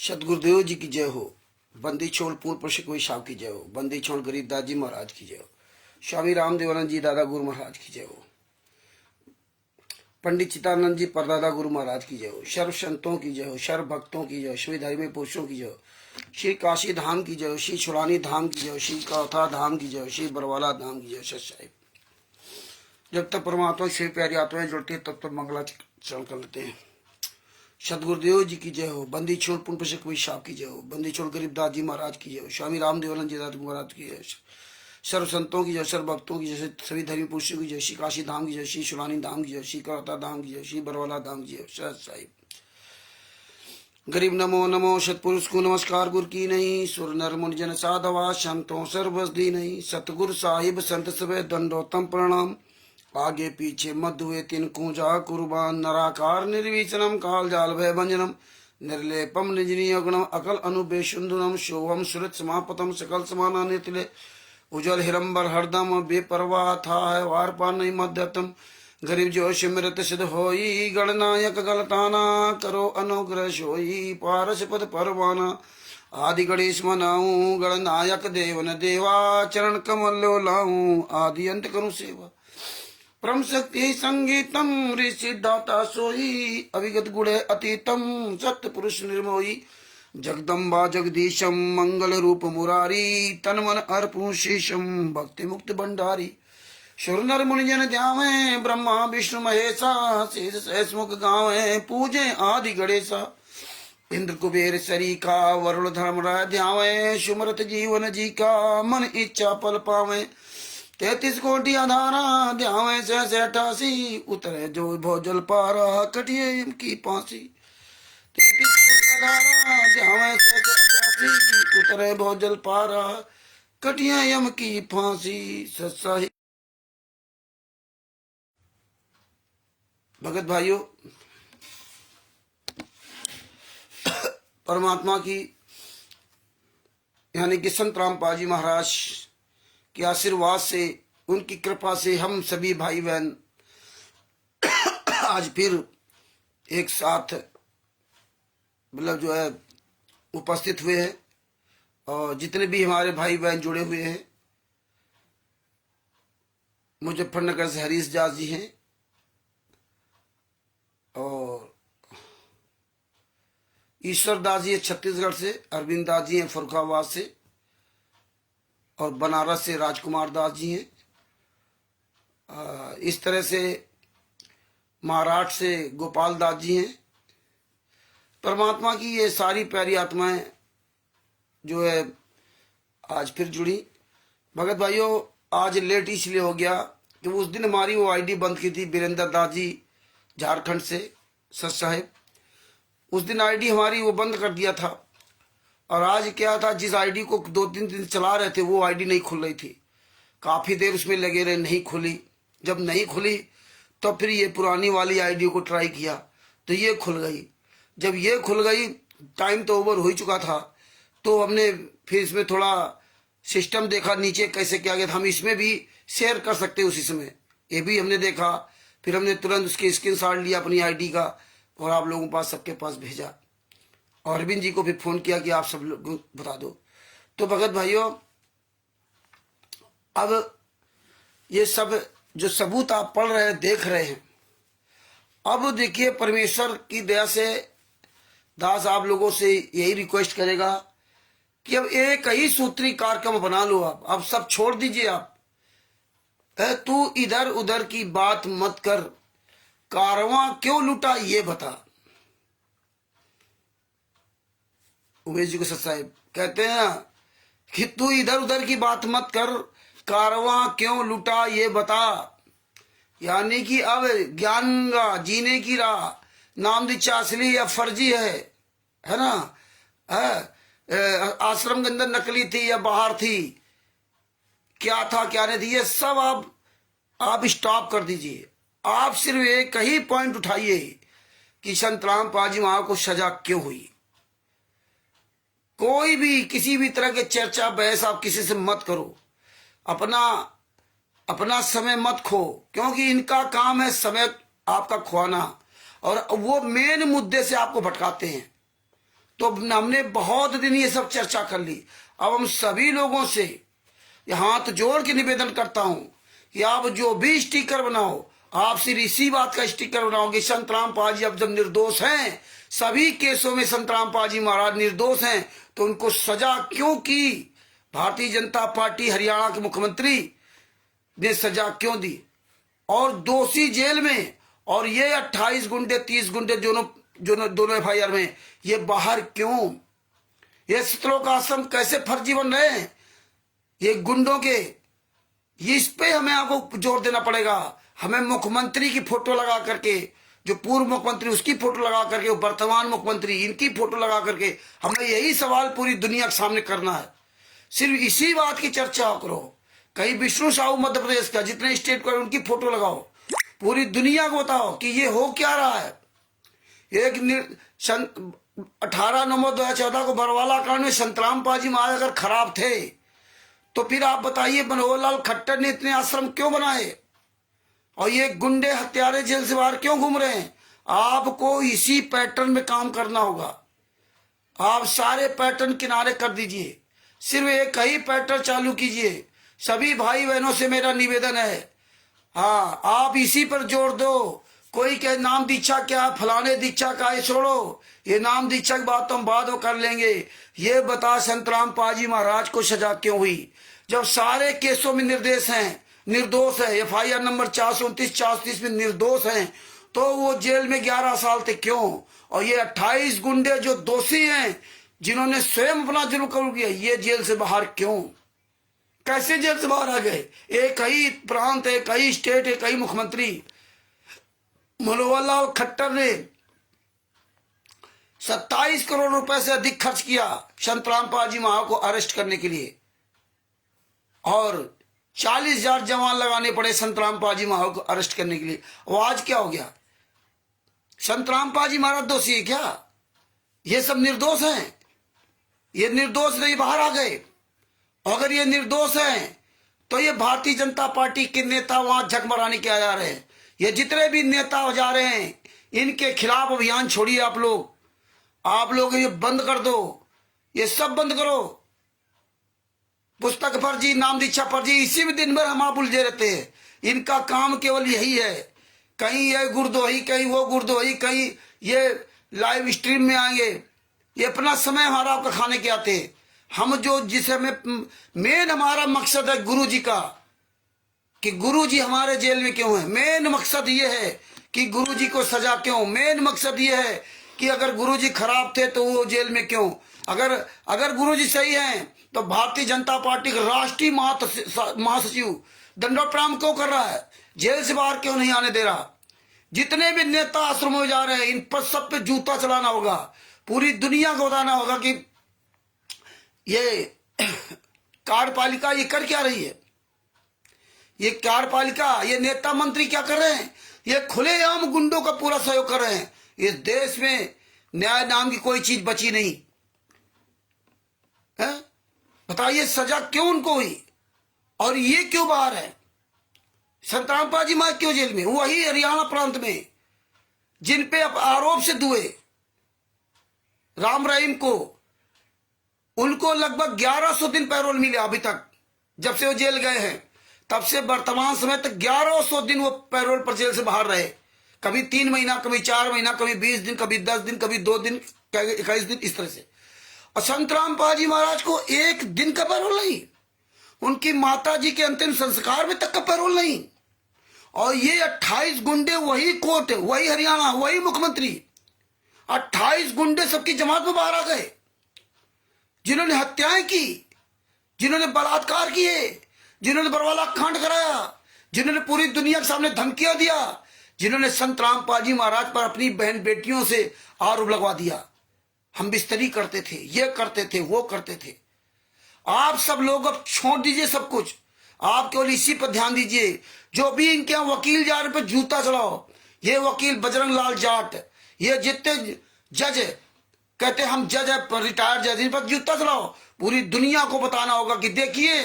सतगुरुदेव जी की जय हो। बंदी छोड़ पूर्ण प्रशिक कोई साहब की जय हो। बंदी छोड़ गरीबदास जी महाराज की जय हो। स्वामी रामदेवानंद जी दादा गुरु महाराज की जय हो। पंडित चित्तानंद जी परदादा गुरु महाराज की जय हो। सर्व संतों की जय हो। सर्व भक्तों की जय हो। श्री धर्मी पुरुषों की जय हो। श्री काशी धाम की जय हो। श्री छुड़ानी धाम की जय हो। श्री कौथा धाम की जय हो। श्री बरवाला धाम की जय हो। सत साहिब। जब तक परमात्मा श्री प्यारी आत्माएं जुड़ती है तब तक मंगलाचरण कर लेते हैं। सतगुरुदेव जी की जय हो। बंदी छोड़ पुण्य प्रशिक कोई साहब की जय हो। बंदी छोड़ गरीबदास जी महाराज की जय हो। स्वामी रामदेवानंद जी दादा महाराज की जय हो। सर्व संतों की जय, सर्व भक्तों की जय, सभी धर्मी पुरुषों की जय, श्री काशी धाम की जय, श्री शुलानी धाम की जय, श्री करौता धाम की जय, श्री बरवाला धाम की जय। सत साहिब। गरीब नमो नमो सतपुरुष को नमस्कार गुरु की नहीं। सुर नर मुनि जन साधवा संतों सर्वस दी नहीं। सतगुरु साहिब संत सवे दंडोतम प्रणाम। आगे पीछे मध्य हुए तीन कूजा कुर्बान। नराकार निर्विचनम काल जाल भय भंजनम। निर्लेपम निजनीय गुणम अकल अनुबेशुंदुनम। शोभम सुरत समापतम सकल समाना नितले। उज्जवल हिरंबर हरदम बेपरवाह था है वार पार नहीं मध्यतम। गरीब जो सिमरत सिद्ध होई। गणनायक गलताना करो अनुग्रह सोई। पारस पद परवाना आदि गणेश मनाऊं। गणनायक देवन देवा चरण कमल लो लाऊं। आदि अंत करूं सेवा परम शक्ति संगीतम। ऋषि दाता सोई अविगत गुणे अतीतम। सत्य पुरुष निर्मोही जगदम्बा जगदीशम। मंगल रूप मुरारी तन मन अर्पू शीशम। भक्ति मुक्त भंडारी सुर नर मुनि जन ध्यावे। ब्रह्मा विष्णु महेशा शेष सहस मुख गावे। पूजे आदि गणेशा इंद्र कुबेर सरीका। वरुण धर्मराय ध्यावे। सुमरत जीवन जी का मन इच्छा पल पावे। 33 कोटि आधारा ध्यावे सहस 88। उतरे जो भोजल पारा कटिए की फांसी। 33 कोटि आधारा ध्यावे सहस 88। उतरे भोजल पारा कटिए यम की फांसी। सत्साही भगत भाइयों, परमात्मा की यानी कि संत रामपाल जी महाराज के आशीर्वाद से, उनकी कृपा से हम सभी भाई बहन आज फिर एक साथ मतलब जो है उपस्थित हुए हैं। और जितने भी हमारे भाई बहन जुड़े हुए हैं, मुजफ्फरनगर से हरीश दास जी हैं और ईश्वर दास जी है छत्तीसगढ़ से। अरविंद दास जी हैं फरुखाबाद से। और बनारस से राजकुमार दास जी हैं। इस तरह से महाराष्ट्र से गोपाल दास जी हैं। परमात्मा की ये सारी प्यारी आत्माएं जो है आज फिर जुड़ी। भगत भाइयों, आज लेट इसलिए हो गया कि उस दिन हमारी वो आईडी बंद की थी वीरेंद्र दास जी झारखंड से सत साहेब। उस दिन आईडी हमारी वो बंद कर दिया था। और आज क्या था, जिस आईडी को 2-3 दिन चला रहे थे वो आईडी नहीं खुल रही थी। काफी देर उसमें लगे रहे, नहीं खुली। जब नहीं खुली तो फिर ये पुरानी वाली आईडी को ट्राई किया तो ये खुल गई। जब ये खुल गई, टाइम तो ओवर हो ही चुका था, तो हमने फिर इसमें थोड़ा सिस्टम देखा नीचे कैसे क्या गया था। हम इसमें भी शेयर कर सकते उसी समय, ये भी हमने देखा। फिर हमने तुरंत उसके स्क्रीनशॉट लिया अपनी आईडी का और आप लोगों के पास, सबके पास भेजा। और अरविंद जी को भी फोन किया कि आप सब लोग बता दो। तो भगत भाइयों, अब ये सब जो सबूत आप पढ़ रहे हैं, देख रहे हैं, अब देखिए परमेश्वर की दया से दास आप लोगों से यही रिक्वेस्ट करेगा कि अब एक ही सूत्री कार्यक्रम बना लो। आप अब सब छोड़ दीजिए। आप तू इधर उधर की बात मत कर, कारवां क्यों लुटा ये बता। उमेश जी को सत साहिब कहते हैं कि तू इधर उधर की बात मत कर, कारवां क्यों लुटा ये बता। यानी कि अब ज्ञान का जीने की राह नाम दीक्षा असली या फर्जी है ना। आश्रम के अंदर नकली थी या बाहर थी, क्या था क्या नहीं थी, ये सब आप स्टॉप कर दीजिए। आप सिर्फ एक ही पॉइंट उठाइए कि संत रामपाल जी वहां को सजा क्यों हुई। कोई भी किसी भी तरह के चर्चा बहस आप किसी से मत करो। अपना समय मत खो, क्योंकि इनका काम है समय आपका खोना। और वो मेन मुद्दे से आपको भटकाते हैं। तो हमने बहुत दिन ये सब चर्चा कर ली। अब हम सभी लोगों से हाथ जोड़ के निवेदन करता हूं कि आप जो भी स्टिकर बनाओ, आप सिर्फ इसी बात का स्टिकर बनाओगे, संत रामपाल जी अब जब निर्दोष हैं, सभी केसों में संत रामपाल जी महाराज निर्दोष हैं, तो उनको सजा क्यों की? भारतीय जनता पार्टी हरियाणा के मुख्यमंत्री ने सजा क्यों दी? और दोषी जेल में, और ये 28 गुंडे 30 गुंडे दोनों FIR में, ये बाहर क्यों? ये सतलोक आश्रम कैसे फर्जी बन रहे हैं ये गुंडों के? इस पे हमें आपको जोर देना पड़ेगा। हमें मुख्यमंत्री की फोटो लगा करके, जो पूर्व मुख्यमंत्री उसकी फोटो लगा करके, वर्तमान मुख्यमंत्री इनकी फोटो लगा करके हमें यही सवाल पूरी दुनिया के सामने करना है। सिर्फ इसी बात की चर्चा करो। कहीं विष्णु साहू मध्य प्रदेश का, जितने स्टेट को उनकी फोटो लगाओ, पूरी दुनिया को बताओ कि ये हो क्या रहा है। एक 18 नवंबर 2014 को बरवाला कांड में संत रामपाल जी महाराज अगर खराब थे, तो फिर आप बताइए मनोहर लाल खट्टर ने इतने आश्रम क्यों बनाए? और ये गुंडे हत्यारे जेल से बाहर क्यों घूम रहे हैं? आपको इसी पैटर्न में काम करना होगा। आप सारे पैटर्न किनारे कर दीजिए, सिर्फ एक ही पैटर्न चालू कीजिए। सभी भाई बहनों से मेरा निवेदन है, हाँ, आप इसी पर जोर दो। कोई कहे नाम दीक्षा क्या, फलाने दीक्षा का, ये छोड़ो, ये नाम दीक्षा की बात तो हम बाद में कर लेंगे। ये बता संत रामपाल जी महाराज को सजा क्यों हुई जब सारे केसों में निर्दोष है? FIR नंबर 429 430 में निर्दोष हैं, तो वो जेल में 11 साल थे क्यों? और ये 28 गुंडे जो दोषी हैं, जिन्होंने स्वयं अपना जुर्म कबूल किया, ये जेल से बाहर क्यों? कैसे जेल से बाहर आ गए? एक ही प्रांत, एक ही स्टेट, एक ही मुख्यमंत्री। मनोहर लाल खट्टर ने 27 करोड़ रुपए से अधिक खर्च किया संत रामपाल जी महाराज को अरेस्ट करने के लिए, और 40,000 जवान लगाने पड़े संत रामपाल जी महाराज को अरेस्ट करने के लिए। और आज क्या हो गया? संत रामपाल जी महाराज दोषी है क्या? ये सब निर्दोष हैं? ये निर्दोष नहीं, बाहर आ गए। अगर ये निर्दोष हैं, तो ये भारतीय जनता पार्टी के नेता वहां झकमराने के आ जा रहे हैं। ये जितने भी नेता हो जा रहे हैं, इनके खिलाफ अभियान छोड़िए। आप लोग ये बंद कर दो, ये सब बंद करो। पुस्तक फर्जी, नाम दीक्षा फर्जी, इसी में दिन भर हम आप उलझे रहते हैं। इनका काम केवल यही है, कहीं ये गुरदोही, कहीं वो गुरदोही, कहीं ये लाइव स्ट्रीम में आएंगे। ये अपना समय हमारा आपका खाने के आते हैं। हम जो जिसे हमें मेन हमारा मकसद है गुरु जी का, कि गुरु जी हमारे जेल में क्यों है। मेन मकसद ये है कि गुरु जी को सजा क्यों। मेन मकसद ये है कि अगर गुरु जी खराब थे तो वो जेल में क्यों। अगर गुरु जी सही हैं, तो भारतीय जनता पार्टी का राष्ट्रीय महासचिव दंडोत प्रणाम क्यों कर रहा है? जेल से बाहर क्यों नहीं आने दे रहा? जितने भी नेता आश्रम में जा रहे हैं, इन पर सब पे जूता चलाना होगा। पूरी दुनिया को बताना होगा कि ये कार्यपालिका ये कर क्या रही है। ये कार्यपालिका, ये नेता मंत्री क्या कर रहे हैं? ये खुलेआम गुंडों का पूरा सहयोग कर रहे हैं। इस देश में न्याय नाम की कोई चीज बची नहीं है। बताइए सजा क्यों उनको हुई, और ये क्यों बाहर है? संत रामपाल जी महाराज क्यों जेल में? वही हरियाणा प्रांत में जिन पे आरोप सिद्ध हुए, राम रहीम को, उनको लगभग 1100 दिन पैरोल मिले अभी तक। जब से वो जेल गए हैं तब से वर्तमान समय तक 1100 दिन वो पैरोल पर जेल से बाहर रहे। कभी 3 महीना, कभी 4 महीना, कभी 20 दिन, कभी 10 दिन, कभी 2 दिन, 21 दिन, इस तरह से। और संत रामपाल जी महाराज को एक दिन का पैरोल नहीं, उनकी माता जी के अंतिम संस्कार में तक का पैरोल नहीं। और ये 28 गुंडे, वही कोर्ट, वही हरियाणा, वही मुख्यमंत्री, 28 गुंडे सबकी जमात में बाहर आ गए, जिन्होंने हत्याएं की, जिन्होंने बलात्कार किए, जिन्होंने बरवाला कांड कराया, जिन्होंने पूरी दुनिया के सामने धमकियां दिया, जिन्होंने संत रामपाल जी महाराज पर अपनी बहन बेटियों से आरोप लगवा दिया। हम बिस्तरी करते थे, ये करते थे, वो करते थे। आप सब लोग अब छोड़ दीजिए सब कुछ, आप केवल इसी पर ध्यान दीजिए। जो भी इनके यहाँ वकील जा रहे पे जूता चलाओ। ये वकील बजरंग लाल जाट, ये जितने जज कहते हम जज है, रिटायर्ड जज, इन पर जूता चलाओ। पूरी दुनिया को बताना होगा कि देखिए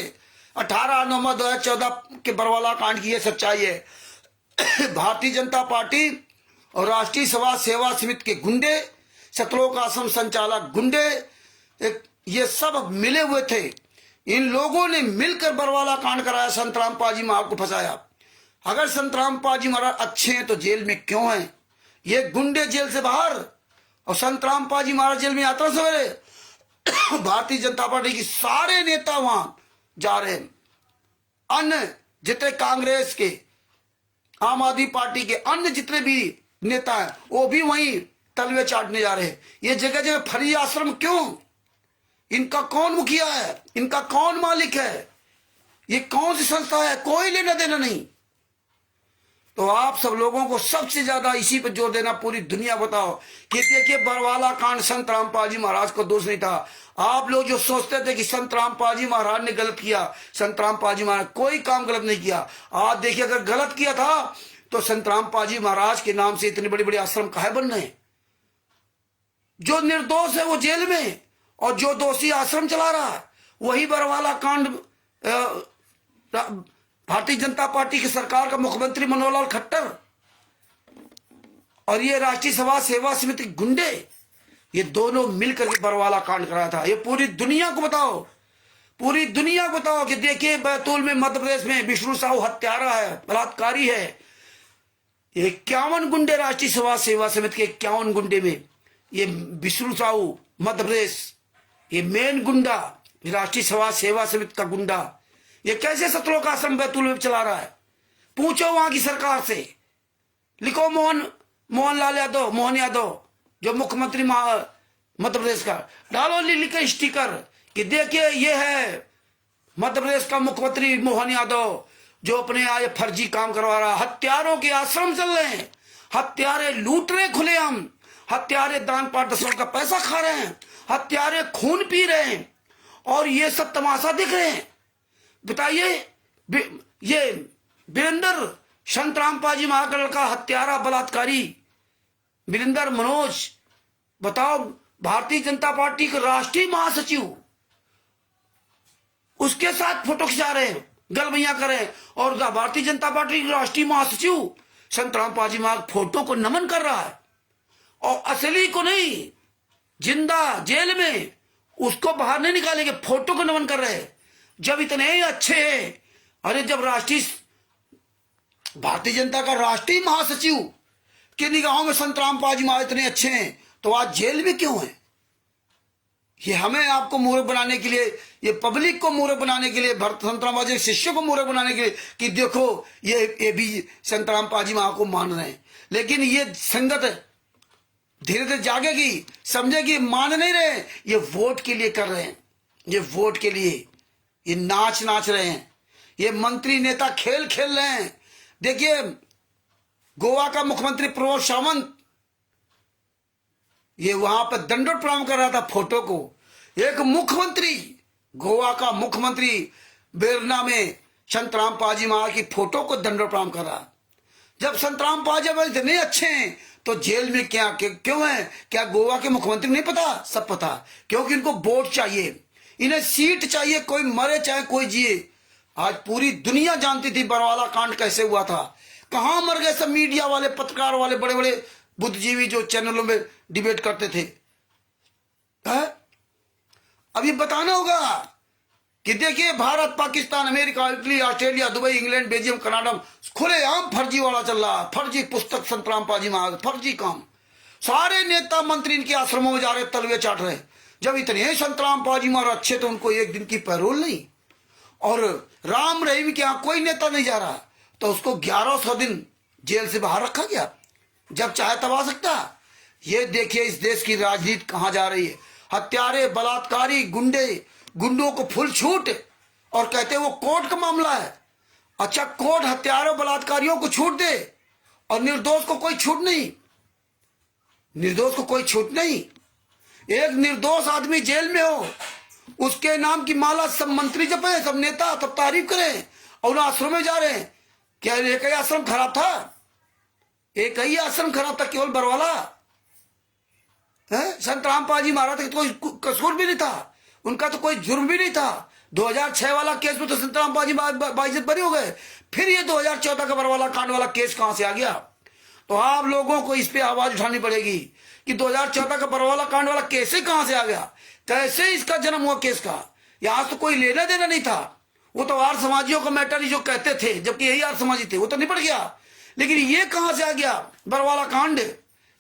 18 नवंबर 2014 के बरवाला कांड की ये सच्चाई है। भारतीय जनता पार्टी और राष्ट्रीय सभा सेवा समिति के गुंडे सतलोक आश्रम संचालक, गुंडे, ये सब मिले हुए थे। इन लोगों ने मिलकर बरवाला कांड कराया, संत रामपाल जी महाराज को फंसाया। अगर संत रामपाल जी महाराज अच्छे हैं तो जेल में क्यों हैं? ये गुंडे जेल से बाहर और संत रामपाल जी महाराज जेल में यात्रा सवेरे। भारतीय जनता पार्टी की सारे नेता वहां जा रहे हैं। अन्य जितने कांग्रेस के, आम आदमी पार्टी के अन्य जितने भी नेता हैं वो भी वहीं तलवे चाटने जा रहे हैं। ये जगह जगह फर्जी आश्रम क्यों? इनका कौन मुखिया है? इनका कौन मालिक है? ये कौन सी संस्था है? कोई लेना देना नहीं। तो आप सब लोगों को सबसे ज्यादा इसी पर जोर देना, पूरी दुनिया बताओ कि देखिए बरवाला कांड संत रामपाल जी महाराज को दोष नहीं था। आप लोग जो सोचते थे कि संत रामपाल जी महाराज ने गलत किया, संत रामपाल जी महाराज कोई काम गलत नहीं किया। आज देखिए अगर गलत किया था तो संत रामपाल जी महाराज के नाम से इतने बड़े बड़े आश्रम काहे बन रहे हैं? जो निर्दोष है वो जेल में और जो दोषी आश्रम चला रहा है। वही बरवाला कांड भारतीय जनता पार्टी की सरकार का मुख्यमंत्री मनोहर लाल खट्टर और ये राष्ट्रीय समाज सेवा समिति गुंडे, ये दोनों मिलकर के बरवाला कांड कराया था। ये पूरी दुनिया को बताओ, पूरी दुनिया को बताओ कि देखिए बैतूल में, मध्य प्रदेश में विष्णु साहू हत्यारा है, बलात्कारी है। 51 गुंडे राष्ट्रीय समाज सेवा समिति के 51 गुंडे में ये विष्णु साहू मध्य प्रदेश, ये मेन गुंडा, राष्ट्रीय समाज सेवा समिति का गुंडा, ये कैसे सतलोक आश्रम बैतूल में चला रहा है? पूछो वहां की सरकार से। लिखो मोहन यादव जो मुख्यमंत्री मध्य प्रदेश का, डालो लिख कर स्टिकर कि देखिए ये है मध्य प्रदेश का मुख्यमंत्री मोहन यादव जो अपने आए फर्जी काम करवा रहा। हत्यारों के आश्रम चल रहे हैं, हत्यारे लूट रहे खुलेआम, हत्यारे दान पाठशाला का पैसा खा रहे हैं, हत्यारे खून पी रहे हैं और ये सब तमाशा दिख रहे हैं। बताइए ये वीरेंद्र संत रामपाल जी महाराज का हत्यारा बलात्कारी वीरेंद्र मनोज, बताओ भारतीय जनता पार्टी के राष्ट्रीय महासचिव, उसके साथ फोटो खिंचा रहे हैं, गलबैया कर रहे हैं। और भारतीय जनता पार्टी के राष्ट्रीय महासचिव संत रामपाल जी महाराज फोटो को नमन कर रहा है और असली को नहीं, जिंदा जेल में उसको बाहर नहीं निकालेंगे, फोटो को नमन कर रहे हैं। जब इतने ही अच्छे हैं, अरे जब भारतीय जनता का राष्ट्रीय महासचिव के निगाहों में संत रामपाल जी महाराज इतने अच्छे हैं तो आज जेल में क्यों है? ये हमें आपको मूर्ख बनाने के लिए, ये पब्लिक को मूर्ख बनाने के लिए, संत रामपाल जी शिष्यों को मूर्ख बनाने के लिए कि देखो ये भी संत रामपाल जी महाराज को मान रहे हैं। लेकिन ये संगत धीरे धीरे जागेगी, समझेगी, मान नहीं रहे, ये वोट के लिए कर रहे हैं, ये वोट के लिए ये नाच रहे हैं, ये मंत्री नेता खेल खेल रहे हैं। देखिए गोवा का मुख्यमंत्री प्रमोद सावंत ये वहां पर दंडोत प्रणाम कर रहा था फोटो को। एक मुख्यमंत्री, गोवा का मुख्यमंत्री बेरना में संत रामपाल जी महाराज की फोटो को दंडोत प्रणाम कर रहा। जब संत रामपाल जी महाराज इतने अच्छे हैं तो जेल में क्यों है? क्या गोवा के मुख्यमंत्री नहीं पता? सब पता, क्योंकि इनको वोट चाहिए, इन्हें सीट चाहिए, कोई मरे चाहे कोई जिए। आज पूरी दुनिया जानती थी बरवाला कांड कैसे हुआ था। कहां मर गए सब मीडिया वाले, पत्रकार वाले, बड़े बड़े बुद्धिजीवी जो चैनलों में डिबेट करते थे। अब ये बताना होगा कि देखिए Bharat, Pakistan, America, Italy, Australia, Dubai, England, Belgium, Canada खुलेआम फर्जी वाला चल रहा है। फर्जी पुस्तक संत रामपाल जी महाराज, फर्जी काम। सारे नेता मंत्री इनके आश्रमों में जा रहे, तलवे चाट रहे। जब इतने संत रामपाल जी महाराज अच्छे तो उनको एक दिन की पैरोल नहीं, और राम रहीम के यहाँ कोई नेता नहीं जा रहा तो उसको 1100 दिन जेल से बाहर रखा गया। जब चाहे तब आ सकता। ये देखिए इस देश की राजनीति कहां जा रही है। हत्यारे, बलात्कारी, गुंडों को फुल छूट और कहते हैं वो कोर्ट का मामला है। अच्छा, कोर्ट हत्यारों बलात्कारियों को छूट दे और निर्दोष को कोई छूट नहीं, निर्दोष को कोई छूट नहीं। एक निर्दोष आदमी जेल में हो, उसके नाम की माला सब मंत्री जपे, सब नेता सब तारीफ करें और उन आश्रम में जा रहे हैं। क्या एक ही आश्रम खराब था? एक ही आश्रम खराब था, केवल बरवाला है। संत रामपाल जी महाराज का कोई कसूर भी नहीं था, उनका तो कोई जुर्म भी नहीं था। 2006 वाला केस में तो संत रामपाल जी बाइज्जत बरी हो गए। फिर ये 2014 का बरवाला कांड वाला केस कहां से आ गया? तो आप लोगों को इस पे आवाज उठानी पड़ेगी कि 2014 का बरवाला कांड वाला कैसे कहां से आ गया, कैसे इसका जन्म हुआ केस का। यहां तो कोई लेना देना नहीं था, वो तो आर्य समाजियों का मैटर ही जो कहते थे, जबकि यही आर्य समाजी थे, वो तो निपट गया। लेकिन ये कहां से आ गया बरवाला कांड,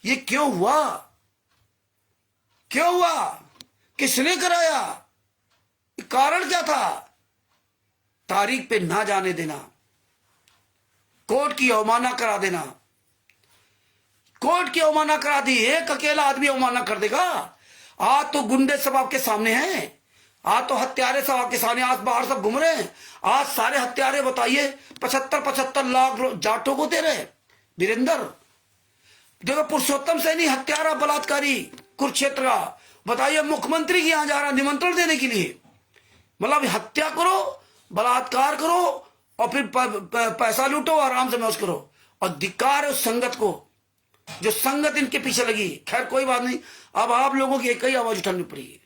ये क्यों हुआ, क्यों हुआ, किसने कराया, कारण क्या था। तारीख पे ना जाने देना, कोर्ट की अवमानना करा देना, कोर्ट की अवमानना करा दी। एक अकेला आदमी अवमानना कर देगा। आज तो गुंडे सब आपके सामने हैं, आज तो हत्यारे सब आपके सामने, आज बाहर सब घूम रहे हैं। आज सारे हत्यारे बताइए 75-75 लाख जाटों को दे रहे। वीरेंद्र देखो, पुरुषोत्तम सैनी हत्यारा बलात्कारी कुरुक्षेत्र का, बताइए मुख्यमंत्री के यहां जा रहा निमंत्रण देने के लिए। मतलब हत्या करो, बलात्कार करो और फिर पैसा लूटो, आराम से मौज करो। और धिक्कार है उस संगत को, जो संगत इनके पीछे लगी। खैर कोई बात नहीं, अब आप लोगों की एक ही आवाज उठानी पड़ेगी।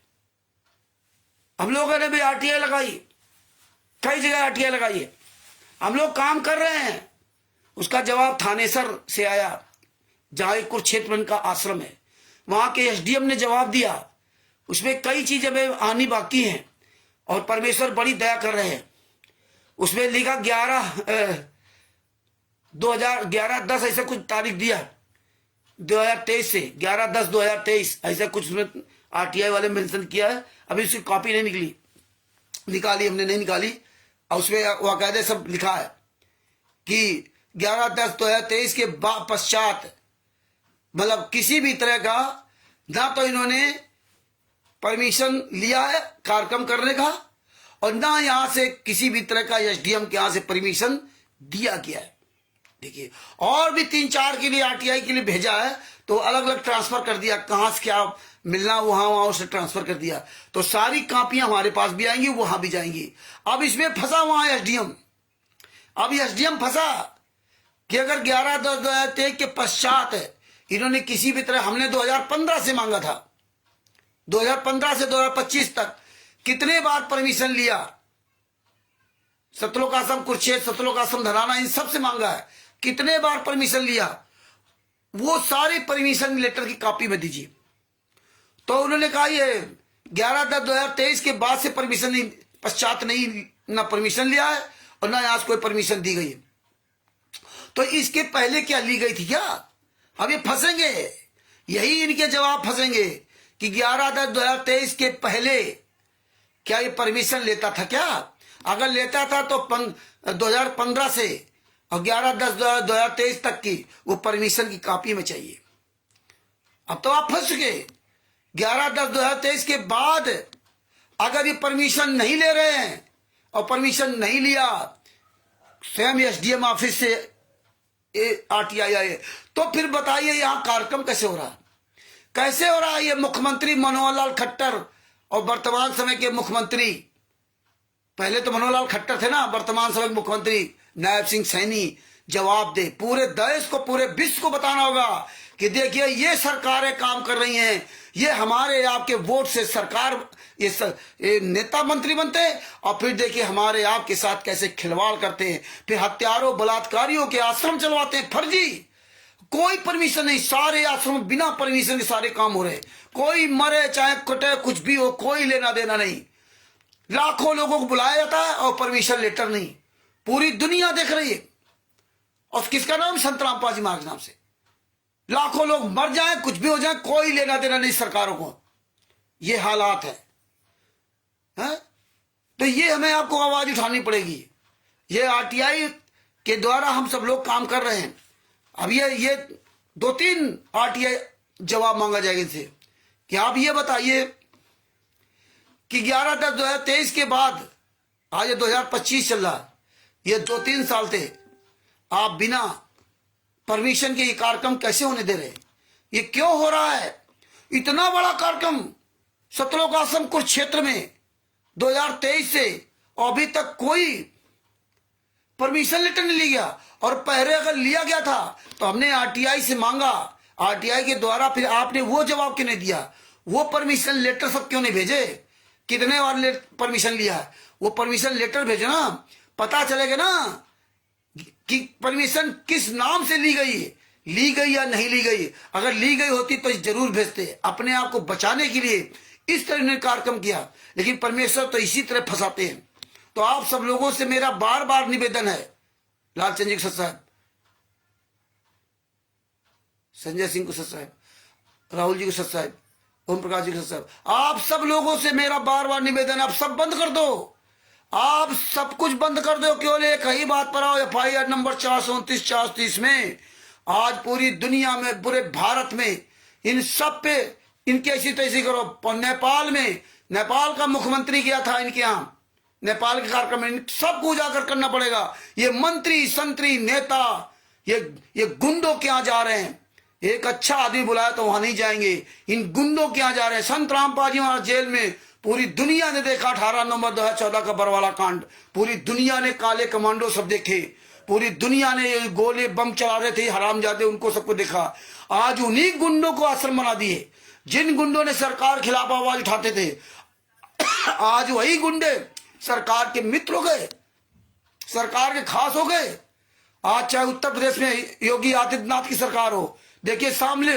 हम लोगों ने भी आरटीआई लगाई, कई जगह आरटीआई लगाई है, हम लोग काम कर रहे हैं। उसका जवाब थानेसर से आया, जहां कुरुक्षेत्र का आश्रम है, वहां के एसडीएम ने जवाब दिया। उसमें कई चीजें आनी बाकी हैं और परमेश्वर बड़ी दया कर रहे हैं। उसमें लिखा 2011-10 ऐसा कुछ तारीख दिया, 2023 से 11-10-2023 ऐसा कुछ उसमें आरटीआई वाले मेंशन किया है। अभी उसकी कॉपी नहीं निकाली हमने नहीं निकाली। और उसमें वाकायदे सब लिखा है कि 11-10-2023 के पश्चात, मतलब किसी भी तरह का ना तो इन्होंने परमिशन लिया है कार्यक्रम करने का, और ना यहां से किसी भी तरह का एसडीएम के यहां से परमिशन दिया गया है। देखिए, और भी 3-4 के लिए आरटीआई के लिए भेजा है, तो अलग अलग ट्रांसफर कर दिया, कहां से क्या मिलना वहां से ट्रांसफर कर दिया। तो सारी कॉपियां हमारे पास भी आएंगी, वहां भी जाएंगी। अब इसमें फंसा वहां एसडीएम, अब एसडीएम फंसा कि अगर 11-10-2023 के पश्चात इन्होंने किसी भी तरह, हमने 2015 से मांगा था, 2015 से 2025 तक कितने बार परमिशन लिया, सतलोक आश्रम कुरुक्षेत्र, सतलोक आश्रम धराना, इन सबसे मांगा है, कितने बार परमिशन लिया, वो सारे परमिशन लेटर की कॉपी में दीजिए। तो उन्होंने कहा ये 11-10-2023 के बाद से परमिशन नहीं, पश्चात नहीं, ना परमिशन लिया है और ना यहां से कोई परमिशन दी गई है। तो इसके पहले क्या ली गई थी क्या? अब ये फंसेंगे, यही इनके जवाब फंसेंगे कि 11-10-2023 के पहले क्या ये परमिशन लेता था क्या? अगर लेता था तो 2015 से और 11-10-2023 तक की वो परमिशन की कॉपी में चाहिए। अब तो आप फंस चुके। 11-10-2023 के बाद अगर ये परमिशन नहीं ले रहे हैं और परमिशन नहीं लिया, स्वयं एसडीएम ऑफिस से आरटीआई आए, तो फिर बताइए यहां कार्यक्रम कैसे हो रहा है, कैसे हो रहा है? ये मुख्यमंत्री मनोहर लाल खट्टर और वर्तमान समय के मुख्यमंत्री, पहले तो मनोहर लाल खट्टर थे ना, वर्तमान समय के मुख्यमंत्री नायब सिंह सैनी जवाब दे। पूरे देश को, पूरे विश्व को बताना होगा कि देखिए ये सरकारें काम कर रही हैं, ये हमारे आपके वोट से सरकार, ये नेता मंत्री बनते हैं और फिर देखिए हमारे आपके साथ कैसे खिलवाड़ करते हैं, फिर हत्यारों बलात्कारियों के आश्रम चलवाते हैं फर्जी, कोई परमिशन नहीं, सारे आश्रम बिना परमिशन के सारे काम हो रहे, कोई मरे चाहे कटे कुछ भी हो, कोई लेना देना नहीं। लाखों लोगों को बुलाया जाता है और परमिशन लेटर नहीं, पूरी दुनिया देख रही है। और किसका नाम? संत रामपाल जी महाराज नाम से। लाखों लोग मर जाए, कुछ भी हो जाए, कोई लेना देना नहीं सरकारों को। ये हालात है? तो ये हमें आपको आवाज उठानी पड़ेगी। ये आरटीआई के द्वारा हम सब लोग काम कर रहे हैं। अब ये 2-3 आरटीआई जवाब मांगा जाएगा इनसे कि आप ये बताइए कि 11-10-2023 के बाद आज 2025 चल रहा, ये 2-3 साल थे, आप बिना परमिशन के ये कार्यक्रम कैसे होने दे रहे? ये क्यों हो रहा है? इतना बड़ा कार्यक्रम सतलोक आश्रम कुरुक्षेत्र में 2023 से अभी तक कोई परमिशन लेटर नहीं लिया, और पहले अगर लिया गया था तो हमने आरटीआई से मांगा, आरटीआई के द्वारा फिर आपने वो जवाब क्यों नहीं दिया? वो परमिशन लेटर सब क्यों नहीं भेजे? कितने बार परमिशन लिया है? वो परमिशन लेटर भेजो ना, पता चलेगा ना कि परमिशन किस नाम से ली गई है, ली गई या नहीं ली गई। अगर ली गई होती तो जरूर भेजते, अपने आप को बचाने के लिए इस तरह ने कार्यक्रम किया। लेकिन परमेश्वर तो इसी तरह फंसाते हैं। तो आप सब लोगों से मेरा बार बार निवेदन है, लालचंद जी को सच साहब, संजय सिंह को सच साहब, राहुल जी को सच साहब, ओम प्रकाश जी को सच साहब, आप सब लोगों से मेरा बार बार निवेदन, आप सब बंद कर दो, आप सब कुछ बंद कर दो। केवल एक ही बात पर आओ, FIR नंबर 429 430 में आज पूरी दुनिया में, पूरे भारत में इन सब पे इनकी ऐसी तैसी करो। नेपाल में, नेपाल का मुख्यमंत्री गया था इनके यहां, नेपाल के कार्यक्रम में सबको उजागर करना पड़ेगा। ये मंत्री संतरी नेता ये गुंडों के यहाँ जा रहे हैं। एक अच्छा आदमी बुलाया तो वहां नहीं जाएंगे, इन गुंडों के यहाँ जा रहे हैं। संत रामपाल जी महाराज जेल में पूरी दुनिया ने देखा 18 नवंबर 2014 का बरवाला कांड, पूरी दुनिया ने काले कमांडो सब देखे, पूरी दुनिया ने गोले बम चला रहे थे हरामजादे, उनको सबको देखा। आज उन्हीं गुंडों को आश्रम बना दिए, जिन गुंडों ने सरकार खिलाफ आवाज उठाते थे। आज वही गुंडे सरकार के मित्र हो गए, सरकार के खास हो गए। आज चाहे उत्तर प्रदेश में योगी आदित्यनाथ की सरकार हो, देखिए शामली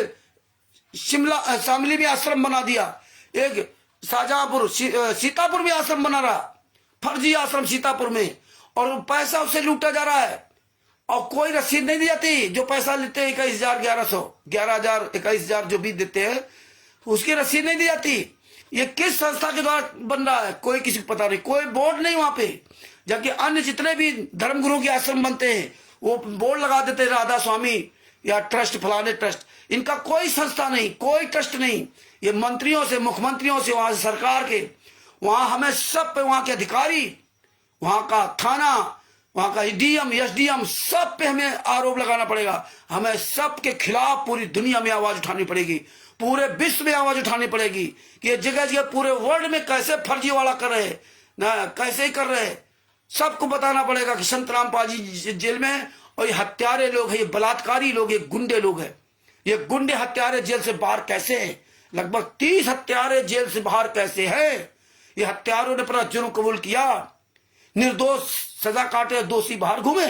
में आश्रम बना दिया, एक शाहजहांपुर सीतापुर में आश्रम बना रहा, फर्जी आश्रम सीतापुर में, और पैसा उससे लूटा जा रहा है और कोई रसीद नहीं दी जाती। जो पैसा लेते हैं 21,000 11,000 21,000 जो भी देते हैं उसकी रसीद नहीं दी जाती। ये किस संस्था के द्वारा बन रहा है कोई किसी को पता नहीं, कोई बोर्ड नहीं वहां पे। जबकि अन्य जितने भी धर्मगुरुओं के आश्रम बनते हैं वो बोर्ड लगा देते हैं, राधा स्वामी या ट्रस्ट फलाने ट्रस्ट। इनका कोई संस्था नहीं, कोई ट्रस्ट नहीं। ये मंत्रियों से, मुख्यमंत्रियों से, वहां से सरकार के, वहां हमें सब पे, वहां के अधिकारी, वहां का थाना, वहां का डीएम एसडीएम, सब पे हमें आरोप लगाना पड़ेगा। हमें सब के खिलाफ पूरी दुनिया में आवाज उठानी पड़ेगी, पूरे विश्व में आवाज उठानी पड़ेगी कि ये जगह जगह पूरे वर्ल्ड में कैसे फर्जीवाड़ा कर रहे हैं ना, कैसे ही कर रहे हैं। सबको बताना पड़ेगा कि संत रामपाल जी जेल में, और ये हत्यारे लोग हैं, ये बलात्कारी लोग, ये गुंडे लोग हैं। ये गुंडे हत्यारे जेल से बाहर कैसे हैं? लगभग 30 हत्यारे जेल से बाहर कैसे हैं? ये हत्यारों ने अपना जुर्म कबूल किया, निर्दोष सजा काटे, दोषी बाहर घूमे।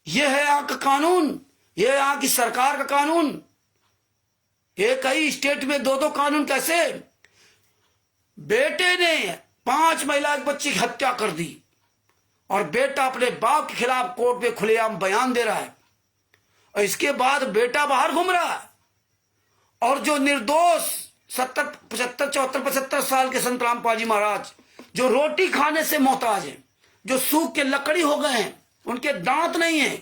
ये है यहाँ का कानून, ये यहाँ की सरकार का कानून। एक ही स्टेट में 2-2 कानून कैसे? बेटे ने 5 महिला एक बच्ची की हत्या कर दी और बेटा अपने बाप के खिलाफ कोर्ट में खुलेआम बयान दे रहा है, और इसके बाद बेटा बाहर घूम रहा है। और जो निर्दोष 70, 75, 74, 75 साल के संत रामपाल जी महाराज जो रोटी खाने से मोहताज हैं, जो सूख के लकड़ी हो गए हैं, उनके दांत नहीं है,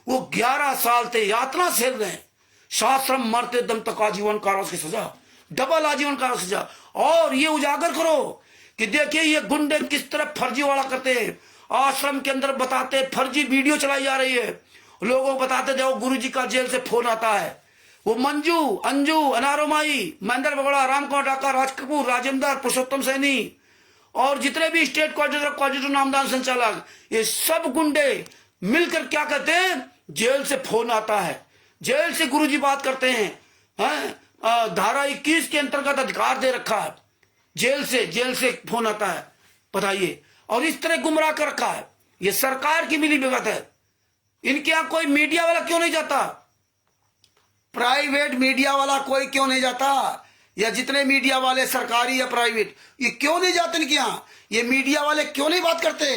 वो 11 साल से यातना झेल रहे हैं। शास्त्रम मरते दम तक आजीवन कारावास की सजा, डबल आजीवन कारावास की सजा। और ये उजागर करो कि देखिए ये गुंडे किस तरह फर्जीवाड़ा करते हैं। आश्रम के अंदर बताते, फर्जी वीडियो चलाई जा रही है, लोगों को बताते देखो गुरुजी का जेल से फोन आता है। वो मंजू, अंजू, अनारोमाई, महेंद्र बगड़ा, राम कुमार डाका, राज कपूर, राजेंद्र, पुरुषोत्तम सैनी और जितने भी स्टेट कोऑर्डिनेटर नामदान संचालक, ये सब गुंडे मिलकर क्या कहते हैं, जेल से फोन आता है, जेल से गुरुजी बात करते हैं। धारा 21 के अंतर्गत अधिकार दे रखा है, जेल से फोन आता है, बताइए। और इस तरह गुमराह कर रखा है। ये सरकार की मिली भगत है। इनके यहां कोई मीडिया वाला क्यों नहीं जाता? प्राइवेट मीडिया वाला कोई क्यों नहीं जाता? या जितने मीडिया वाले सरकारी या प्राइवेट, ये क्यों नहीं जाते इनके यहां? ये मीडिया वाले क्यों नहीं बात करते?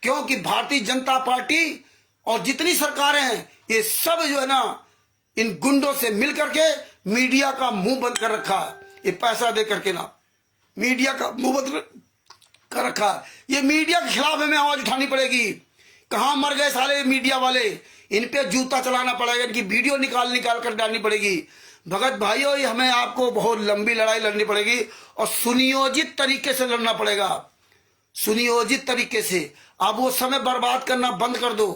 क्योंकि भारतीय जनता पार्टी और जितनी सरकारें हैं ये सब जो है ना, इन गुंडों से मिलकर के मीडिया का मुंह बंद कर रखा है। ये पैसा दे करके ना मीडिया का मुंह बंद कर रखा है। ये मीडिया के खिलाफ हमें आवाज उठानी पड़ेगी। कहां मर गए साले मीडिया वाले? इन पे जूता चलाना पड़ेगा, इनकी वीडियो निकाल कर डालनी पड़ेगी। भगत भाइयों, ये हमें आपको बहुत लंबी लड़ाई लड़नी पड़ेगी और सुनियोजित तरीके से लड़ना पड़ेगा, सुनियोजित तरीके से। अब वो समय बर्बाद करना बंद कर दो।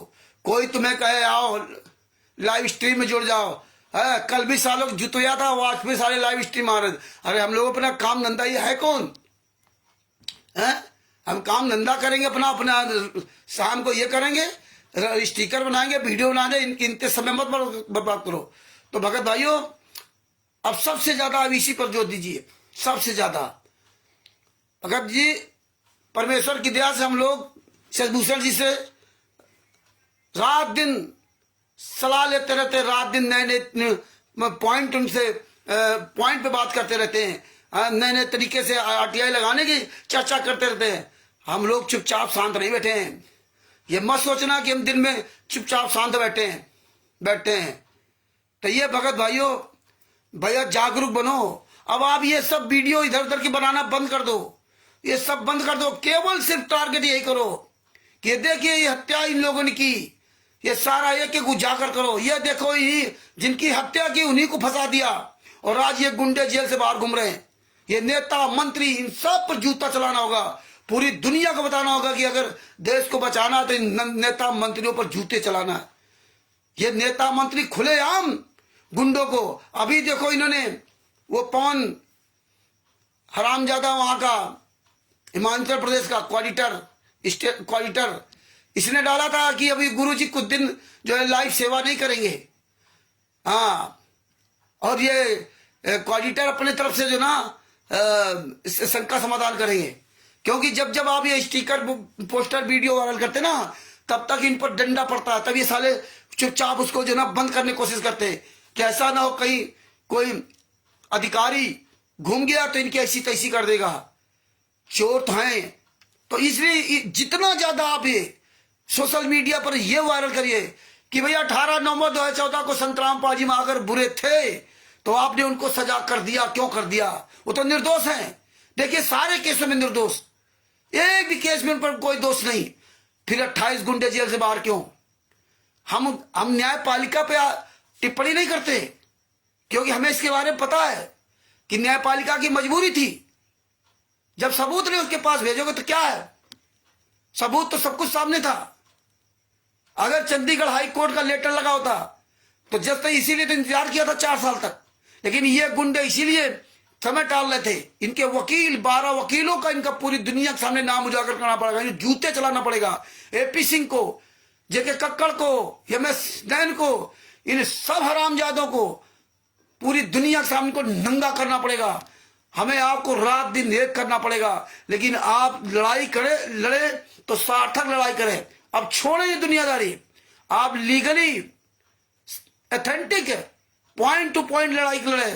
कोई तुम्हें कहे आओ लाइव स्ट्रीम में जुड़ जाओ, कल भी सालों जुतोया था, वो आज भी सारे लाइव स्ट्रीम आ रहे। अरे हम लोग अपना काम धंधा, ये है कौन है? हम काम धंधा करेंगे अपना शाम को ये करेंगे, स्टिकर बनाएंगे, वीडियो बनाएंगे, इनके समय मत बर्बाद करो। तो भगत भाइयों, अब सबसे ज्यादा अब इसी पर जोर दीजिए, सबसे ज्यादा। भगत जी, परमेश्वर की दया से हम लोग शशभूषण जी से रात दिन सलाह लेते रहते हैं, रात दिन नए नए पॉइंट उनसे पॉइंट पे बात करते रहते हैं, नए नए तरीके से आरटीआई लगाने की चर्चा करते रहते हैं। हम लोग चुपचाप शांत नहीं बैठे हैं। ये मत सोचना कि हम दिन में चुपचाप शांत बैठे हैं। तो ये भगत भाइयों, भैया जागरूक बनो। अब आप ये सब वीडियो इधर उधर की बनाना बंद कर दो, ये सब बंद कर दो। केवल सिर्फ टारगेट यही करो कि देखिए ये हत्या इन लोगों ने की, ये सारा एक एक उजागर करो। ये देखो ही जिनकी हत्या की उन्हीं को फंसा दिया और आज ये गुंडे जेल से बाहर घूम रहे हैं। ये नेता मंत्री इन सब पर जूता चलाना होगा। पूरी दुनिया को बताना होगा कि अगर देश को बचाना है तो इन नेता मंत्रियों पर जूते चलाना है। ये नेता मंत्री खुलेआम गुंडों को, अभी देखो इन्होंने वो पवन हरामजादा वहां का हिमाचल प्रदेश का कोऑर्डिनेटर इसने डाला था कि अभी गुरुजी कुछ दिन जो है लाइव सेवा नहीं करेंगे। हाँ, और ये कोऑर्डिनेटर अपने तरफ से जो ना इस शंका समाधान करेंगे, क्योंकि जब जब आप ये स्टिकर पोस्टर वीडियो वायरल करते ना तब तक इन पर डंडा पड़ता है। तब ये साले चुपचाप उसको जो ना बंद करने की कोशिश करते हैं कि ऐसा ना हो कहीं कोई अधिकारी घूम गया तो इनकी ऐसी तैसी कर देगा। चोर तो हैं, तो इसलिए जितना ज्यादा आप ये सोशल मीडिया पर ये वायरल करिए कि भैया 18/9/2014 को संतराम पाजी में अगर बुरे थे तो आपने उनको सजा कर दिया। क्यों कर दिया? वो तो निर्दोष हैं। देखिए सारे केसों में निर्दोष, एक भी केस में उन पर कोई दोष नहीं, फिर 28 गुंडे जेल से बाहर क्यों? हम न्यायपालिका पे टिप्पणी नहीं करते, क्योंकि हमें इसके बारे में पता है कि न्यायपालिका की मजबूरी थी। जब सबूत नहीं उसके पास भेजोगे तो क्या है? सबूत तो सब कुछ सामने था। अगर चंडीगढ़ हाई कोर्ट का लेटर लगा होता तो जब तक इसीलिए तो इंतजार किया था 4 साल तक, लेकिन ये गुंडे इसीलिए समय टाल रहे थे। इनके वकील 12 वकीलों का इनका पूरी दुनिया के सामने नाम उजागर करना पड़ेगा, इन्हें जूते चलाना पड़ेगा। एपी सिंह को, जेके कक्कड़ को, एमएस नैन को, इन सब हरामजादों को पूरी दुनिया के सामने को नंगा करना पड़ेगा। हमें आपको रात दिन एक करना पड़ेगा, लेकिन आप लड़े तो सार्थक लड़ाई करें। अब छोड़े ये दुनियादारी, आप legally authentic point two point लड़ाई लड़े।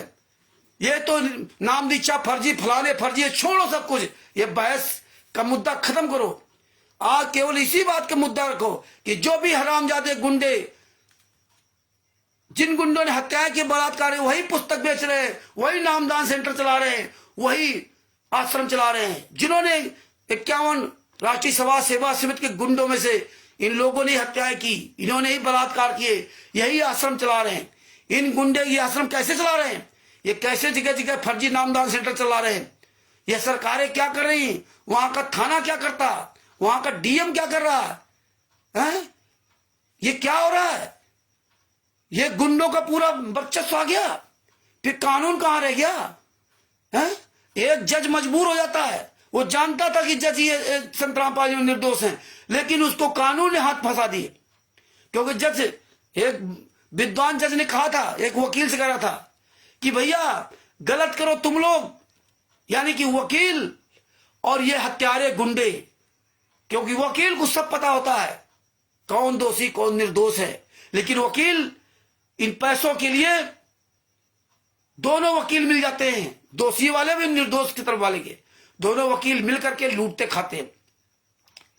ये तो नाम दीक्षा फर्जी फलाने फर्जी, छोड़ो सब कुछ। ये बहस का मुद्दा खत्म करो। आज केवल इसी बात का मुद्दा रखो कि जो भी हरामजादे गुंडे, जिन गुंडों ने हत्याएं की, बलात्कार है, वही पुस्तक बेच रहे हैं, वही नामदान सेंटर चला रहे हैं, वही आश्रम चला रहे हैं। जिन्होंने 51 राष्ट्रीय समाज सेवा समिति के गुंडों में से इन लोगों ने हत्याएं की, इन्होंने ही बलात्कार किए, यही आश्रम चला रहे हैं। इन गुंडे ये आश्रम कैसे चला रहे हैं? ये कैसे जगह जगह फर्जी नामदान सेंटर चला रहे हैं? ये सरकारें क्या कर रही हैं? वहां का थाना क्या करता? वहां का डीएम क्या कर रहा है? ये क्या हो रहा है? ये गुंडों का पूरा वर्चस्व आ गया, फिर कानून कहां रह गया? है? एक जज मजबूर हो जाता है, वो जानता था कि जज ये संतराम पाजी में निर्दोष हैं, लेकिन उसको कानून ने हाथ फंसा दिए। क्योंकि जज, एक विद्वान जज ने कहा था, एक वकील से कह रहा था कि भैया गलत करो तुम लोग, यानी कि वकील और ये हत्यारे गुंडे, क्योंकि वकील को सब पता होता है कौन दोषी कौन निर्दोष है, लेकिन वकील इन पैसों के लिए दोनों वकील मिल जाते हैं, दोषी वाले भी निर्दोष की तरफ वाले के, दोनों वकील मिलकर के लूटते खाते हैं।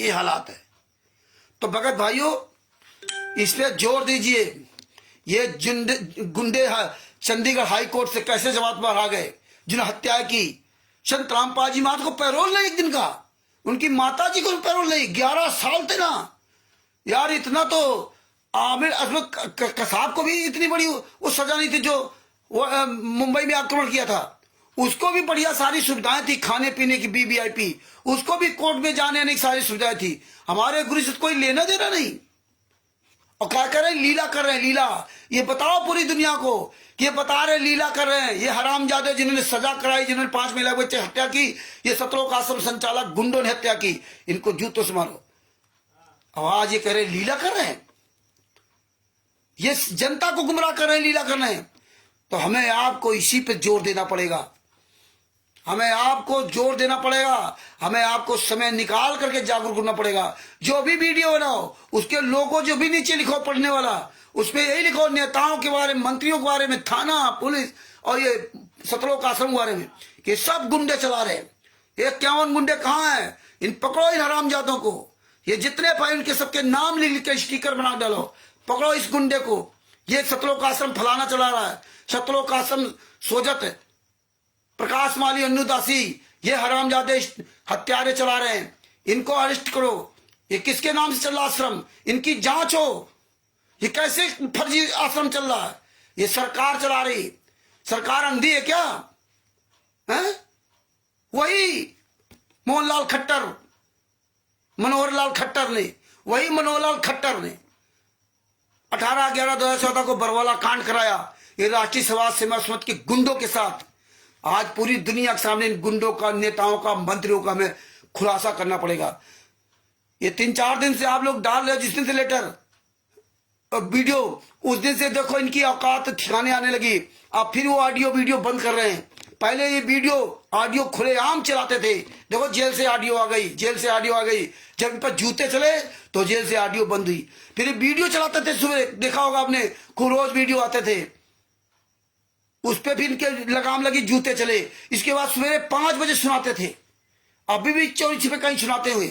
ये हालात है। तो भगत भाइयों, इस पे जोर दीजिए। ये गुंडे चंडीगढ़ हाई कोर्ट से कैसे जमात बाहर आ गए, जिन्होंने हत्या की। संतराम पाजी माता को पैरोल नहीं एक दिन का, उनकी माता जी को पैरोल नहीं, 11 साल थे ना यार। इतना तो आमिर अजमत कसाब को भी इतनी बड़ी वो सजा नहीं थी, जो वो मुंबई में आक्रमण किया था। उसको भी बढ़िया सारी सुविधाएं थी, खाने पीने की वीवीआईपी, उसको भी कोर्ट में जाने आने की सारी सुविधाएं थी। हमारे गुरु से कोई लेना देना नहीं। और क्या कर रहे हैं? लीला कर रहे हैं, लीला। ये बताओ पूरी दुनिया को कि ये बता रहे लीला कर रहे हैं। ये हरामजादे जिन्होंने सजा कराई, जिन्होंने 5 महिला बच्चे हत्या की, ये 17 आश्रम संचालक गुंडों ने हत्या की, इनको जूतों से मारो। आवाज ये कह रहे लीला कर रहे हैं, ये जनता को गुमराह कर रहे हैं, लीला कर रहे हैं। तो हमें आपको इसी पे जोर देना पड़ेगा, हमें आपको जोर देना पड़ेगा, हमें आपको समय निकाल करके जागरूक करना पड़ेगा। जो भी वीडियो बनाओ उसके लोगों जो भी नीचे लिखो पढ़ने वाला, उसमें यही लिखो नेताओं के बारे में, मंत्रियों के बारे में, थाना पुलिस और ये सतलोक आश्रम के बारे में कि सब गुंडे चला रहे हैं। ये 51 गुंडे कहाँ हैं? इन पकड़ो इन हरामजादों को। ये जितने भाई उनके सबके नाम लिख के स्टिकर बना डालो, पकड़ो इस गुंडे को। ये सतलोक आश्रम फलाना चला रहा है, सतलोक आश्रम सोजत है, प्रकाश माली, अन्नू दासी, ये हरामजादे हत्यारे चला रहे हैं, इनको अरेस्ट करो। ये किसके नाम से चल रहा आश्रम? इनकी जांच हो। ये कैसे फर्जी आश्रम चल रहा है? ये सरकार चला रही। सरकार अंधी है क्या? है वही मोहनलाल खट्टर, मनोहर लाल खट्टर ने, वही मनोहर लाल खट्टर ने 18/11/2014 को बरवाला कांड कराया। ये राष्ट्रीय समाज सेवा समिति के गुंडों के साथ। आज पूरी दुनिया के सामने इन गुंडों का, नेताओं का, मंत्रियों का हमें खुलासा करना पड़ेगा। ये 3-4 दिन से आप लोग डाल रहे हो, जिस दिन से लेटर और वीडियो, उस दिन से देखो इनकी औकात ठिकाने आने लगी। आप फिर वो ऑडियो वीडियो बंद कर रहे हैं। पहले ये वीडियो ऑडियो खुलेआम चलाते थे। देखो जेल से ऑडियो आ गई, जेल से ऑडियो आ गई। जब इन पर जूते चले तो जेल से ऑडियो बंद हुई। फिर वीडियो चलाते थे सुबह, देखा होगा आपने, रोज वीडियो आते थे, उस पर भी इनके लगाम लगी, जूते चले। इसके बाद सवेरे 5 बजे सुनाते थे, अभी भी चोरी छिपे कहीं सुनाते हुए।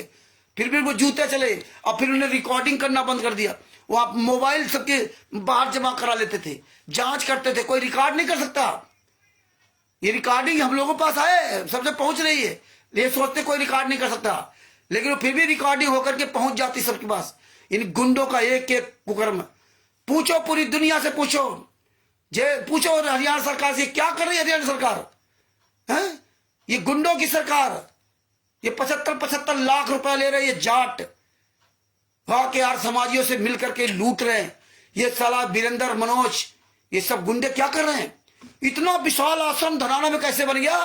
फिर वो जूते चले, और फिर उन्हें रिकॉर्डिंग करना बंद कर दिया। वो आप मोबाइल सबके बाहर जमा करा लेते थे, जांच करते थे, कोई रिकॉर्ड नहीं कर सकता। ये रिकॉर्डिंग हम लोगों के पास आए, सबसे पहुंच रही है। ये सोचते कोई रिकॉर्ड नहीं कर सकता, लेकिन वो फिर भी रिकॉर्डिंग होकर के पहुंच जाती सबके पास। इन गुंडों का एक एक कुकर्म पूछो, पूरी दुनिया से पूछो, पूछो हरियाणा सरकार से क्या कर रही है हरियाणा सरकार, है ये गुंडों की सरकार। ये 75-75 लाख रुपए ले रहे, ये जाट वहां के यार समाजियों से मिलकर के लूट रहे हैं। ये साला वीरेंद्र, मनोज, ये सब गुंडे क्या कर रहे हैं? इतना विशाल आश्रम धनाना में कैसे बन गया?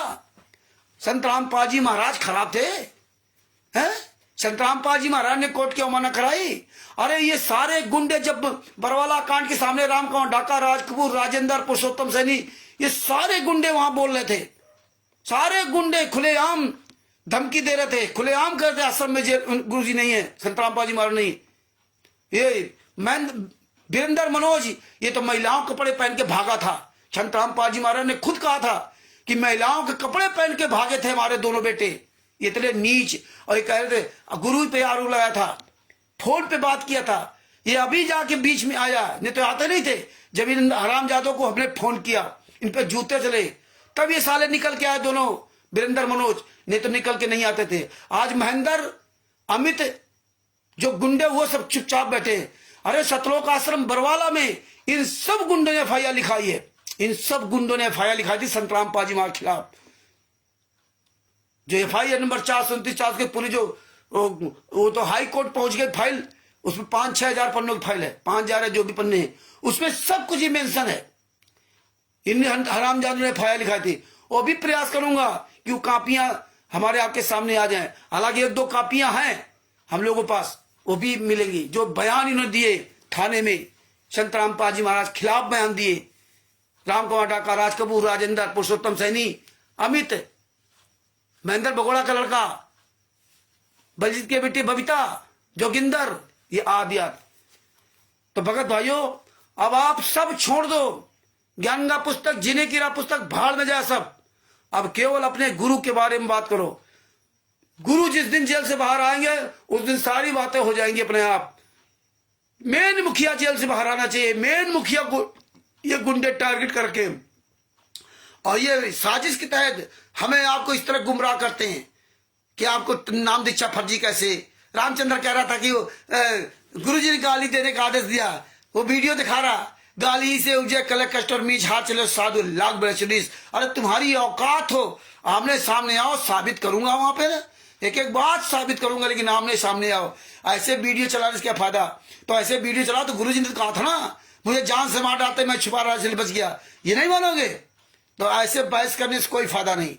संत रामपाल जी महाराज खराब थे, हैं? संत रामपाल जी महाराज ने कोर्ट की अवमानना कराई। अरे ये सारे गुंडे जब बरवाला कांड के सामने राम कंवर ढाका, राज कपूर, राजेंद्र, पुरुषोत्तम सैनी, ये सारे गुंडे वहां बोल रहे थे। सारे गुंडे खुलेआम धमकी दे रहे थे, खुलेआम कर रहे थे आश्रम में गुरु जी नहीं है, संत रामपाल जी महाराज नहीं। ये मैं वीरेंद्र, मनोज, ये तो महिलाओं के कपड़े पहन के भागा था। संत रामपाल जी महाराज ने खुद कहा था कि महिलाओं के कपड़े पहन के भागे थे हमारे दोनों बेटे। ये इतने नीच, और ये कह रहे थे, गुरु पे आरोप लगाया था, फोन पे बात किया था। ये अभी जाके बीच में आया, नहीं तो आते नहीं थे। जब इन हरामजादों को हमने फोन किया, इन पे जूते चले, तब ये साले निकल के आए दोनों, वीरेंद्र, मनोज, नहीं तो निकल के नहीं आते थे। आज महेंद्र, अमित, जो गुंडे वो सब चुपचाप बैठे। अरे सतलोक आश्रम बरवाला में इन सब गुंडों ने एफआईआर लिखाई है। इन सब गुंडों ने एफआईआर लिखाई थी संत रामपाल जी महाराज के खिलाफ। जो एफआईआर नंबर 437 के पूरी जो वो तो हाई कोर्ट पहुंच गई फाइल, उसमें 5-6 हजार पन्नों की फाइल है, 5,000 जो भी पन्ने हैं, उसमें सब कुछ ही मेंशन है। इन हरामजादों ने एफआईआर लिखाई थी। वो भी प्रयास करूंगा कि वो कापियां हमारे आपके सामने आ जाएं। हालांकि 1-2 कापियां हैं हम लोगों के पास, वो भी मिलेंगी। जो बयान इन्होंने दिए थाने में, संत रामपाल जी महाराज खिलाफ बयान दिए, राम कंवर ढाका, राज कपूर, राजेंद्र, पुरुषोत्तम सैनी, अमित, महेंद्र भगोड़ा का लड़का, बलजीत की बेटी बबीता, जोगिंदर, ये आदियात। तो भगत भाइयों, अब आप सब छोड़ दो। ज्ञान का पुस्तक, जीने की राह पुस्तक भाड़ में जाए सब। अब केवल अपने गुरु के बारे में बात करो। गुरु जिस दिन जेल से बाहर आएंगे, उस दिन सारी बातें हो जाएंगी अपने आप। मेन मुखिया जेल से बाहर आना चाहिए, मेन मुखिया को ये गुंडे टारगेट करके, और ये साजिश के तहत हमें आपको इस तरह गुमराह करते हैं कि आपको नाम दीक्षा फर्जी कैसे। रामचंद्र कह रहा था कि गुरुजी ने गाली देने का आदेश दिया, वो वीडियो दिखा रहा, गाली से उजे कले कष्ट और मीच हाथ चले साधु लाख बड़े चलीस। अरे तुम्हारी औकात हो, आमने सामने आओ, साबित करूंगा वहां पे, एक एक बात साबित करूंगा, लेकिन आमने सामने आओ। ऐसे वीडियो चलाने से क्या फायदा? तो ऐसे वीडियो चला तो गुरुजी ने तो कहा था ना, मुझे जान से मार डालते, मैं छुपा रहा से बच गया, ये नहीं मानोगे? तो ऐसे बहस करने से कोई फायदा नहीं।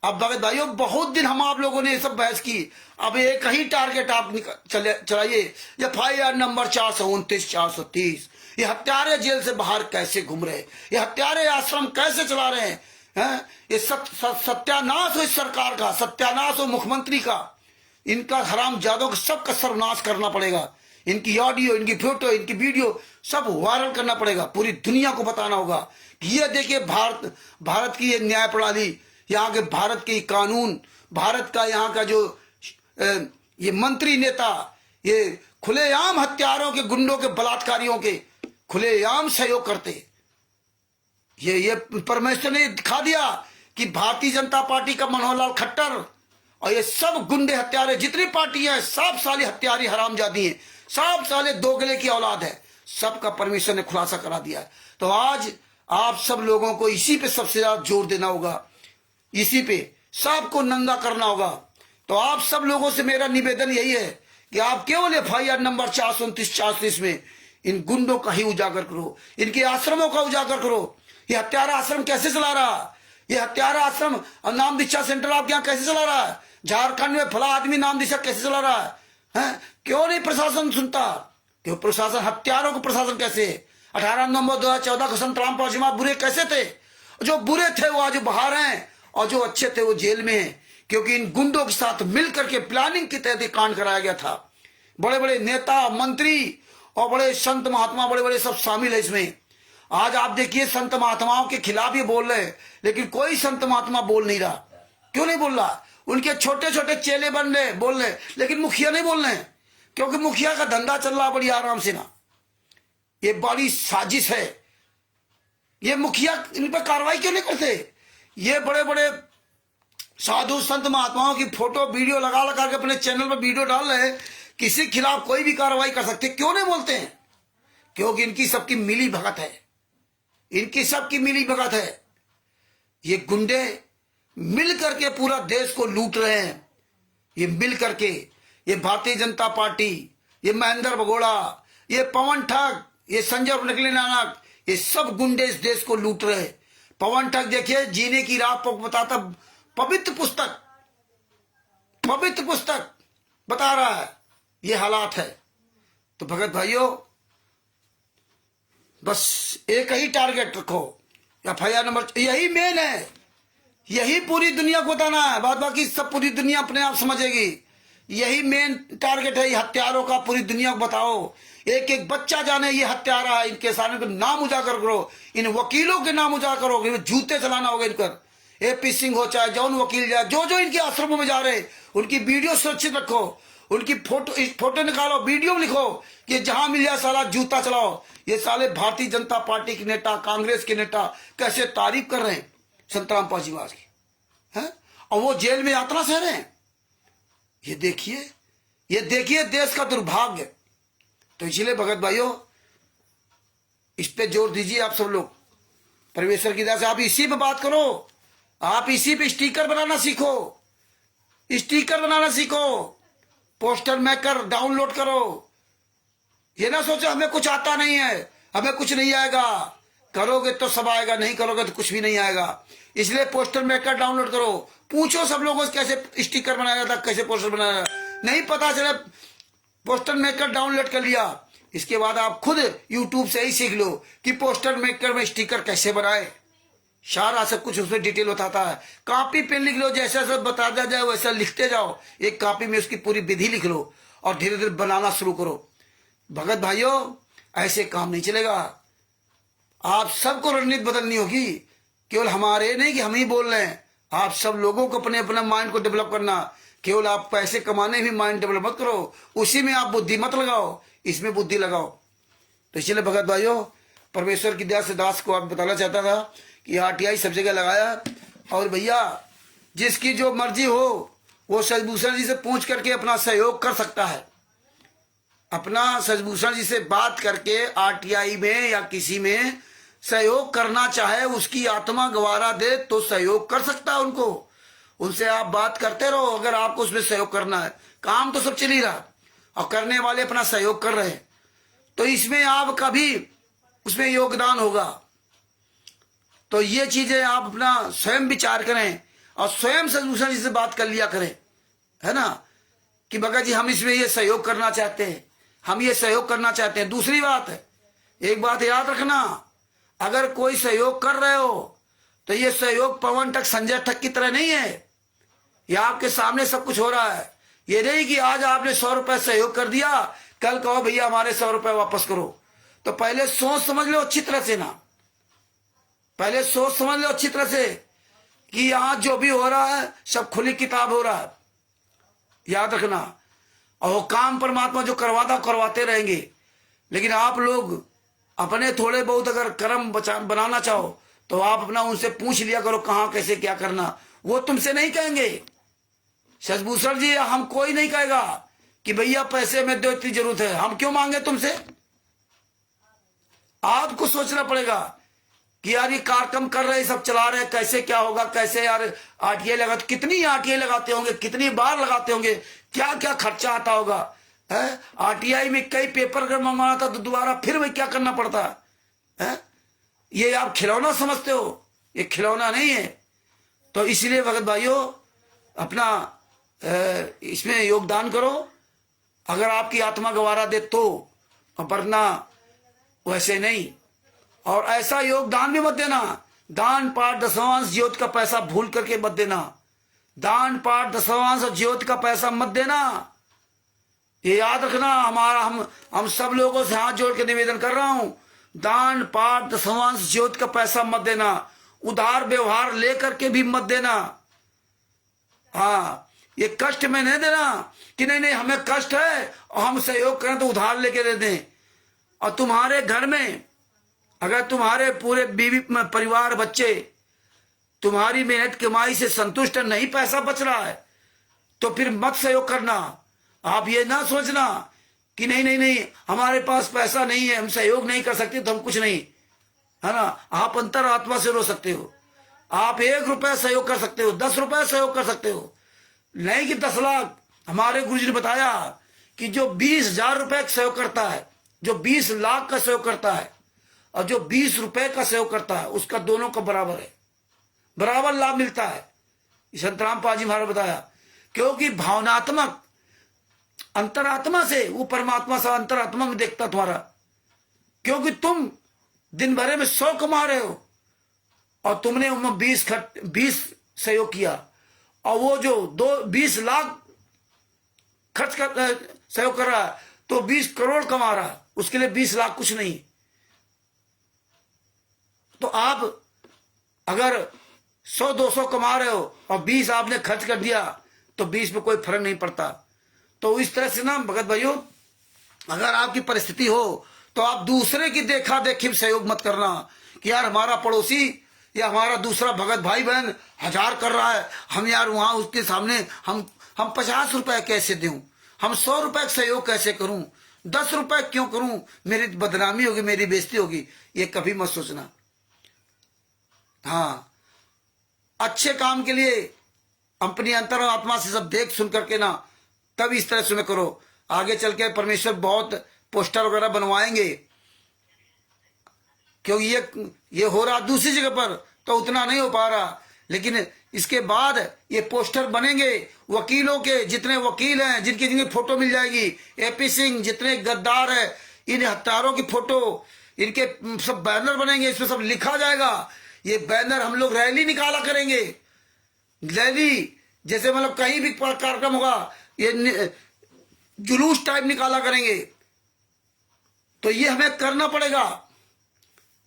अब भगत भाइयों, बहुत दिन हम आप लोगों ने ये सब बहस की, अब एक ही टारगेट आप चलाइए। FIR number 429, 430। ये हत्यारे जेल से बाहर कैसे घूम रहे, ये हत्यारे आश्रम कैसे चला रहे हैं? ये सत्यानाश हो इस सरकार का, सत्यानाश हो मुख्यमंत्री का। इनका हरामजादों का सबका सर्वनाश करना पड़ेगा। इनकी ऑडियो, इनकी फोटो, इनकी वीडियो सब वायरल करना पड़ेगा, पूरी दुनिया को बताना होगा कि ये देखिए भारत की ये न्याय प्रणाली, यहाँ के भारत के कानून, भारत का यहाँ का जो ये मंत्री नेता, ये खुलेआम हत्यारों के, गुंडों के, बलात्कारियों के खुलेआम सहयोग करते। ये परमेश्वर ने दिखा दिया कि भारतीय जनता पार्टी का मनोहर लाल खट्टर और ये सब गुंडे हत्यारे, जितनी पार्टी है सब साले हत्यारी हरामजादी हैं, सब साले दोगले की औलाद है, सबका परमेश्वर ने खुलासा करा दिया है। तो आज आप सब लोगों को इसी पे सबसे ज्यादा जोर देना होगा, इसी पे सबको नंगा करना होगा। तो आप सब लोगों से मेरा निवेदन यही है कि आप केवल FIR नंबर 429-430 में इन गुंडों का ही उजागर करो, इनके आश्रमों का उजागर करो। ये हत्यारा आश्रम कैसे चला रहा, ये हत्यारा आश्रम और नाम दीक्षा सेंटर आपके यहाँ कैसे चला रहा है, झारखंड में फला आदमी नाम दीक्षा कैसे चला रहा है? क्यों नहीं प्रशासन सुनता? क्यों प्रशासन, हत्यारों को प्रशासन कैसे? 18 नवंबर 2014 को संत रामपाल जी बुरे कैसे थे? जो बुरे थे वो आज बाहर हैं और जो अच्छे थे वो जेल में हैं, क्योंकि इन गुंडों के साथ मिलकर के प्लानिंग के तहत कांड कराया गया था। बड़े बड़े नेता, मंत्री और बड़े संत महात्मा, बड़े बड़े सब शामिल है इसमें। आज आप देखिए संत महात्माओं के खिलाफ ही बोल रहे हैं, लेकिन कोई संत महात्मा बोल नहीं रहा। क्यों नहीं बोल रहा? उनके छोटे छोटे चेले बन रहे, बोल रहे, लेकिन मुखिया नहीं बोल रहे, क्योंकि मुखिया का धंधा चल रहा बड़ी आराम से ना। ये बड़ी साजिश है। ये मुखिया इन पर कार्रवाई क्यों नहीं करते? ये बड़े बड़े साधु संत महात्माओं की फोटो वीडियो लगा लगा के अपने चैनल पर वीडियो डाल रहे हैं, किसी के खिलाफ कोई भी कार्रवाई कर सकते, क्यों नहीं बोलते हैं? क्योंकि इनकी सबकी मिली भगत है, इनकी सबकी मिली भगत है। ये गुंडे मिल करके पूरा देश को लूट रहे हैं। ये मिल करके, ये भारतीय जनता पार्टी, ये महेंद्र भगोड़ा, ये पवन ठग, ये संजय नकली नानक, ये सब गुंडे इस देश को लूट रहे हैं। पवन ठग देखिए जीने की राह को बताता, पवित्र पुस्तक बता रहा है, ये हालात है। तो भगत भाइयों, बस एक ही टारगेट रखो, FIR नंबर, यही मेन है, यही पूरी दुनिया को बताना है। बाद बाकी सब पूरी दुनिया अपने आप समझेगी। यही मेन टारगेट है, ये हत्यारों का पूरी दुनिया को बताओ, एक एक बच्चा जाने ये हत्यारा है। इनके सामने तो नाम उजागर करो, इन वकीलों के नाम उजागर करो, जूते चलाना होगा इन पर। AP सिंह हो चाहे जौन वकील जाए, जो जो इनके आश्रमों में जा रहे, उनकी वीडियो सुरक्षित रखो, उनकी फोटो निकालो, वीडियो लिखो कि जहां मिल जाए साला जूता चलाओ। ये साले भारतीय जनता पार्टी के नेता, कांग्रेस के नेता कैसे तारीफ कर रहे हैं संत रामपाल जी की, हैं? और वो जेल में यातना सह रहे हैं। ये देखिए देश का दुर्भाग्य। तो इसलिए भगत भाइयों, इस पे जोर दीजिए आप सब लोग, परमेश्वर की दया से आप इसी पे बात करो, आप इसी पे स्टिकर बनाना सीखो, स्टिकर बनाना सीखो, पोस्टर मेकर डाउनलोड करो। ये ना सोचो हमें कुछ आता नहीं है, हमें कुछ नहीं आएगा, करोगे तो सब आएगा, नहीं करोगे तो कुछ भी नहीं आएगा। इसलिए पोस्टर मेकर डाउनलोड करो, पूछो सब लोगों से कैसे स्टिकर बनाया जाता, कैसे पोस्टर बनाया, नहीं पता चले पोस्टर मेकर डाउनलोड कर लिया, इसके बाद आप खुद यूट्यूब से ही सीख लो कि पोस्टर मेकर में स्टिकर कैसे बनाए। सारा सब कुछ उसमें डिटेल बताता है। कॉपी पेन लिख लो, जैसा सब बता दिया जाए वैसा लिखते जाओ, एक कॉपी में उसकी पूरी विधि लिख लो और धीरे धीरे बनाना शुरू करो। भगत भाइयों, ऐसे काम नहीं चलेगा। आप सबको रणनीति बदलनी होगी, केवल हमारे नहीं कि हम ही बोल रहे हैं, आप सब लोगों को अपने अपना माइंड को डेवलप करना। केवल आप पैसे कमाने में माइंड डेवलप मत करो, उसी में आप बुद्धि मत लगाओ, इसमें बुद्धि लगाओ। तो इसलिए भगत भाइयों, परमेश्वर की दया से दास को आप बताना चाहता था कि RTI सब जगह लगाया। और भैया जिसकी जो मर्जी हो वो सजभूषण जी से पूछ करके अपना सहयोग कर सकता है, अपना सजभूषण जी से बात करके RTI में या किसी में सहयोग करना चाहे, उसकी आत्मा गवारा दे तो सहयोग कर सकता है उनको। उनसे आप बात करते रहो, अगर आपको उसमें सहयोग करना है। काम तो सब चल ही रहा और करने वाले अपना सहयोग कर रहे हैं, तो इसमें आपका भी उसमें योगदान होगा। तो ये चीजें आप अपना स्वयं विचार करें और स्वयं सजभूषण जी से बात कर लिया करें, है ना, कि भगत जी हम इसमें ये सहयोग करना चाहते हैं, हम ये सहयोग करना चाहते हैं। दूसरी बात है, एक बात याद रखना, अगर कोई सहयोग कर रहे हो तो ये सहयोग पवन ठग, संजय ठग की तरह नहीं है। ये आपके सामने सब कुछ हो रहा है। ये नहीं कि आज आपने 100 रुपए सहयोग कर दिया, कल कहो भैया हमारे 100 रुपए वापस करो, तो पहले सोच समझ लो अच्छी तरह से ना, पहले सोच समझ लो अच्छी तरह से कि यहां जो भी हो रहा है सब खुली किताब हो रहा है, याद रखना। और वो काम परमात्मा जो करवाता करवाते रहेंगे, लेकिन आप लोग अपने थोड़े बहुत अगर कर्म बनाना चाहो तो आप अपना उनसे पूछ लिया करो कहां कैसे क्या करना। वो तुमसे नहीं कहेंगे शशभूषण जी, हम कोई नहीं कहेगा कि भैया पैसे में दो, इतनी जरूरत है, हम क्यों मांगे तुमसे। आपको सोचना पड़ेगा कि यार ये कार्यक्रम कर रहे सब चला रहे, कैसे क्या होगा, कैसे यार आरटीआई लगा, कितनी आरटीआई लगाते होंगे, कितनी बार लगाते होंगे, क्या क्या खर्चा आता होगा है। आरटीआई में कई पेपर अगर मंगवाना था तो दोबारा फिर वही क्या करना पड़ता है। ये आप खिलौना समझते हो, ये खिलौना नहीं है। तो इसलिए भगत भाइयों अपना इसमें योगदान करो, अगर आपकी आत्मा गवारा दे तो, वरना वैसे नहीं। और ऐसा योगदान भी मत देना, दान पाठ दशमांश ज्योत का पैसा भूल करके मत देना, दान पाठ दशमांश और ज्योत का पैसा मत देना, ये याद रखना। हमारा हम सब लोगों से हाथ जोड़ के निवेदन कर रहा हूं, दान पाठ दशमांश ज्योत का पैसा मत देना, उधार व्यवहार लेकर के भी मत देना। हाँ, ये कष्ट में नहीं देना कि नहीं नहीं हमें कष्ट है और हम सहयोग करें तो उधार लेके दे दें। और तुम्हारे घर में अगर तुम्हारे पूरे बीवी परिवार बच्चे तुम्हारी मेहनत कमाई से संतुष्ट नहीं, पैसा बच रहा है, तो फिर मत सहयोग करना। आप ये ना सोचना कि नहीं नहीं नहीं हमारे पास पैसा नहीं है, हम सहयोग नहीं कर सकते तो हम कुछ नहीं, है ना। आप अंतरात्मा से रो सकते हो, आप 1 रुपया सहयोग कर सकते हो, 10 रुपया सहयोग कर सकते हो, नहीं कि 10 लाख। हमारे गुरुजी ने बताया कि जो 20,000 रुपए का सहयोग करता है, जो 20 लाख का सहयोग करता है और जो 20 रुपए का सहयोग करता है, उसका दोनों का बराबर है, बराबर लाभ मिलता है। संतराम पाजी महाराज बताया, क्योंकि भावनात्मक अंतरात्मा से वो परमात्मा सा अंतरात्मा में देखता तुम्हारा। क्योंकि तुम दिन भरे में 100 कमा रहे हो और तुमने 20 सहयोग किया, और वो जो 20 लाख खर्च कर सहयोग कर रहा है तो 20 करोड़ कमा रहा है, उसके लिए 20 लाख कुछ नहीं। तो आप अगर 100-200 कमा रहे हो और 20 आपने खर्च कर दिया तो 20 में कोई फर्क नहीं पड़ता। तो इस तरह से ना भगत भाइयों, अगर आपकी परिस्थिति हो तो आप दूसरे की देखा देखी सहयोग मत करना कि यार हमारा पड़ोसी या हमारा दूसरा भगत भाई बहन 1000 कर रहा है, हम यार वहां उसके सामने हम 50 रुपए कैसे दूं, हम 100 रुपए का सहयोग कैसे करूं, 10 रुपए क्यों करूं, मेरी बदनामी होगी, मेरी बेइज्जती होगी, ये कभी मत सोचना। हाँ, अच्छे काम के लिए अपनी अंतरात्मा से सब देख सुन करके ना तब इस तरह से करो। आगे चल के परमेश्वर बहुत पोस्टर वगैरह बनवाएंगे, क्योंकि ये हो रहा दूसरी जगह पर तो उतना नहीं हो पा रहा, लेकिन इसके बाद ये पोस्टर बनेंगे। वकीलों के जितने वकील हैं, जिनकी फोटो मिल जाएगी, एपी सिंह जितने गद्दार है, इन हत्यारों की फोटो, इनके सब बैनर बनेंगे, इसमें सब लिखा जाएगा। ये बैनर हम लोग रैली निकाला करेंगे, रैली जैसे मतलब कहीं भी कार्यक्रम होगा, ये जुलूस टाइप निकाला करेंगे। तो ये हमें करना पड़ेगा।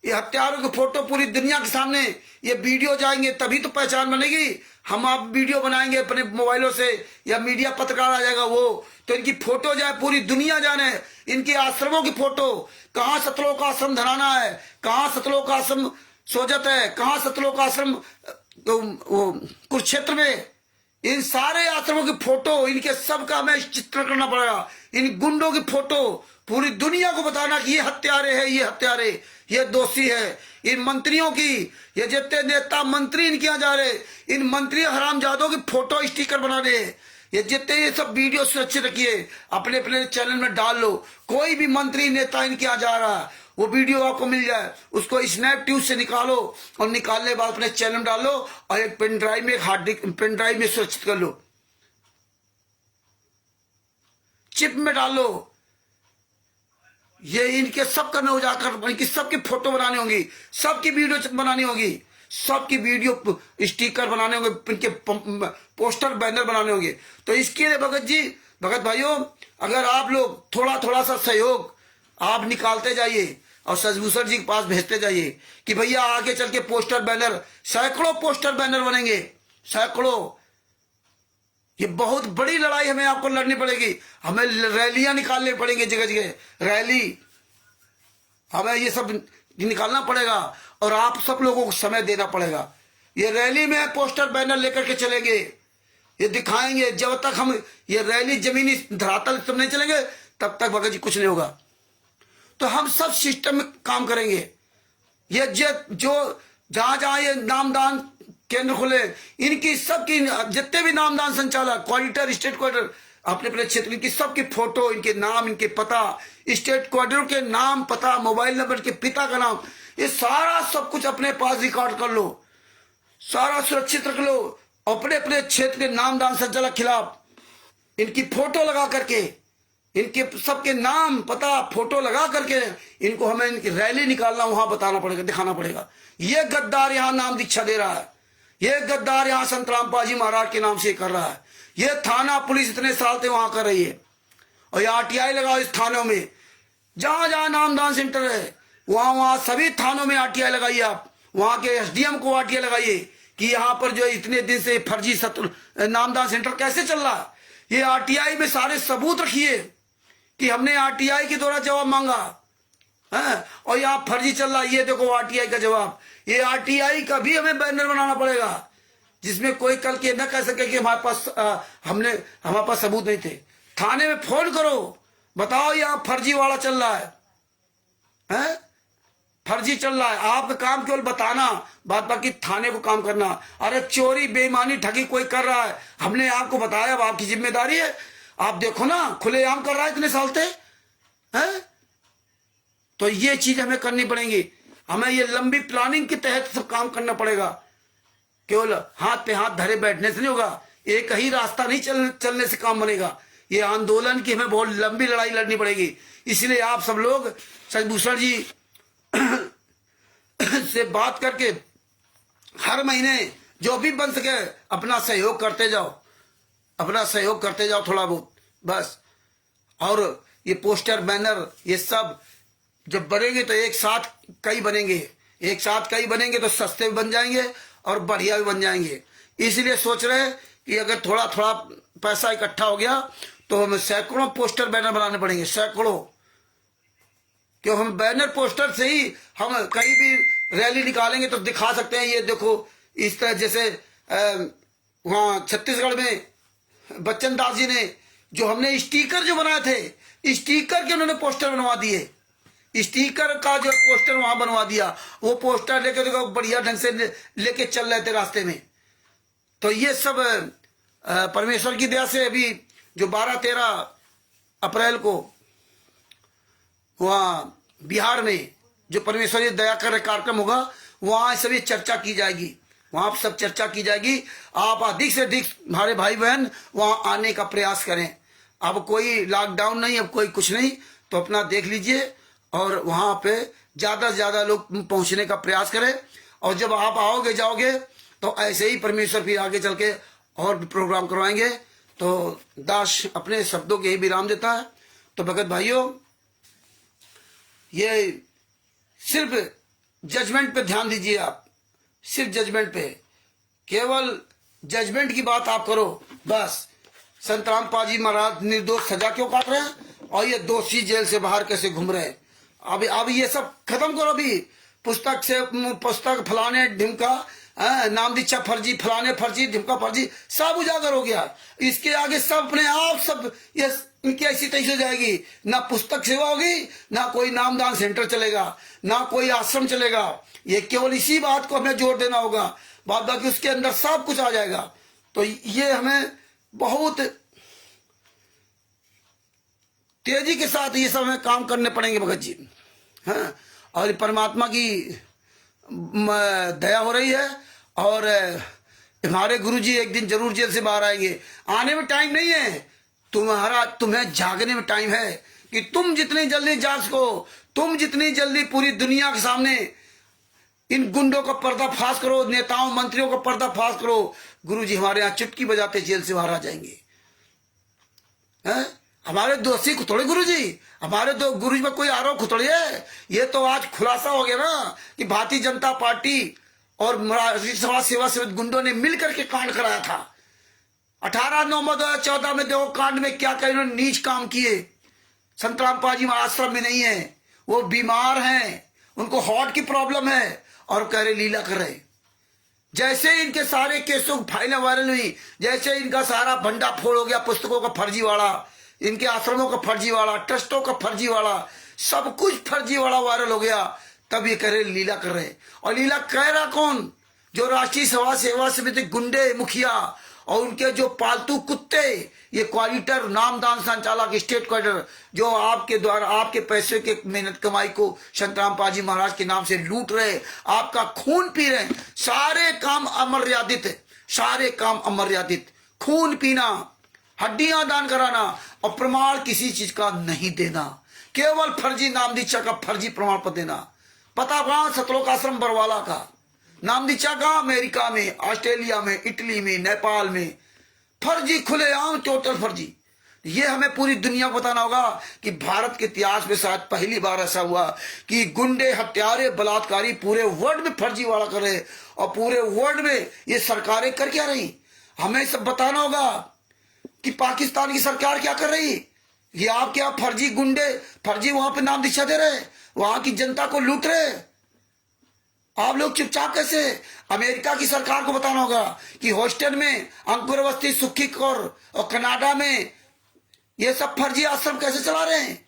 ये हत्यारों की फोटो पूरी दुनिया के सामने ये वीडियो जाएंगे, तभी तो पहचान बनेगी। हम आप वीडियो बनाएंगे अपने मोबाइलों से या मीडिया पत्रकार आ जाएगा वो, तो इनकी फोटो जाए, पूरी दुनिया जाने इनके आश्रमों की फोटो, कहाँ सतलोक आश्रम धराना है, कहाँ सतलोक आश्रम सोजत है, कहाँ सतलोक आश्रम कुरुक्षेत्र में, इन सारे आश्रमों की फोटो, इनके सबका हमें चित्र करना पड़ेगा। इन गुंडों की फोटो पूरी दुनिया को बताना कि ये हत्यारे है, ये हत्यारे, ये दोषी है। इन मंत्रियों की, ये जितने नेता मंत्री इनके यहाँ जा रहे, इन मंत्री हरामजादों की फोटो स्टिकर बना दे। ये जितने ये सब वीडियो सुरक्षित रखिए, अपने अपने चैनल में डाल लो। कोई भी मंत्री नेता इनके यहाँ जा रहा है वो वीडियो आपको मिल जाए, उसको स्नैप ट्यूब से निकालो और निकालने के बाद अपने चैनल में डालो और एक पेन ड्राइव में, एक हार्ड डिस्क पेन ड्राइव में सुरक्षित कर लो, चिप में डालो। ये इनके सब करने हो जाकर इनकी सबकी फोटो बनानी होगी, सबकी वीडियो बनानी होगी, सबकी वीडियो स्टिकर बनाने होंगे, इनके पोस्टर बैनर बनाने होंगे। तो इसके लिए भगत जी भगत भाइयों, अगर आप लोग थोड़ा थोड़ा सा सहयोग आप निकालते जाइए और शशिभूषण जी के पास भेजते जाइए कि भैया आगे चल के पोस्टर बैनर, सैकड़ों पोस्टर बैनर बनेंगे, सैकड़ों। ये बहुत बड़ी लड़ाई हमें आपको लड़नी पड़ेगी। हमें रैलियां निकालनी पड़ेंगी, जगह जगह रैली, हमें ये सब निकालना पड़ेगा और आप सब लोगों को समय देना पड़ेगा। ये रैली में पोस्टर बैनर लेकर के चलेंगे, ये दिखाएंगे। जब तक हम ये रैली जमीनी धरातल तब नहीं चलेंगे तब तक भगत जी कुछ नहीं होगा। तो हम सब सिस्टम में काम करेंगे। ये जो जहां जहां ये नामदान केंद्र खुले, इनकी सबकी जितने भी नामदान संचालक, कोऑर्डिनेटर, स्टेट कोऑर्डिनेटर, अपने अपने क्षेत्र की सबकी फोटो, इनके नाम, इनके पता, स्टेट कोऑर्डिनेटर के नाम, पता, मोबाइल नंबर, के पिता का नाम, ये सारा सब कुछ अपने पास रिकॉर्ड कर लो, सारा सुरक्षित रख लो। अपने अपने क्षेत्र के नामदान संचालक खिलाफ इनकी फोटो लगा करके, इनके सबके नाम, पता, फोटो लगा करके इनको हमें इनकी रैली निकालना, वहां बताना पड़ेगा, दिखाना पड़ेगा। ये गद्दार यहां नाम दीक्षा दे रहा है, ये गद्दार यहां संत रामपाल जी महाराज के नाम से कर रहा है। ये थाना पुलिस इतने साल से वहां कर रही है और ये आरटीआई लगाओ इस थानों में, जहां जहां नामदान सेंटर है वहां वहां सभी थानों में आरटीआई लगाइए। आप वहां के एसडीएम को आरटीआई लगाइए कि यहां पर जो इतने दिन से फर्जी नामदान सेंटर कैसे चल रहा है। ये आरटीआई में सारे सबूत रखिए कि हमने आरटीआई के द्वारा जवाब मांगा है और यहाँ फर्जी चल रहा है। ये देखो आरटीआई का जवाब। ये आरटीआई का भी हमें बैनर बनाना पड़ेगा जिसमें कोई कल के न कह सके कि हमारे पास सबूत नहीं थे। थाने में फोन करो, बताओ यहाँ फर्जी वाला चल रहा है, फर्जी चल रहा है। आपका काम केवल बताना, बात बाकी थाने को काम करना। अरे चोरी, बेईमानी, ठगी कोई कर रहा है, हमने आपको बताया, अब आपकी जिम्मेदारी है। आप देखो ना, खुलेआम कर रहा है इतने साल से, हैं? तो ये चीज हमें करनी पड़ेगी। हमें ये लंबी प्लानिंग के तहत सब काम करना पड़ेगा। केवल हाथ पे हाथ धरे बैठने से नहीं होगा। एक ही रास्ता नहीं चलने से काम बनेगा। ये आंदोलन की हमें बहुत लंबी लड़ाई लड़नी पड़ेगी। इसलिए आप सब लोग शशिभूषण जी से बात करके हर महीने जो भी बन सके अपना सहयोग करते जाओ, अपना सहयोग करते जाओ थोड़ा बहुत बस। और ये पोस्टर बैनर ये सब जब बनेंगे तो एक साथ कई बनेंगे, एक साथ कई बनेंगे तो सस्ते भी बन जाएंगे और बढ़िया भी बन जाएंगे। इसलिए सोच रहे हैं कि अगर थोड़ा थोड़ा पैसा इकट्ठा हो गया तो हमें सैकड़ों पोस्टर बैनर बनाने पड़ेंगे, सैकड़ों। क्यों हम बैनर पोस्टर से ही हम कहीं भी रैली निकालेंगे तो दिखा सकते हैं। ये देखो इस तरह, जैसे वहां छत्तीसगढ़ में बच्चन दास जी ने जो हमने स्टिकर जो बनाए थे, स्टिकर के उन्होंने पोस्टर बनवा दिए। स्टिकर का जो पोस्टर वहां बनवा दिया, वो पोस्टर लेके देखो बढ़िया ढंग से लेके चल रहे थे रास्ते में। तो ये सब परमेश्वर की दया से अभी जो 12-13 अप्रैल को वहां बिहार में जो परमेश्वर की दया कर कार्यक्रम होगा, वहां सभी चर्चा की जाएगी, वहां सब चर्चा की जाएगी। आप अधिक से अधिक हमारे भाई बहन वहां आने का प्रयास करें। अब कोई लॉकडाउन नहीं, अब कोई कुछ नहीं, तो अपना देख लीजिए और वहां पे ज्यादा से ज्यादा लोग पहुंचने का प्रयास करें। और जब आप आओगे जाओगे तो ऐसे ही परमेश्वर फिर आगे चल के और भी प्रोग्राम करवाएंगे। तो दास अपने शब्दों के ही विराम देता है। तो भगत भाइयों, ये सिर्फ जजमेंट पे ध्यान दीजिए, आप सिर्फ जजमेंट पे, केवल जजमेंट की बात आप करो बस। संत रामपाल जी महाराज निर्दोष सजा क्यों काट रहे हैं और ये दोषी जेल से बाहर कैसे घूम रहे हैं। अब ये सब खत्म करो। अभी पुस्तक फलाने ढिमका, नाम दीक्षा फर्जी, फलाने फर्जी, ढिमका फर्जी, सब उजागर हो गया। इसके आगे सब अपने आप सब ये इनकी ऐसी तैसी हो जाएगी। ना पुस्तक सेवा होगी, ना कोई नामदान सेंटर चलेगा, ना कोई आश्रम चलेगा। ये केवल इसी बात को हमें जोर देना होगा, बाद बाकी उसके अंदर सब कुछ आ जाएगा। तो ये हमें बहुत तेजी के साथ ये सब हमें काम करने पड़ेंगे भगत जी, हाँ। और परमात्मा की दया हो रही है और हमारे गुरुजी एक दिन जरूर जेल से बाहर आएंगे। आने में टाइम नहीं है, तुम्हें जागने में टाइम है कि तुम जितनी जल्दी जाग सको, तुम जितनी जल्दी पूरी दुनिया के सामने इन गुंडों का पर्दाफाश करो, नेताओं मंत्रियों का पर्दाफाश करो। गुरुजी हमारे यहाँ चुटकी बजाते जेल से बाहर आ जाएंगे। हैं? हमारे दोषी थोड़े गुरु जी, हमारे दो गुरु जी में कोई आरोप थोड़ी है। ये तो आज खुलासा हो गया ना कि भारतीय जनता पार्टी और राष्ट्रीय समाज सेवा समिति गुंडों ने मिलकर के कांड कराया था। 18/9/2014 में देखो कांड में क्या क्या इन्होंने नीच काम किए। संतराम पाजी आश्रम में नहीं है, वो बीमार हैं, उनको हार्ट की प्रॉब्लम है और कह रहे लीला कर रहे। जैसे इनके सारे केसों की फाइलें वायरल हुई, जैसे इनका सारा भंडा फोड़ हो गया, पुस्तकों का फर्जीवाड़ा, इनके आश्रमों का फर्जीवाड़ा, ट्रस्टों का फर्जीवाड़ा, सब कुछ फर्जीवाड़ा वायरल हो गया, तब ये कह रहे लीला कर रहे। और लीला कह रहा कौन? जो राष्ट्रीय समाज सेवा समिति गुंडे मुखिया और उनके जो पालतू कुत्ते, ये क्वालिटर नामदान संचालक स्टेट क्वार्टर, जो आपके द्वारा आपके पैसे के मेहनत कमाई को संतराम पाजी महाराज के नाम से लूट रहे, आपका खून पी रहे। सारे काम अमर्यादित है, सारे काम अमर्यादित। खून पीना, हड्डियां दान कराना और प्रमाण किसी चीज का नहीं देना, केवल फर्जी नाम दीक्षा का फर्जी प्रमाण पत्र देना। पता कहां? सतलोक आश्रम बरवाला का। नाम दीक्षा कहां? अमेरिका में, ऑस्ट्रेलिया में, इटली में, नेपाल में। फर्जी, खुलेआम टोटल फर्जी। ये हमें पूरी दुनिया को बताना होगा कि भारत के इतिहास में शायद पहली बार ऐसा हुआ कि गुंडे, हत्यारे, बलात्कारी पूरे वर्ल्ड में फर्जीवाड़ा कर रहे और पूरे वर्ल्ड में ये सरकारें कर क्या रही। हमें सब बताना होगा कि पाकिस्तान की सरकार क्या कर रही। ये आप क्या फर्जी गुंडे, फर्जी वहां पे नाम दीक्षा दे रहे, वहां की जनता को लूट रहे। आप लोग चुपचाप कैसे? अमेरिका की सरकार को बताना होगा कि हॉस्टन में, अंकुर अवस्थी, सुखी कौर और कनाडा में ये सब फर्जी आश्रम कैसे चला रहे हैं?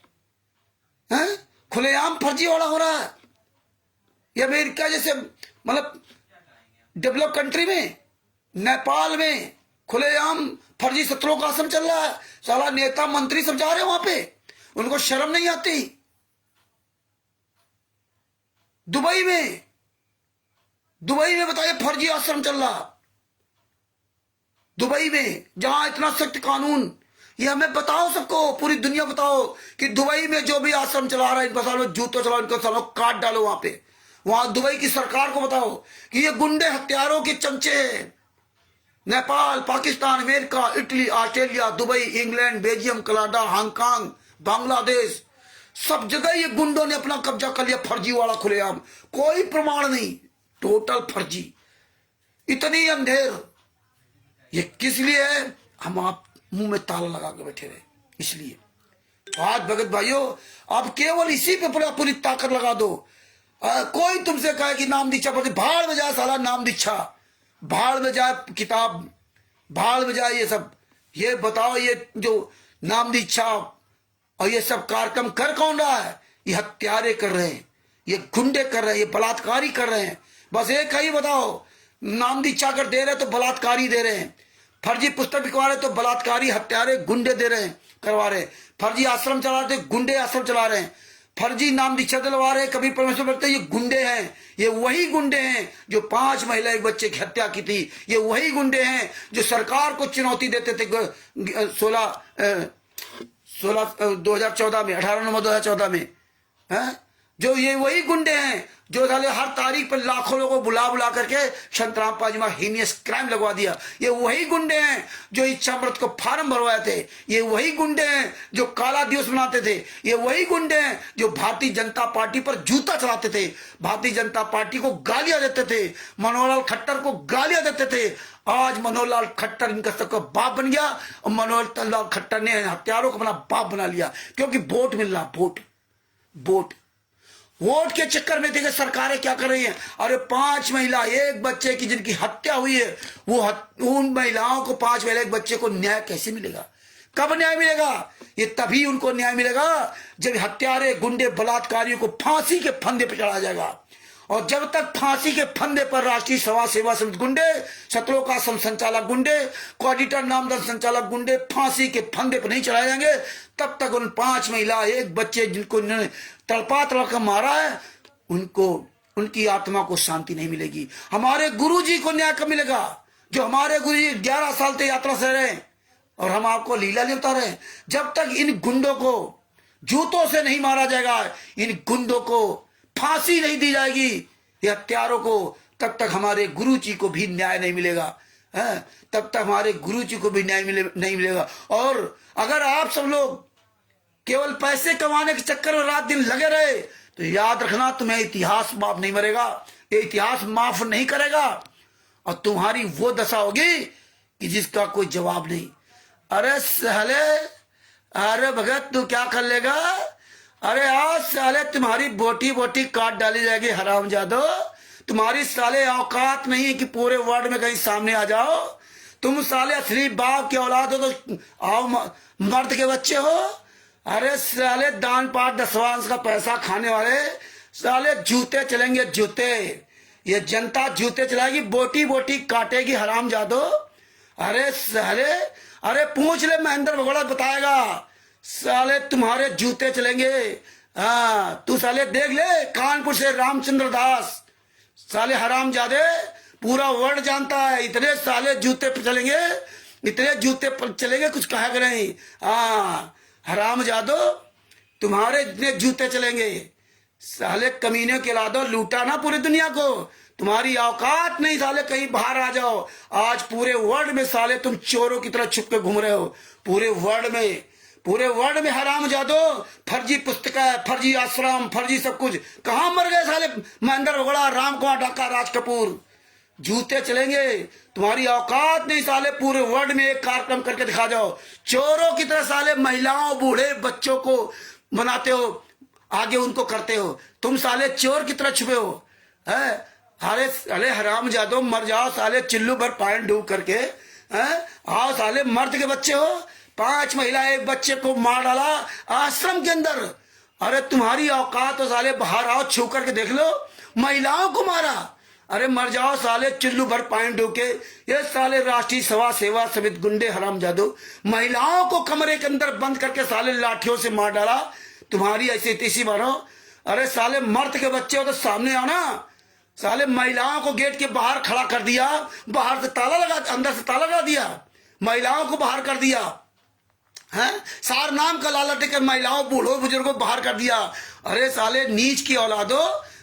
खुलेआम फर्जी वाला हो रहा है। ये अमेरिका जैसे मतलब डेवलप कंट्री में, नेपाल में खुलेआम फर्जी सत्रों का आश्रम चल रहा है। साला नेता मंत्री सब जा रहे हैं वहां पे, उनको शर्म नहीं आती। दुबई में बताइए फर्जी आश्रम चल रहा। दुबई में जहां इतना सख्त कानून, ये हमें बताओ सबको, पूरी दुनिया बताओ कि दुबई में जो भी आश्रम चला रहा है, इनको सालों जूतों चलाओ, इनको सालों काट डालो वहां पे। वहां दुबई की सरकार को बताओ कि ये गुंडे हत्यारों के चमचे हैं। Nepal, Pakistan, America, Italy, Australia, Dubai, England, Belgium, Canada, Hong Kong, Bangladesh, सब जगह ये गुंडों ने अपना कब्जा कर लिया। फर्जी वाला खुलेआम, कोई प्रमाण नहीं, टोटल फर्जी। इतनी अंधेर ये किस लिए है? हम आप मुंह में ताला लगा के बैठे रहे, इसलिए। आज भगत भाइयों, अब केवल इसी पे पूरी ताकत लगा दो। कोई तुमसे कहे कि नाम दीक्षा पर, भाड़ में जाए साला नाम दीक्षा, भाड़ में जाए किताब, भाड़ में जाए ये सब। ये बताओ, ये जो नाम दीक्षा और ये सब कार्यक्रम कर कौन रहा है? ये हत्यारे कर रहे हैं, ये गुंडे कर रहे हैं, ये बलात्कारी कर रहे हैं। बस एक ही बताओ, नाम दीक्षा अगर दे रहे तो बलात्कारी दे रहे हैं, फर्जी पुस्तक बिकवा रहे तो बलात्कारी, हत्यारे, गुंडे दे रहे हैं, करवा रहे हैं। फर्जी आश्रम चला रहे, गुंडे आश्रम चला रहे हैं। फर्जी नाम दीक्षा दिलवा रहे, कभी परमेश्वर लगते, ये गुंडे हैं। ये वही गुंडे हैं जो 5 महिला एक बच्चे की हत्या की थी। ये वही गुंडे हैं जो सरकार को चुनौती देते थे 2014 में, 18/9/2014 में, है? जो ये वही गुंडे हैं जो साले हर तारीख पर लाखों लोगों को बुला बुला करके संतराम पाजी में हीनियस क्राइम लगवा दिया। ये वही गुंडे हैं जो इच्छामृत को फार्म भरवाए थे। ये वही गुंडे हैं जो काला दिवस मनाते थे। ये वही गुंडे हैं जो भारतीय जनता पार्टी पर जूता चलाते थे, भारतीय जनता पार्टी को गालियां देते थे, मनोहर लाल खट्टर को गालियां देते थे। आज मनोहर लाल खट्टर इनका सबका बाप बन गया और मनोहर लाल खट्टर ने हत्यारों को अपना बाप बना लिया, क्योंकि वोट मिल रहा। वोट के चक्कर में देखिए सरकारें क्या कर रही हैं। अरे 5 महिला एक बच्चे की जिनकी हत्या हुई है, उन महिलाओं को, 5 महिला एक बच्चे को न्याय कैसे मिलेगा? कब न्याय मिलेगा? ये तभी उनको न्याय मिलेगा जब हत्यारे, गुंडे, बलात्कारियों को फांसी के फंदे पर चढ़ाया जाएगा। और जब तक फांसी के फंदे पर राष्ट्रीय समाज सेवा समिति गुंडे, सत्रों का संचालक गुंडे, कोऑर्डिनेटर नामदार संचालक गुंडे फांसी के फंदे पर नहीं चढ़ाए जाएंगे, तब तक उन 5 महिला एक बच्चे जिनको इन्होंने तड़पा मारा है, उनकी आत्मा को शांति नहीं मिलेगी। हमारे गुरुजी को न्याय कब मिलेगा? जो हमारे गुरुजी 11 साल से यात्रा से रहे और हम आपको लीला नहीं बता रहे हैं। जब तक इन गुंडों को जूतों से नहीं मारा जाएगा, इन गुंडों को फांसी नहीं दी जाएगी, ये हत्यारों को, तब तक हमारे गुरु जी को भी न्याय नहीं मिलेगा। है, तब तक हमारे गुरु जी को भी नहीं मिलेगा। और अगर आप सब लोग केवल पैसे कमाने के चक्कर में रात दिन लगे रहे तो याद रखना, तुम्हें इतिहास माफ नहीं मरेगा, ये इतिहास माफ नहीं करेगा और तुम्हारी वो दशा होगी कि जिसका कोई जवाब नहीं। अरे साले, अरे भगत तू क्या कर लेगा? अरे आज साले तुम्हारी बोटी बोटी काट डाली जाएगी हरामजादो। तुम्हारी साले औकात नहीं है कि पूरे वर्ल्ड में कहीं सामने आ जाओ। तुम साले असली बाप के औलाद हो तो आओ, मर्द के बच्चे हो। अरे साले दान पाठ दसवांश का पैसा खाने वाले साले जूते चलेंगे, जूते। ये जनता जूते चलाएगी, बोटी बोटी काटेगी हरामजादो। अरे साले, अरे पूछ ले, महेंद्र भगोड़ा बताएगा। साले तुम्हारे जूते चलेंगे। हाँ, तू साले देख ले, कानपुर से रामचंद्र दास, साले हरामजादे, पूरा वर्ल्ड जानता है। इतने साले जूते पे चलेंगे, इतने जूते पर चलेंगे, कुछ कहा नहीं। हाँ हरामजादो, तुम्हारे इतने जूते चलेंगे। साले कमीने के लादो, लूटा ना पूरी दुनिया को। तुम्हारी औकात नहीं साले, कहीं बाहर आ जाओ। आज पूरे वर्ल्ड में साले तुम चोरों की तरह छुप के घूम रहे हो। पूरे वर्ल्ड में हरामजादो, फर्जी पुस्तकें, फर्जी आश्रम, फर्जी सब कुछ। कहां मर गए साले महेंद्र भगोड़ा, राम कुमार ढाका, राज कपूर? जूते चलेंगे। तुम्हारी औकात नहीं साले, पूरे वर्ल्ड में एक कार्यक्रम करके दिखा जाओ। चोरों की तरह साले महिलाओं, बूढ़े, बच्चों को बनाते हो, आगे उनको करते हो। तुम साले चोर की तरह छुपे हो। है अरे साले हरामजादो, मर जाओ साले, चिल्लू भर पानी डूब करके। आओ साले, मर्द के बच्चे हो। 5 महिला एक बच्चे को मार डाला आश्रम के अंदर। अरे तुम्हारी औकात तो साले, बाहर आओ, छू करके देख लो, महिलाओं को मारा। अरे मर जाओ साले, चिल्लू भर पानी डूब के। ये साले राष्ट्रीय सेवा समिति गुंडे हरामजादो, महिलाओं को कमरे के अंदर बंद करके साले लाठियों से मार डाला। तुम्हारी ऐसी तीसी मारो। अरे साले मर्द के बच्चे हो तो सामने आओ ना। साले महिलाओं को गेट के बाहर खड़ा कर दिया, बाहर से ताला लगा, अंदर से ताला लगा दिया, महिलाओं को बाहर कर दिया। हैं, सार नाम का लालच देकर महिलाओं, बूढ़ों, बुजुर्गों को बाहर कर दिया। अरे साले नीच की औलादो,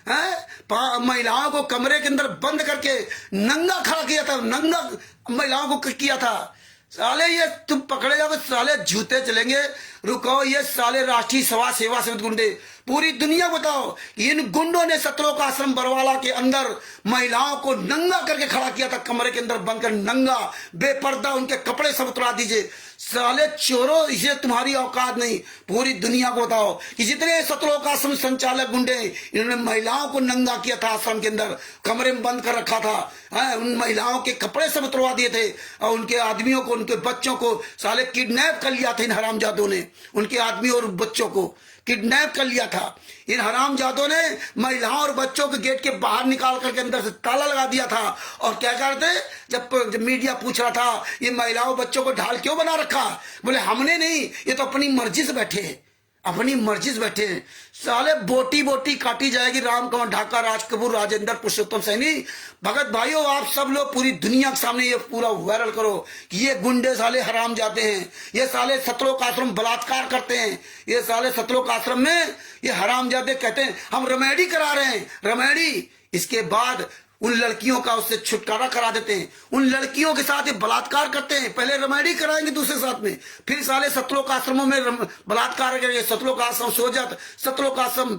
हैं, महिलाओं को कमरे के अंदर बंद करके नंगा खड़ा किया था, नंगा महिलाओं को किया था। साले ये तुम पकड़े जाओ साले जूते चलेंगे। रुको, ये साले राष्ट्रीय सेवा समिति गुंडे, पूरी दुनिया बताओ, इन गुंडों ने सतलोक आश्रम बरवाला के अंदर महिलाओं को नंगा करके खड़ा किया था, कमरे के अंदर बंद कर, नंगा बेपर्दा, उनके कपड़े सब उतरा दीजिए। साले चोरों, इसे तुम्हारी औकात नहीं। पूरी दुनिया को बताओ कि जितने सतलोक आश्रम संचालक गुंडे, इन्होंने महिलाओं को नंगा किया था, आश्रम के अंदर कमरे में बंद कर रखा था। उन महिलाओं के कपड़े सब उतरवा दिए थे और उनके आदमियों को, उनके बच्चों को साले किडनैप कर लिया था। इन हरामजादों ने उनके आदमी और जबच्चों को किडनैप कर लिया था। इन हरामजादों ने महिलाओं और बच्चों के गेट के बाहर निकाल करके अंदर से ताला लगा दिया था। और क्या करते, जब मीडिया पूछ रहा था ये महिलाओं बच्चों को ढाल क्यों बना रखा, बोले हमने नहीं, ये तो अपनी मर्जी से बैठे हैं, अपनी मर्जी से बैठे हैं। साले बोटी बोटी काटी जाएगी। राम कुमार ढाका, राज कपूर, राजेंद्र, पुरुषोत्तम सैनी, भगत भाइयों, आप सब लोग पूरी दुनिया के सामने ये पूरा वायरल करो कि ये गुंडे साले हराम जाते हैं, ये साले सतलोक आश्रम बलात्कार करते हैं, ये साले सतलोक आश्रम में ये हराम जाते कहते हैं हम रेमेडी करा रहे हैं, रेमेडी। इसके बाद उन लड़कियों का उससे छुटकारा करा देते हैं, उन लड़कियों के साथ ये बलात्कार करते हैं। पहले रेमेडी कराएंगे दूसरे साथ में, फिर साले सतलोक आश्रमों में बलात्कार करेंगे। सतलोक आश्रम सोजत, सतलोक आश्रम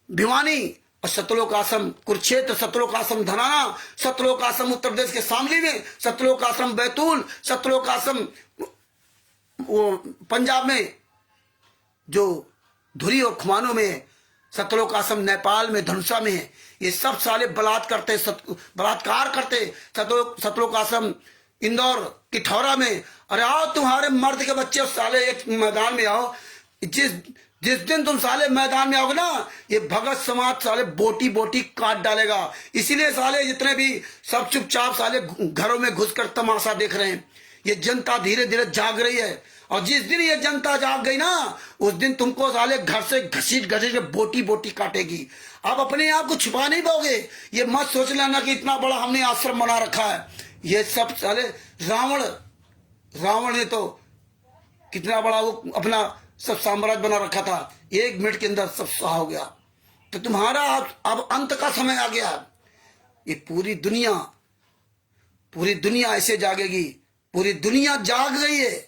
भिवानी, और सतलोक आश्रम कुरुक्षेत्र, सतलोक आश्रम धनाना, सतलोक आश्रम उत्तर प्रदेश के शामली में, सतलोक आश्रम बैतूल, सतलोक आश्रम वो पंजाब में जो धुरी और खुमानों में, सतलोक आश्रम नेपाल में, धनुषा में है। ये सब साले बलात्कार करते। सतलोक आश्रम इंदौर, किठौरा में। अरे आओ तुम्हारे मर्द के बच्चे साले एक मैदान में आओ। जिस दिन तुम साले मैदान में आओगे ना, ये भगत समाज साले बोटी बोटी काट डालेगा। इसीलिए साले जितने भी सब चुपचाप साले घरों में घुसकर तमाशा देख रहे हैं। ये जनता धीरे धीरे जाग रही है, और जिस दिन ये जनता जाग गई ना, उस दिन तुमको साले घर से घसीट के बोटी बोटी काटेगी। आप अपने आप को छुपा नहीं पाओगे। ये मत सोच लेना कि इतना बड़ा हमने आश्रम बना रखा है। ये सब साले रावण ने तो कितना बड़ा वो अपना सब साम्राज्य बना रखा था, 1 मिनट के अंदर सब सहा हो गया। तो तुम्हारा अब अंत का समय आ गया। ये पूरी दुनिया पूरी दुनिया ऐसे जागेगी। पूरी दुनिया जाग गई है,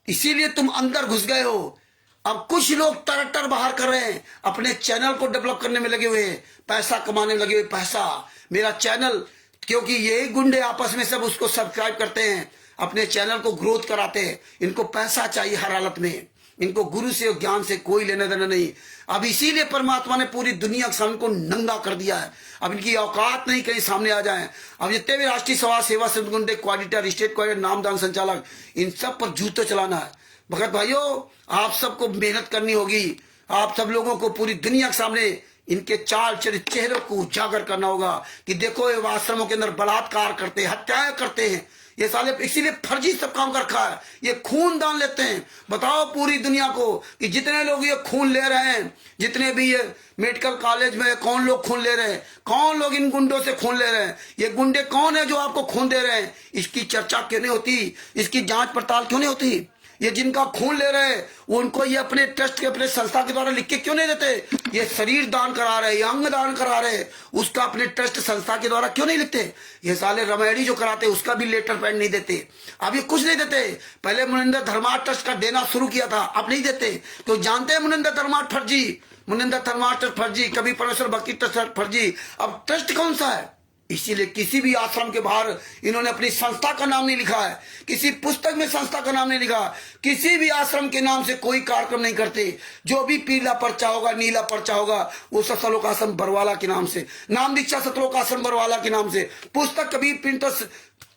इसीलिए तुम अंदर घुस गए हो। अब कुछ लोग तरटर बाहर कर रहे हैं, अपने चैनल को डेवलप करने में लगे हुए हैं, पैसा कमाने में लगे हुए। पैसा, मेरा चैनल, क्योंकि यही गुंडे आपस में सब उसको सब्सक्राइब करते हैं, अपने चैनल को ग्रोथ कराते हैं। इनको पैसा चाहिए हर हालत में, इनको गुरु से ज्ञान से कोई लेना देना नहीं। अब इसीलिए परमात्मा ने पूरी दुनिया के सामने को नंगा कर दिया है। अब इनकी औकात नहीं कहीं सामने आ जाए। अब जितने भी राष्ट्रीय समाज सेवा संघ गुंडे, क्वाडिटर, स्टेट क्वाडिटर, नामदान संचालक, इन सब पर जूते चलाना है। भगत भाइयों, आप सबको मेहनत करनी होगी। आप सब लोगों को पूरी दुनिया के सामने इनके चाल चरित्र, चेहरों को उजागर करना होगा कि देखो ये आश्रमों के अंदर बलात्कार करते हैं, हत्याएं करते हैं, ये साले इसीलिए फर्जी सब काम कर रखा है। ये खून दान लेते हैं। बताओ पूरी दुनिया को कि जितने लोग ये खून ले रहे हैं, जितने भी ये मेडिकल कॉलेज में कौन लोग खून ले रहे हैं, कौन लोग इन गुंडों से खून ले रहे हैं, ये गुंडे कौन है जो आपको खून दे रहे हैं? इसकी चर्चा क्यों नहीं होती? इसकी जांच पड़ताल क्यों नहीं होती? ये जिनका खून ले रहे हैं वो उनको ये अपने ट्रस्ट के, अपने संस्था के द्वारा लिख के क्यों नहीं देते? ये शरीर दान करा रहे, ये अंग दान करा रहे, उसका अपने ट्रस्ट संस्था के द्वारा क्यों नहीं लिखते? ये साले रमेडी जो कराते उसका भी लेटर पैड नहीं देते। अब ये कुछ नहीं देते। पहले मुनिंदर धर्मार्थ ट्रस्ट का देना शुरू किया था, अब नहीं देते। तो जानते हैं मुनिंदर धर्मार्थ फर्जी, मुनिंदर धर्मार्थ ट्रस्ट फर्जी, कभी परमेश्वर भक्ति ट्रस्ट फर्जी। अब ट्रस्ट कौन सा है? इसीलिए किसी भी आश्रम के बाहर इन्होंने अपनी संस्था का नाम नहीं लिखा है, किसी पुस्तक में संस्था का नाम नहीं लिखा, किसी भी आश्रम के नाम से कोई कार्यक्रम नहीं करते। जो भी पीला पर्चा होगा, नीला पर्चा होगा, वो सतलोक आश्रम बरवाला के नाम से, नाम दीक्षा सतलोक आश्रम बरवाला के नाम से। पुस्तक कभी प्रिंटर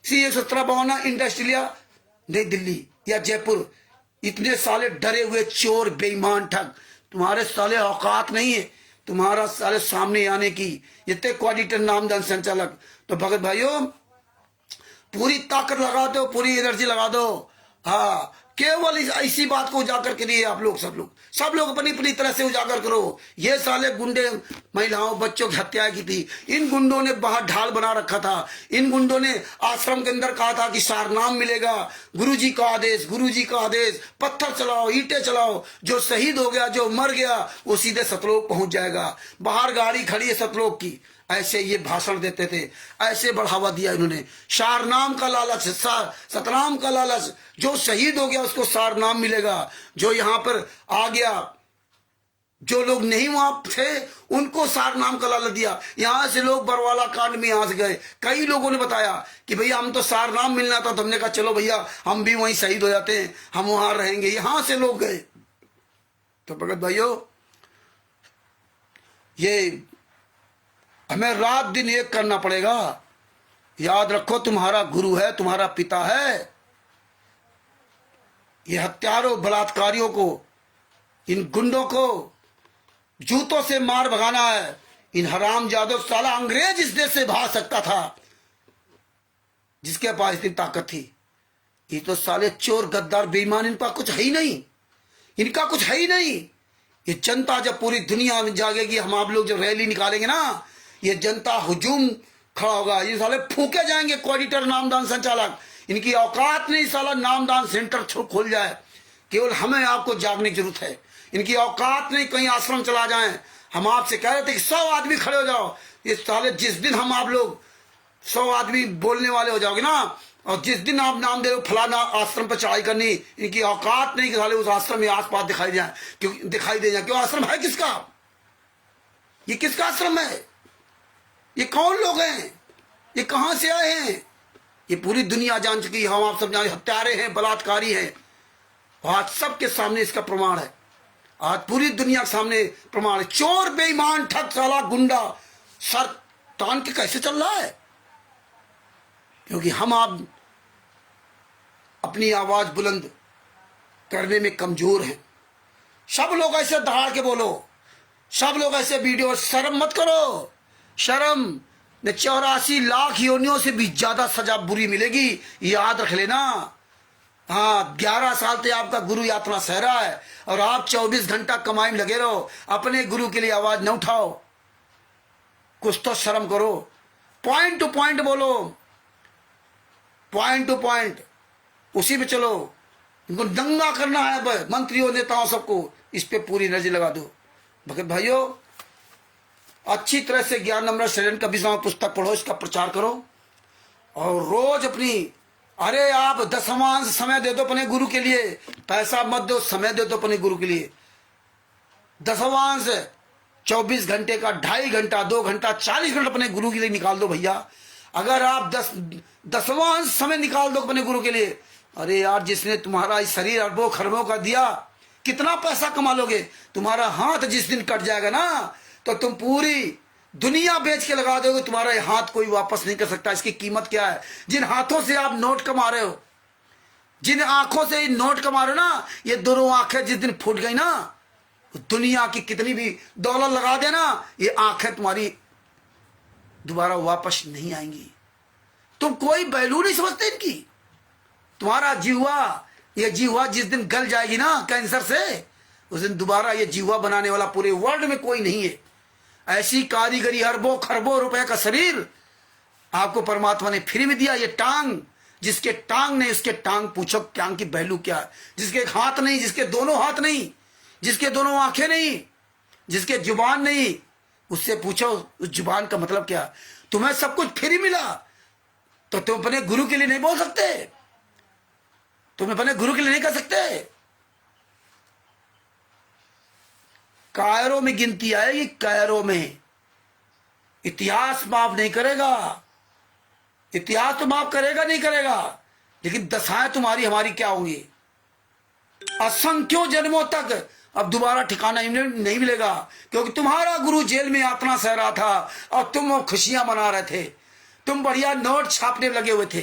C1752 इंडस्ट्रिया नई दिल्ली या जयपुर। इतने साले डरे हुए चोर, बेईमान, ठग, तुम्हारे साले औकात नहीं है तुम्हारा साले सामने आने की। जितने क्वाडिटर, नामदान संचालक, तो भगत भाइयों पूरी ताकत लगा दो, पूरी एनर्जी लगा दो। हाँ, केवल इसी बात को उजागर करिए। आप लोग सब लोग अपनी अपनी तरह से उजागर करो। ये साले गुंडे महिलाओं, बच्चों की हत्या की थी, इन गुंडों ने बाहर ढाल बना रखा था। इन गुंडों ने आश्रम के अंदर कहा था कि सारनाम मिलेगा, गुरुजी का आदेश, गुरुजी का आदेश, पत्थर चलाओ, ईंटें चलाओ, जो शहीद हो गया, जो मर गया, वो सीधे सतलोक पहुंच जाएगा। बाहर गाड़ी खड़ी है सतलोक की। ऐसे ये भाषण देते थे, ऐसे बढ़ावा दिया इन्होंने। सारनाम का लालच, सतनाम का लालच, जो शहीद हो गया उसको सारनाम मिलेगा, जो यहां पर आ गया, जो लोग नहीं वहां थे उनको सारनाम का लालच दिया। यहां से लोग बरवाला कांड में यहां से गए। कई लोगों ने बताया कि भैया हम तो सारनाम मिलना था, तो हमने कहा चलो भैया हम भी वहीं शहीद हो जाते हैं, हम वहां रहेंगे। यहां से लोग गए। तो भगत भाइयों, ये हमें रात दिन एक करना पड़ेगा। याद रखो, तुम्हारा गुरु है, तुम्हारा पिता है। ये हत्यारों, बलात्कारियों को, इन गुंडों को जूतों से मार भगाना है। इन हरामजादों, साला अंग्रेज इस देश से भाग सकता था जिसके पास इतनी ताकत थी। ये तो साले चोर, गद्दार, बेईमान, इनका कुछ है ही नहीं, इनका कुछ है ही नहीं। ये जनता जब पूरी दुनिया में जागेगी, हम आप लोग जब रैली निकालेंगे ना, ये जनता हुजूम खड़ा होगा। ये साले फूके जाएंगे क्वाडिटर, नामदान संचालक। इनकी औकात नहीं साला नामदान सेंटर खोल जाए। केवल हमें आपको जागने की जरूरत है। इनकी औकात नहीं कहीं आश्रम चला जाए। हम आपसे कह रहे थे कि 100 आदमी खड़े हो जाओ। ये साले जिस दिन हम आप लोग 100 आदमी बोलने वाले हो जाओगे ना, और जिस दिन आप नाम दे रहे हो फलाना आश्रम पर चढ़ाई करनी, इनकी औकात नहीं कि साले उस आश्रम में आसपास दिखाई दे जाए। क्यों? आश्रम है किसका? ये किसका आश्रम है? ये कौन लोग हैं? ये कहां से आए हैं? ये पूरी दुनिया जान चुकी है। हम आप सब जान, हत्यारे हैं, बलात्कारी हैं। आज सबके सामने इसका प्रमाण है। आज पूरी दुनिया के सामने प्रमाण है। चोर, बेईमान, ठग, साला, गुंडा सर तान के कैसे चल रहा है? क्योंकि हम आप अपनी आवाज बुलंद करने में कमजोर हैं। सब लोग ऐसे दहाड़ के बोलो, सब लोग ऐसे वीडियो, शर्म मत करो। शर्म ने 84 लाख योनियों से भी ज्यादा सजा बुरी मिलेगी, याद रख लेना। हाँ, 11 साल से आपका गुरु यात्रा सह रहा है और आप 24 घंटा कमाई में लगे रहो। अपने गुरु के लिए आवाज न उठाओ, कुछ तो शर्म करो। पॉइंट टू पॉइंट बोलो, पॉइंट टू पॉइंट, उसी पे चलो। इनको दंगा करना है मंत्रियों, नेताओं, सबको इस पे पूरी एनर्जी लगा दो। भगत भाइयों, अच्छी तरह से ज्ञान अमृत शरण कबीर साहब पुस्तक पढ़ो, इसका प्रचार करो। और रोज अपनी, अरे आप दसवांश समय दे दो अपने गुरु के लिए, पैसा मत दो, समय दे दो अपने गुरु के लिए। दसवांश 24 घंटे का 2.5 घंटा, 2 घंटा, 40 मिनट अपने गुरु के लिए निकाल दो भैया। अगर आप दसवांश समय निकाल दो अपने गुरु के लिए, अरे यार जिसने तुम्हारा इस शरीर अरबों खरबों का दिया, कितना पैसा कमा लोगे। तुम्हारा हाथ जिस दिन कट जाएगा ना, तो तुम पूरी दुनिया बेच के लगा दोगे, तुम्हारा ये हाथ कोई वापस नहीं कर सकता। इसकी कीमत क्या है? जिन हाथों से आप नोट कमा रहे हो, जिन आंखों से नोट कमा रहे हो ना, ये दोनों आंखें जिस दिन फूट गई ना, दुनिया की कितनी भी दौलत लगा देना, ये आंखें तुम्हारी दोबारा वापस नहीं आएंगी। तुम कोई वैल्यू नहीं समझते इनकी। तुम्हारा जीवा, ये जीवा जिस दिन गल जाएगी ना कैंसर से, उस दिन दोबारा ये जीवा बनाने वाला पूरे वर्ल्ड में कोई नहीं है। ऐसी कारीगरी, अरबों खरबों रुपए का शरीर आपको परमात्मा ने फ्री में दिया। ये टांग, जिसके टांग नहीं उसके टांग पूछो टांग की वैल्यू क्या है। जिसके एक हाथ नहीं, जिसके दोनों हाथ नहीं, जिसके दोनों आंखें नहीं, जिसके जुबान नहीं, उससे पूछो उस जुबान का मतलब क्या। तुम्हें सब कुछ फ्री मिला तो तुम अपने गुरु के लिए नहीं बोल सकते, तुम अपने गुरु के लिए नहीं कर सकते। कायरों में गिनती आएगी, कायरों में। इतिहास माफ नहीं करेगा, इतिहास तो माफ करेगा नहीं करेगा, लेकिन दशाएं तुम्हारी हमारी क्या होंगी। असंख्यों जन्मों तक अब दोबारा ठिकाना नहीं मिलेगा, क्योंकि तुम्हारा गुरु जेल में यातना सह रहा था और तुम वो खुशियां मना रहे थे। तुम बढ़िया नोट छापने लगे हुए थे।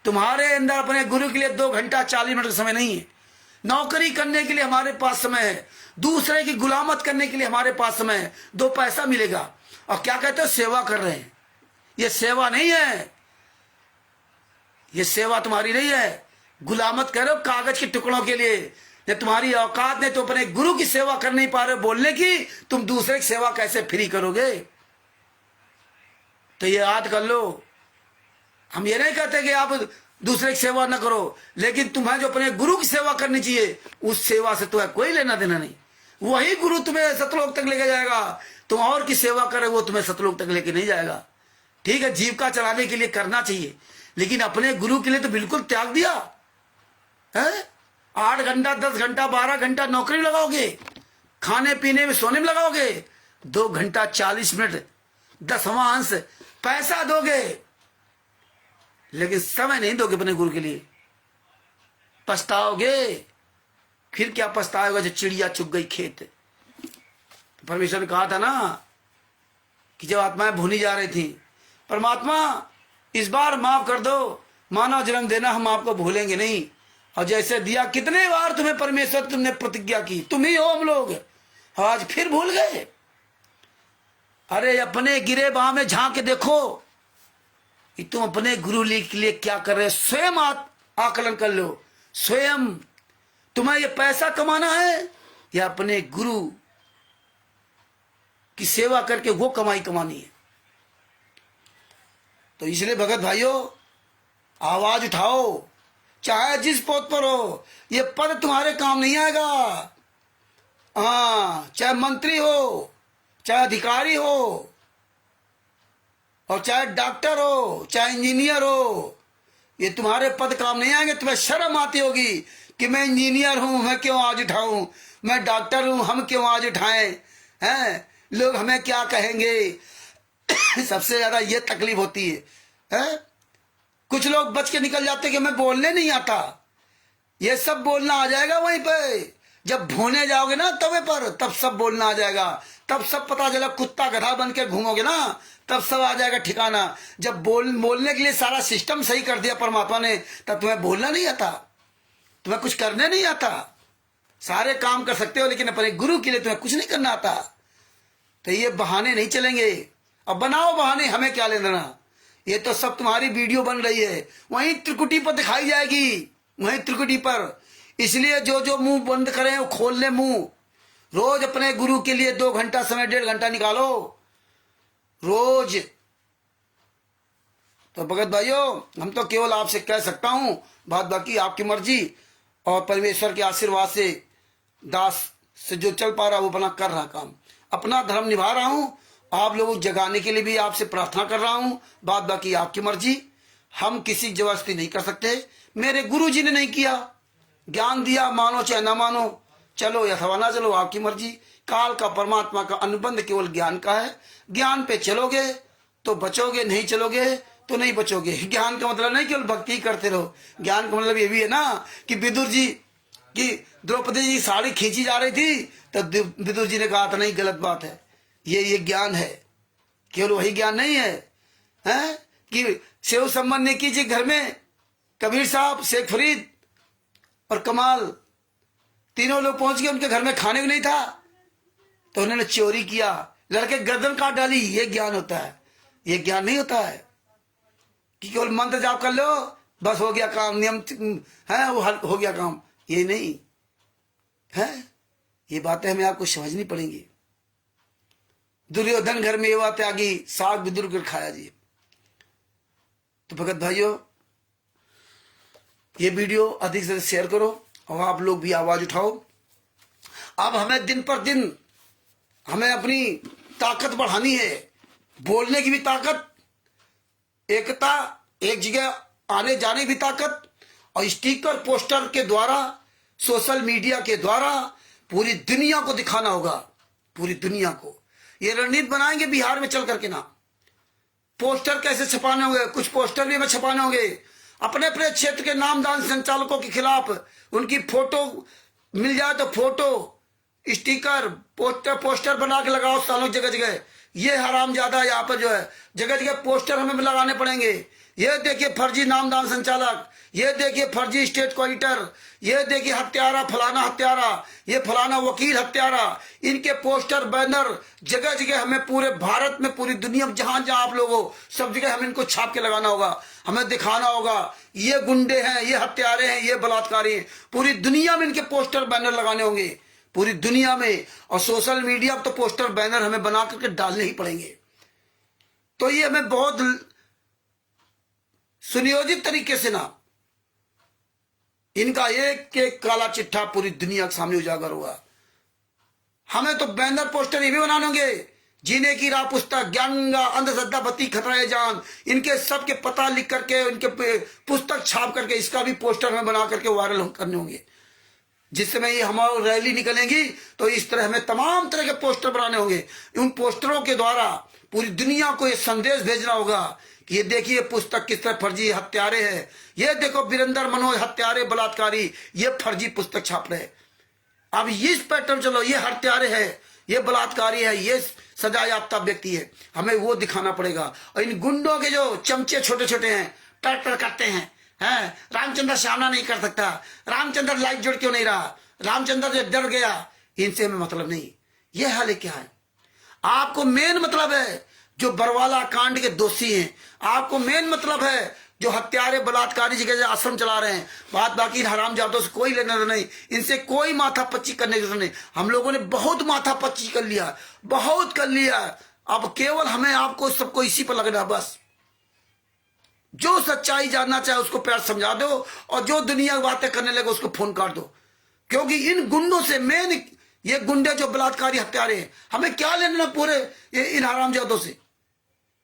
तुम्हारे अंदर अपने गुरु के लिए 2 घंटा 40 मिनट का समय नहीं है। नौकरी करने के लिए हमारे पास समय है, दूसरे की गुलामत करने के लिए हमारे पास समय है। 2 पैसा मिलेगा और क्या कहते हो, सेवा कर रहे हैं। ये सेवा नहीं है, ये सेवा तुम्हारी नहीं है। गुलामत करो कागज के टुकड़ों के लिए। ये तुम्हारी औकात नहीं तो अपने गुरु की सेवा कर नहीं पा रहे बोलने की, तुम दूसरे की सेवा कैसे फ्री करोगे। तो ये याद कर लो। हम ये नहीं कहते कि आप दूसरे की सेवा न करो, लेकिन तुम्हें जो अपने गुरु की सेवा करनी चाहिए, उस सेवा से तुम्हें कोई लेना देना नहीं। वही गुरु तुम्हें सतलोक तक लेके जाएगा। तुम और की सेवा करे वो तुम्हें सतलोक तक लेके नहीं जाएगा। ठीक है, जीविका चलाने के लिए करना चाहिए, लेकिन अपने गुरु के लिए तो बिल्कुल त्याग दिया है। 8 घंटा 10 घंटा 12 घंटा नौकरी लगाओगे, खाने पीने में सोने में लगाओगे, 2 घंटा 40 मिनट दसवांश पैसा दोगे, लेकिन समय नहीं दोगे अपने गुरु के लिए। पछताओगे। फिर क्या पछताओगे, जो चिड़िया चुग गई खेत। परमेश्वर ने कहा था ना कि जब आत्माएं भूनी जा रही थी, परमात्मा इस बार माफ कर दो, मानव जन्म देना हम आपको भूलेंगे नहीं। और जैसे दिया, कितने बार तुम्हें परमेश्वर तुमने प्रतिज्ञा की, तुम ही हो हम लोग, आज फिर भूल गए। अरे अपने गिरे बाह में झांक के देखो कि तुम अपने गुरु के लिए क्या कर रहे हो। स्वयं आकलन कर लो। स्वयं तुम्हें ये पैसा कमाना है या अपने गुरु की सेवा करके वो कमाई कमानी है। तो इसलिए भगत भाइयों, आवाज उठाओ, चाहे जिस पद पर हो। ये पद तुम्हारे काम नहीं आएगा। हाँ, चाहे मंत्री हो, चाहे अधिकारी हो, और चाहे डॉक्टर हो, चाहे इंजीनियर हो, ये तुम्हारे पद काम नहीं आएंगे। तुम्हें शर्म आती होगी कि मैं इंजीनियर हूं, मैं क्यों आज उठाऊं, मैं डॉक्टर हूं, हम क्यों आज उठाएं, हैं लोग हमें क्या कहेंगे। सबसे ज्यादा ये तकलीफ होती है। कुछ लोग बच के निकल जाते कि मैं बोलने नहीं आता। ये सब बोलना आ जाएगा वहीं पे। जब भूने जाओगे ना तवे पर, तब सब बोलना आ जाएगा। तब सब पता चला, कुत्ता गधा बन के घूमोगे ना, तब सब आ जाएगा ठिकाना। जब बोलने के लिए सारा सिस्टम सही कर दिया परमात्मा ने, तब तुम्हें बोलना नहीं आता, तुम्हें कुछ करने नहीं आता। सारे काम कर सकते हो, लेकिन अपने गुरु के लिए तुम्हें कुछ नहीं करना आता। तो ये बहाने नहीं चलेंगे। अब बनाओ बहाने, हमें क्या लेना। ये तो सब तुम्हारी वीडियो बन रही है, वहीं त्रिकुटी पर दिखाई जाएगी, वहीं त्रिकुटी पर। इसलिए जो जो मुंह बंद करें वो खोल ले मुंह। रोज अपने गुरु के लिए 2 घंटा समय, 1.5 घंटा निकालो रोज। तो भगत भाइयों, हम तो केवल आपसे कह सकता हूं, बात बाकी आपकी मर्जी और परमेश्वर के आशीर्वाद से दास से जो चल पा रहा वो अपना कर रहा काम, अपना धर्म निभा रहा हूं। आप लोगों को जगाने के लिए भी आपसे प्रार्थना कर रहा हूं, बात बाकी आपकी मर्जी। हम किसी की जबरदस्ती नहीं कर सकते। मेरे गुरु जी ने नहीं किया, ज्ञान दिया, मानो चाहे ना मानो, चलो अथवा ना चलो आपकी मर्जी। काल का परमात्मा का अनुबंध केवल ज्ञान का है। ज्ञान पे चलोगे तो बचोगे, नहीं चलोगे तो नहीं बचोगे। ज्ञान का मतलब नहीं केवल भक्ति करते रहो, ज्ञान का मतलब ये भी है ना कि विदुर जी की द्रौपदी जी साड़ी खींची जा रही थी तो विदुर जी ने कहा था नहीं गलत बात है, ये ज्ञान है। केवल वही ज्ञान नहीं है, हैं कि सेव संबंध ने कीजिए घर में, कबीर साहब, शेख फरीद और कमाल तीनों लोग पहुंच गए, उनके घर में खाने को नहीं था तो उन्होंने चोरी किया, लड़के गर्दन काट डाली। ये ज्ञान होता है, ये ज्ञान नहीं होता है कि केवल मंत्र जाप कर लो बस हो गया काम, नियम है वो हो गया काम, ये नहीं है। ये बातें हमें आपको समझनी पड़ेंगी। दुर्योधन घर में ये बातें आ गई, साग विदुर कर खाया जी। तो भगत भाइयों, ये वीडियो अधिक से अधिक शेयर करो और आप लोग भी आवाज उठाओ। अब हमें दिन पर दिन हमें अपनी ताकत बढ़ानी है, बोलने की भी ताकत, एकता, एक जगह आने जाने की भी ताकत, और स्टिकर पोस्टर के द्वारा, सोशल मीडिया के द्वारा पूरी दुनिया को दिखाना होगा, पूरी दुनिया को। ये रणनीति बनाएंगे बिहार में चल करके ना। पोस्टर कैसे छपाने होंगे, कुछ पोस्टर भी हमें छपाने होंगे अपने अपने क्षेत्र के नामदान संचालकों के खिलाफ। उनकी फोटो मिल जाए तो फोटो, स्टिकर, पोस्टर बना के लगाओ सालों जगह जगह। ये हराम ज्यादा यहाँ पर जो है जगह जगह पोस्टर हमें लगाने पड़ेंगे। ये देखिए फर्जी नामदान संचालक, ये देखिए फर्जी स्टेट ऑडिटर, ये देखिए हत्यारा फलाना हत्यारा, ये फलाना वकील हत्यारा। इनके पोस्टर बैनर जगह जगह हमें पूरे भारत में, पूरी दुनिया में, जहां जहां आप लोग हो सब जगह हमें इनको छाप के लगाना होगा। हमें दिखाना होगा ये गुंडे हैं, ये हत्यारे हैं, ये बलात्कारी हैं। पूरी दुनिया में इनके पोस्टर बैनर लगाने होंगे, पूरी दुनिया में। और सोशल मीडिया पर तो पोस्टर बैनर हमें बना करके डालने ही पड़ेंगे। तो ये हमें बहुत सुनियोजित तरीके से ना, इनका एक एक काला चिट्ठा पूरी दुनिया के सामने उजागर हुआ। हमें तो बैनर पोस्टर ये भी बनाने होंगे, जीने की राह पुस्तक, ज्ञानगंगा, अंधश्रद्धा बत्ती खतरा जान, इनके सबके पता लिख करके, इनके पुस्तक छाप करके इसका भी पोस्टर हमें बना करके वायरल करने होंगे। जिस समय ये हमारी रैली निकलेंगी तो इस तरह हमें तमाम तरह के पोस्टर बनाने होंगे। उन पोस्टरों के द्वारा पूरी दुनिया को ये संदेश भेजना होगा कि ये देखिए पुस्तक किस तरह फर्जी हत्यारे है, ये देखो वीरेंद्र मनोज हत्यारे बलात्कारी, ये फर्जी पुस्तक छाप रहे। अब इस पैटर्न चलो, ये हत्यारे है, ये बलात्कारी है, ये सजा याफ्ता व्यक्ति है, हमें वो दिखाना पड़ेगा। और इन गुंडों के जो चमचे छोटे छोटे हैं, टर करते हैं, रामचंद्र सामना नहीं कर सकता, रामचंद्र लाइट जोड़ क्यों नहीं रहा, रामचंद्र जो डर गया, इनसे हमें मतलब नहीं। यह हाल क्या है? आपको मेन मतलब है जो बरवाला कांड के दोषी हैं, आपको मेन मतलब है जो हत्यारे बलात्कारी जगह आश्रम चला रहे हैं। बात बाकी हरामजादों से कोई लेना नहीं, इनसे कोई माथा पच्ची करने की जरूरत नहीं। हम लोगों ने बहुत माथा पच्ची कर लिया, बहुत कर लिया। अब केवल हमें आपको सबको इसी पर लगना, बस जो सच्चाई जानना चाहे उसको प्यार समझा दो, और जो दुनिया की बातें करने लगे उसको फोन काट दो। क्योंकि इन गुंडों से, मेन ये गुंडे जो बलात्कारी हत्यारे हैं, हमें क्या लेना पूरे इन हरामजादों से।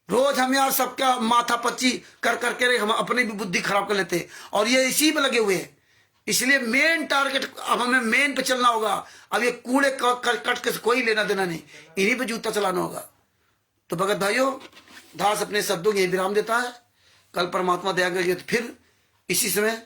रोज हम यार सबका माथा पच्ची कर करके हम अपनी भी बुद्धि खराब कर लेते हैं, और ये इसी पे लगे हुए हैं। इसलिए मेन टारगेट अब हमें मेन पे चलना होगा। अब ये कूड़े कट के कोई लेना देना नहीं, इन्हीं पे जूता चलाना होगा। तो भगत भाइयों, दास अपने शब्दों के विराम देता है। कल परमात्मा दया करेंगे तो फिर इसी समय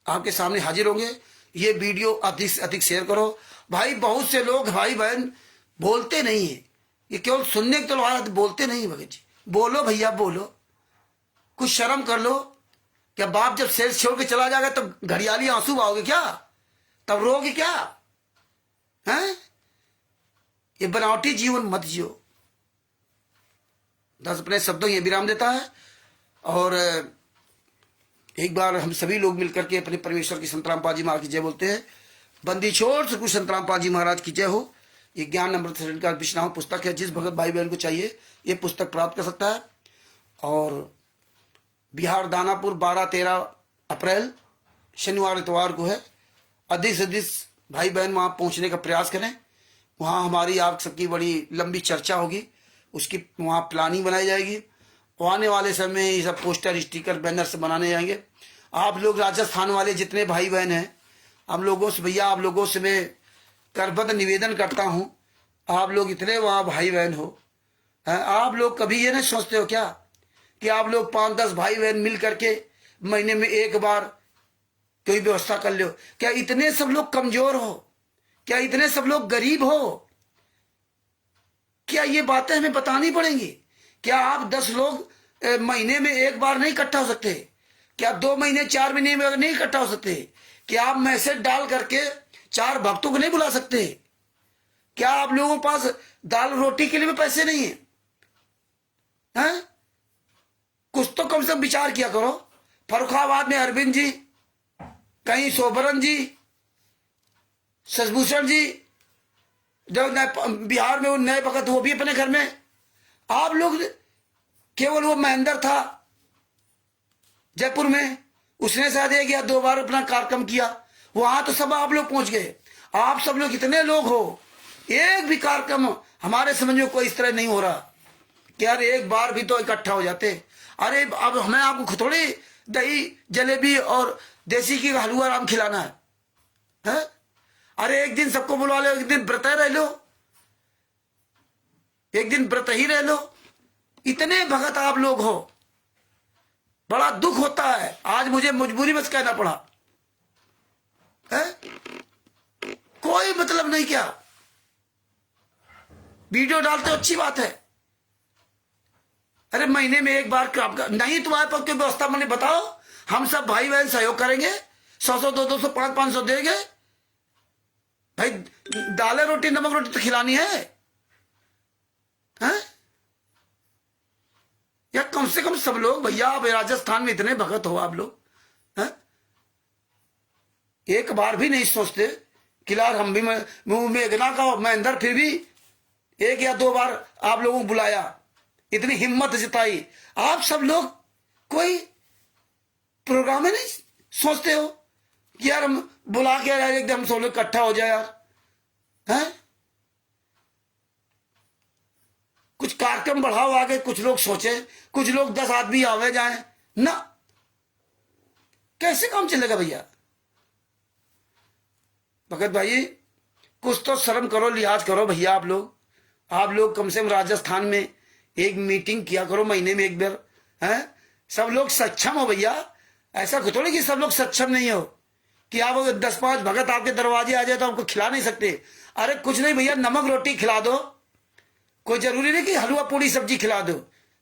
आपके सामने हाजिर होंगे। ये वीडियो अधिक से अधिक शेयर करो भाई। बहुत से लोग भाई बहन बोलते नहीं है, ये केवल सुनने के तो बोलते नहीं। भगत जी बोलो भैया, बोलो, कुछ शर्म कर लो। क्या बाप जब शेर छोड़ के चला जाएगा तो घड़ियाली आंसू बहाओगे क्या? तब रोगे क्या? हैं? ये बनावटी जीवन मत जियो। दास अपने शब्दों ये विराम देता है। और एक बार हम सभी लोग मिलकर के अपने परमेश्वर की संतराम पाजी महाराज की जय बोलते हैं। बंदी छोड़ से कुछ संतराम पाजी महाराज की जय हो। ये ज्ञान अमृत शरण का विश्राम पुस्तक है, जिस भगत भाई बहन को चाहिए ये पुस्तक प्राप्त कर सकता है। और बिहार दानापुर 12-13 अप्रैल शनिवार इतवार को है। अधिक से अधिक भाई बहन वहाँ पहुँचने का प्रयास करें। वहाँ हमारी आप सबकी बड़ी लंबी चर्चा होगी, उसकी वहाँ प्लानिंग बनाई जाएगी। और आने वाले समय में ये सब पोस्टर स्टिकर बैनर्स बनाने जाएंगे। आप लोग राजस्थान वाले जितने भाई बहन हैं, हम लोगों से भैया, आप लोगों से मैं करबद्ध निवेदन करता हूं, आप लोग इतने वहां भाई बहन हो, आप लोग कभी ये नहीं सोचते हो क्या कि आप लोग 5-10 भाई बहन मिल करके महीने में एक बार कोई व्यवस्था कर लो? क्या इतने सब लोग कमजोर हो? क्या इतने सब लोग गरीब हो? क्या ये बातें हमें बतानी पड़ेंगी? क्या आप 10 लोग महीने में एक बार नहीं इकट्ठा हो सकते? क्या 2 महीने 4 महीने में नहीं इकट्ठा हो सकते? क्या आप मैसेज डाल करके 4 भक्तों को नहीं बुला सकते? क्या आप लोगों के पास दाल रोटी के लिए भी पैसे नहीं है? हैं? कुछ तो कम से कम विचार किया करो। फर्रुखाबाद में अरविंद जी, कहीं शोभरन जी, शशभूषण जी, जो बिहार में वो नए भगत, वो भी अपने घर में। आप लोग केवल वो महेंद्र था जयपुर में, उसने शायद 1 या 2 बार अपना कार्यक्रम किया, वहां तो सब आप लोग पहुंच गए। आप सब लोग इतने लोग हो, एक भी कार्यक्रम हमारे समझ में कोई इस तरह नहीं हो रहा कि यार एक बार भी तो इकट्ठा हो जाते। अरे अब हमें आपको थोड़ी दही जलेबी और देसी की हलवा राम खिलाना है? अरे एक दिन सबको बुला लो, एक दिन व्रत रह लो, एक दिन व्रत ही रह लो। इतने भगत आप लोग हो, बड़ा दुख होता है। आज मुझे मजबूरी बस कहना पड़ा है? कोई मतलब नहीं। क्या वीडियो डालते हो, अच्छी बात है। अरे महीने में एक बार काम कर, नहीं तुम्हारे पास कोई व्यवस्था मैंने बताओ, हम सब भाई बहन सहयोग करेंगे, 100-100 200 500 देंगे भाई। दालें रोटी नमक रोटी तो खिलानी है, हैं? या कम से कम सब लोग, भैया आप राजस्थान में इतने भगत हो आप लोग, हैं? एक बार भी नहीं सोचते कि यार हम भी मेघना का मैं अंदर, फिर भी 1 या 2 बार आप लोगों को बुलाया, इतनी हिम्मत जिताई। आप सब लोग कोई प्रोग्राम में नहीं सोचते हो कि यार हम बुला के यार एकदम सब लोग इकट्ठा हो जाए यार, हैं? कुछ कार्यक्रम बढ़ाओ आगे, कुछ लोग सोचे, कुछ लोग 10 आदमी आवे जाए ना, कैसे काम चलेगा भैया? भगत भाई कुछ तो शर्म करो, लिहाज करो भैया। आप लोग कम से कम राजस्थान में एक मीटिंग किया करो महीने में एक बार, हैं? सब लोग सक्षम हो भैया, ऐसा थोड़ी कि सब लोग सक्षम नहीं हो कि आप 10-5 भगत आपके दरवाजे आ जाए तो आपको खिला नहीं सकते। अरे कुछ नहीं भैया, नमक रोटी खिला दो, कोई जरूरी नहीं कि हलवा पूड़ी सब्जी खिला दो,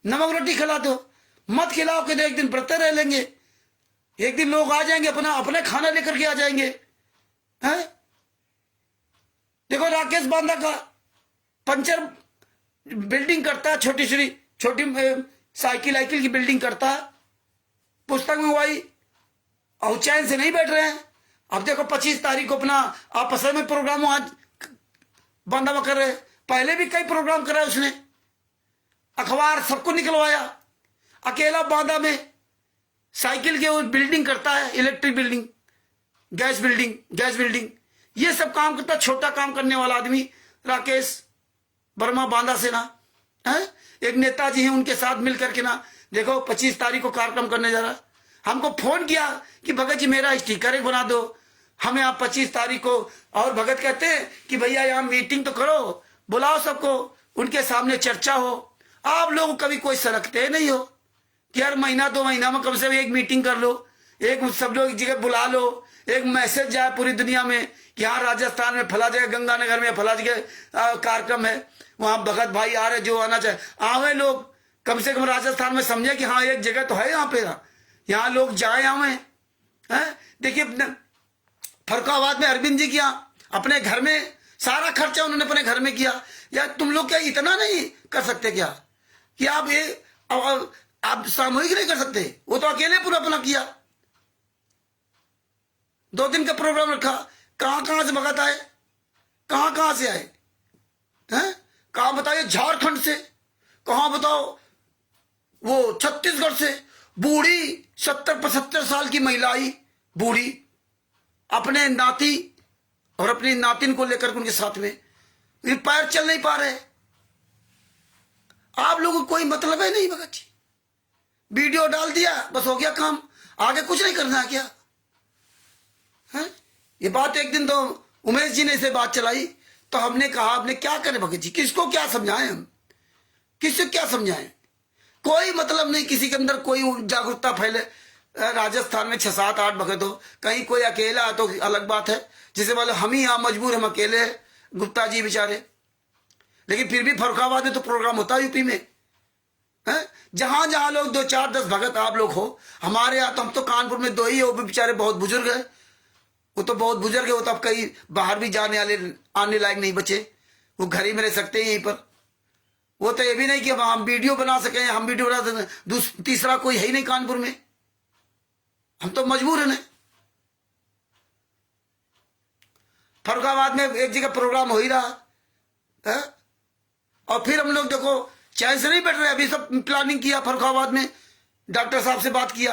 नमक रोटी खिला दो। मत खिलाओ कि एक दिन व्रत रह लेंगे, एक दिन लोग आ जाएंगे अपने खाना लेकर के आ जाएंगे, हैं? देखो राकेश बांदा का पंचर बिल्डिंग करता है, छोटी साइकिल की बिल्डिंग करता है, पुस्तक मंगवाई और चैन से नहीं बैठ रहे हैं। अब देखो 25 तारीख को अपना आपस में प्रोग्राम आज बांदा कर रहे, पहले भी कई प्रोग्राम करा उसने, अखबार सबको निकलवाया। अकेला बांदा में साइकिल के वो बिल्डिंग करता है, इलेक्ट्रिक बिल्डिंग, गैस बिल्डिंग, ये सब काम करता, छोटा काम करने वाला आदमी राकेश वर्मा बांदा से ना, है? एक नेताजी हैं, उनके साथ मिलकर के ना देखो 25 तारीख को कार्यक्रम करने जा रहा। हमको फोन किया कि भगत जी मेरा स्टिकर एक बना दो, हमें आप 25 तारीख को। और भगत कहते हैं कि भैया यहाँ मीटिंग तो करो, बुलाओ सबको, उनके सामने चर्चा हो। आप लोग कभी कोई सरकते नहीं हो कि यार महीना 2 महीना में कम से कम एक मीटिंग कर लो, एक सब लोग एक जगह बुला लो, एक मैसेज जाए पूरी दुनिया में कि हाँ राजस्थान में फला जगह, गंगानगर में फला जगह कार्यक्रम है, वहां भगत भाई आ रहे, जो आना चाहे आवे लोग। कम से कम राजस्थान में समझे कि हाँ एक जगह तो है यहाँ पे, यहाँ लोग जाए आवे, हैं? देखिए फर्रुखाबाद में अरविंद जी किया, अपने घर में सारा खर्चा उन्होंने अपने घर में किया। यार तुम लोग क्या इतना नहीं कर सकते क्या कि आप सामूहिक नहीं कर सकते? वो तो अकेले पूरा अपना किया, 2 दिन का प्रोग्राम रखा। कहां से भगत आए, कहां से आए, हैं? कहां बताइए, झारखंड से, कहां बताओ वो छत्तीसगढ़ से, बूढ़ी 70-75 साल की महिला आई, बूढ़ी, अपने नाती और अपनी नातिन को लेकर उनके साथ में, पैर चल नहीं पा रहे। आप लोगों को कोई मतलब है नहीं भगत जी, वीडियो डाल दिया, बस हो गया काम, आगे कुछ नहीं करना है क्या है? ये बात एक दिन तो उमेश जी ने इसे बात चलाई, तो हमने कहा आपने क्या करें भगत जी, किसको क्या समझाएं हम, किससे क्या समझाएं? कोई मतलब नहीं, किसी के अंदर कोई जागरूकता फैले। राजस्थान में 6-7-8 भगत हो, कहीं कोई अकेला है तो अलग बात है, जिसे बोले हम ही यहाँ मजबूर, हम अकेले हैं, गुप्ता जी बेचारे। लेकिन फिर भी फरुखाबाद में तो प्रोग्राम होता है यूपी में, है जहां जहां लोग 2-4-10 भगत आप लोग हो। हमारे यहाँ तो हम तो कानपुर में 2 ही है, वो भी बेचारे बहुत बुजुर्ग है, वो तो बहुत बुजुर्ग है, वो तो अब कहीं बाहर भी जाने वाले आने लायक नहीं बचे, वो घर ही में रह सकते हैं यहीं पर। वो तो ये भी नहीं कि हम वीडियो बना सकें, हम वीडियो बना सकें, तीसरा कोई है ही नहीं कानपुर में, हम तो मजबूर है। फरुखाबाद में एक जगह प्रोग्राम हो ही रहा है, और फिर हम लोग देखो चैन से नहीं बैठ रहे। अभी सब प्लानिंग किया फरुखाबाद में, डॉक्टर साहब से बात किया,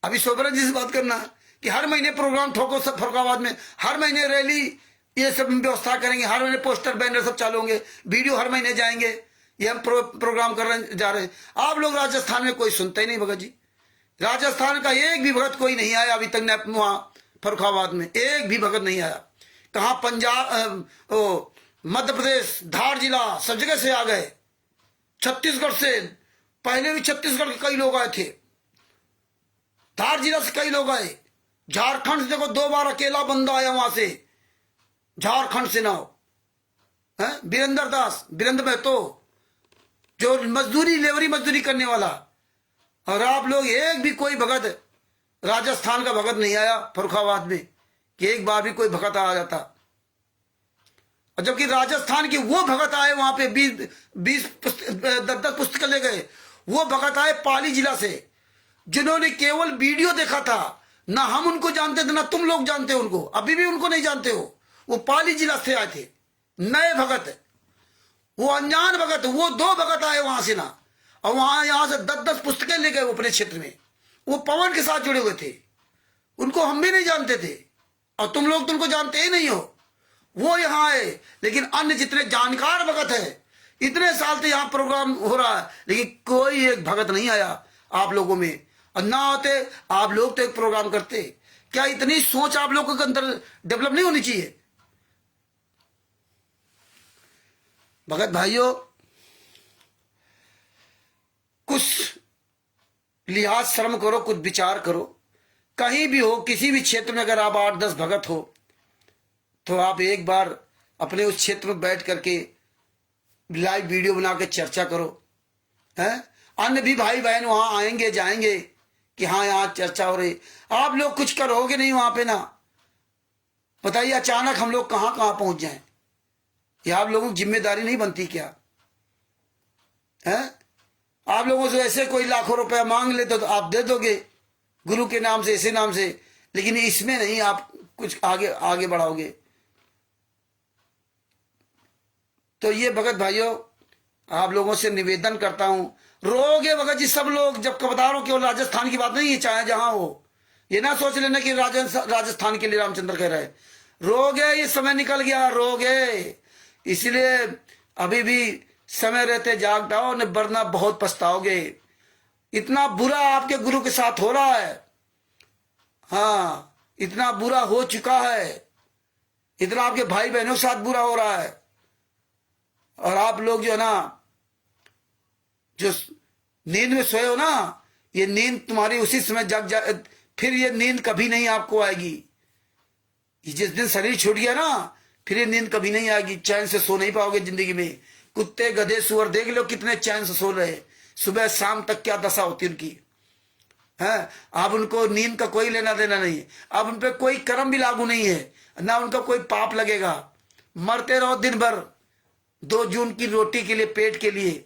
अभी शोभरन जी से बात करना है कि हर महीने प्रोग्राम ठोको सब फरुखाबाद में, हर महीने रैली ये सब व्यवस्था करेंगे, हर महीने पोस्टर बैनर सब चालू होंगे, वीडियो हर महीने जाएंगे, ये हम प्रोग्राम करने जा रहे हैं। आप लोग राजस्थान में कोई सुनते ही नहीं भगत जी, राजस्थान का एक भी भगत कोई नहीं आया अभी तक वहां फरुखाबाद में, एक भी भगत नहीं आया। कहा पंजाब, मध्य प्रदेश, धार जिला, सब जगह से आ गए, छत्तीसगढ़ से, पहले भी छत्तीसगढ़ के कई लोग आए थे, धार जिला से कई लोग आए, झारखंड से देखो 2 बार अकेला बंदा आया वहां से, झारखंड से ना है वीरेंद्र दास, वीरेंद्र महतो, जो मजदूरी लेबरी मजदूरी करने वाला। और आप लोग एक भी कोई भगत राजस्थान का भगत नहीं आया फरुखाबाद में, कि एक बार भी कोई भगत आ जाता। और जबकि राजस्थान के वो भगत आए वहां पे 20 10 पुस्तकालय गए, वो भगत आए पाली जिला से, जिन्होंने केवल वीडियो देखा था, ना हम उनको जानते थे ना तुम लोग जानते हो उनको, अभी भी उनको नहीं जानते हो। वो पाली जिला से आए थे, नए भगत, वो अनजान भगत, वो 2 भगत आए वहां से ना, और वहां यहां से 10-10 पुस्तकें ले गए अपने क्षेत्र में। वो पवन के साथ जुड़े हुए थे, उनको हम भी नहीं जानते थे, और तुम लोग तो उनको जानते ही नहीं हो। वो यहाँ आए, लेकिन अन्य जितने जानकार भगत है, इतने साल से यहाँ प्रोग्राम हो रहा है, लेकिन कोई एक भगत नहीं आया आप लोगों में। और ना होते आप लोग तो एक प्रोग्राम करते। क्या इतनी सोच आप लोगों के अंदर डेवलप नहीं होनी चाहिए? भगत भाइयों, कुछ लिहाज शर्म करो, कुछ विचार करो। कहीं भी हो, किसी भी क्षेत्र में अगर आप 8-10 भगत हो, तो आप एक बार अपने उस क्षेत्र में बैठ करके लाइव वीडियो बना के चर्चा करो, हैं? अन्य भी भाई बहन वहां आएंगे जाएंगे कि हाँ यहाँ चर्चा हो रही, आप लोग कुछ करोगे नहीं वहां पे ना। बताइए अचानक हम लोग कहां कहां पहुंच जाएं? ये आप लोगों की जिम्मेदारी नहीं बनती क्या है? आप लोगों से ऐसे कोई लाखों रुपया मांग ले तो आप दे दोगे गुरु के नाम से, ऐसे नाम से, लेकिन इसमें नहीं आप कुछ आगे बढ़ाओगे। तो ये भगत भाइयों, आप लोगों से निवेदन करता हूं, रोगे भगत जी सब लोग, जब कबदारों केवल राजस्थान की बात नहीं है, चाहे जहां हो, ये ना सोच लेना कि राजस्थान के लिए रामचंद्र कह रहे हैं। रोगे, ये समय निकल गया, रोगे, इसलिए अभी भी समय रहते जाग जाओ, न वरना बहुत पछताओगे। इतना बुरा आपके गुरु के साथ हो रहा है, हाँ इतना बुरा हो चुका है, इतना आपके भाई बहनों के साथ बुरा हो रहा है। और आप लोग जो है ना, जो नींद में सोए हो ना, ये नींद तुम्हारी उसी समय फिर ये नींद कभी नहीं आपको आएगी। जिस दिन शरीर छूट गया ना, फिर ये नींद कभी नहीं आएगी, चैन से सो नहीं पाओगे जिंदगी में। कुत्ते गधे सुअर देख लो कितने चैन से सो रहे, सुबह शाम तक क्या दशा होती उनकी है। अब उनको नींद का कोई लेना देना नहीं है, अब उन पर कोई कर्म भी लागू नहीं है, ना उनका कोई पाप लगेगा। मरते रहो दिन भर 2 जून की रोटी के लिए, पेट के लिए।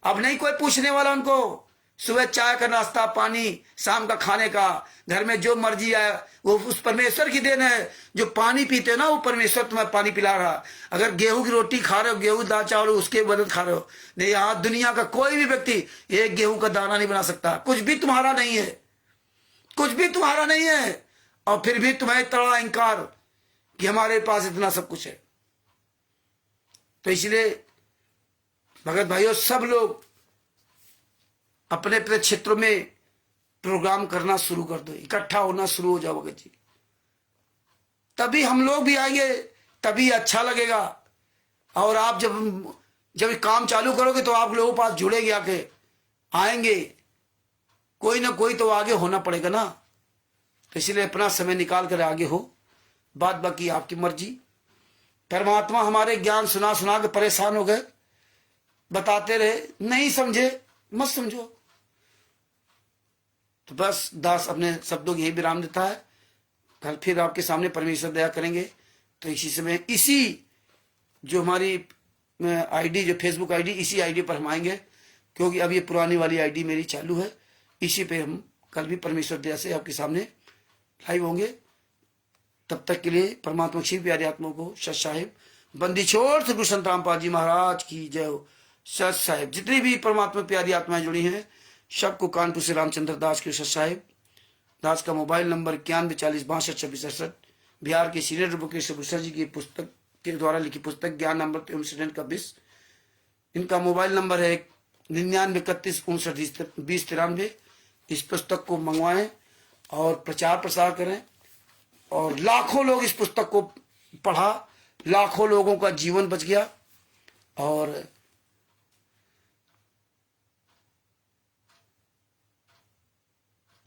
अब नहीं कोई पूछने वाला उनको, सुबह चाय का नाश्ता पानी, शाम का खाने का, घर में जो मर्जी आए वो उस परमेश्वर की देन है। जो पानी पीते हो ना, वो परमेश्वर तुम्हें पानी पिला रहा। अगर गेहूं की रोटी खा रहे हो, गेहूं दाल चावल उसके बदल खा रहे हो, नहीं, यहाँ दुनिया का कोई भी व्यक्ति एक गेहूं का दाना नहीं बना सकता। कुछ भी तुम्हारा नहीं है, कुछ भी तुम्हारा नहीं है, और फिर भी तुम्हें तड़ा अहंकार कि हमारे पास इतना सब कुछ है। तो इसलिए भगत भाइयों, सब लोग अपने अपने क्षेत्रों में प्रोग्राम करना शुरू कर दो, इकट्ठा होना शुरू हो जाओगे जी, तभी हम लोग भी आएंगे, तभी अच्छा लगेगा। और आप जब काम चालू करोगे तो आप लोगों के पास जुड़ेंगे, आके आएंगे, कोई ना कोई तो आगे होना पड़ेगा ना। तो इसलिए अपना समय निकाल कर आगे हो, बात बाकी आपकी मर्जी। परमात्मा हमारे ज्ञान सुना सुना के परेशान हो गए, बताते रहे, नहीं समझे मत समझो। तो बस दास अपने शब्दों की यही विराम देता है। कल फिर आपके सामने परमेश्वर दया करेंगे। तो इसी समय इसी जो हमारी आईडी, जो फेसबुक आईडी, इसी आईडी पर हम आएंगे, क्योंकि अब ये पुरानी वाली आईडी मेरी चालू है। इसी पे हम कल भी परमेश्वर दया से आपके सामने लाइव होंगे। तब तक के लिए परमात्मा श्री प्यारी आत्मा को सत साहिब बंदी छोड़ श्री गुरु संत रामपाल जी महाराज की जय हो। सत साहिब जितनी भी परमात्मा प्यारी आत्माएं जुड़ी हैं सबको कानपुर से रामचंद्र दास के सत साहिब। दास का मोबाइल नंबर 9140622668। बिहार के सीनियर एडवोकेट भूषण जी की पुस्तक के द्वारा लिखी पुस्तक ज्ञान अमृत एवं स्टूडेंट का 20। इनका मोबाइल नंबर है 9931592093। इस पुस्तक को मंगवाएं और प्रचार प्रसार करें, और लाखों लोग इस पुस्तक को पढ़ा, लाखों लोगों का जीवन बच गया। और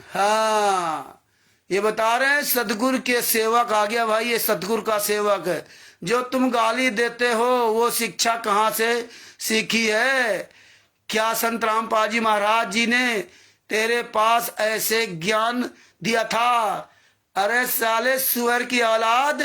हाँ, ये बता रहे हैं सदगुरु के सेवक आ गया भाई, ये सदगुरु का सेवक है। जो तुम गाली देते हो वो शिक्षा कहाँ से सीखी है? क्या संत रामपाल जी महाराज जी ने तेरे पास ऐसे ज्ञान दिया था? अरे साले सुअर की औलाद,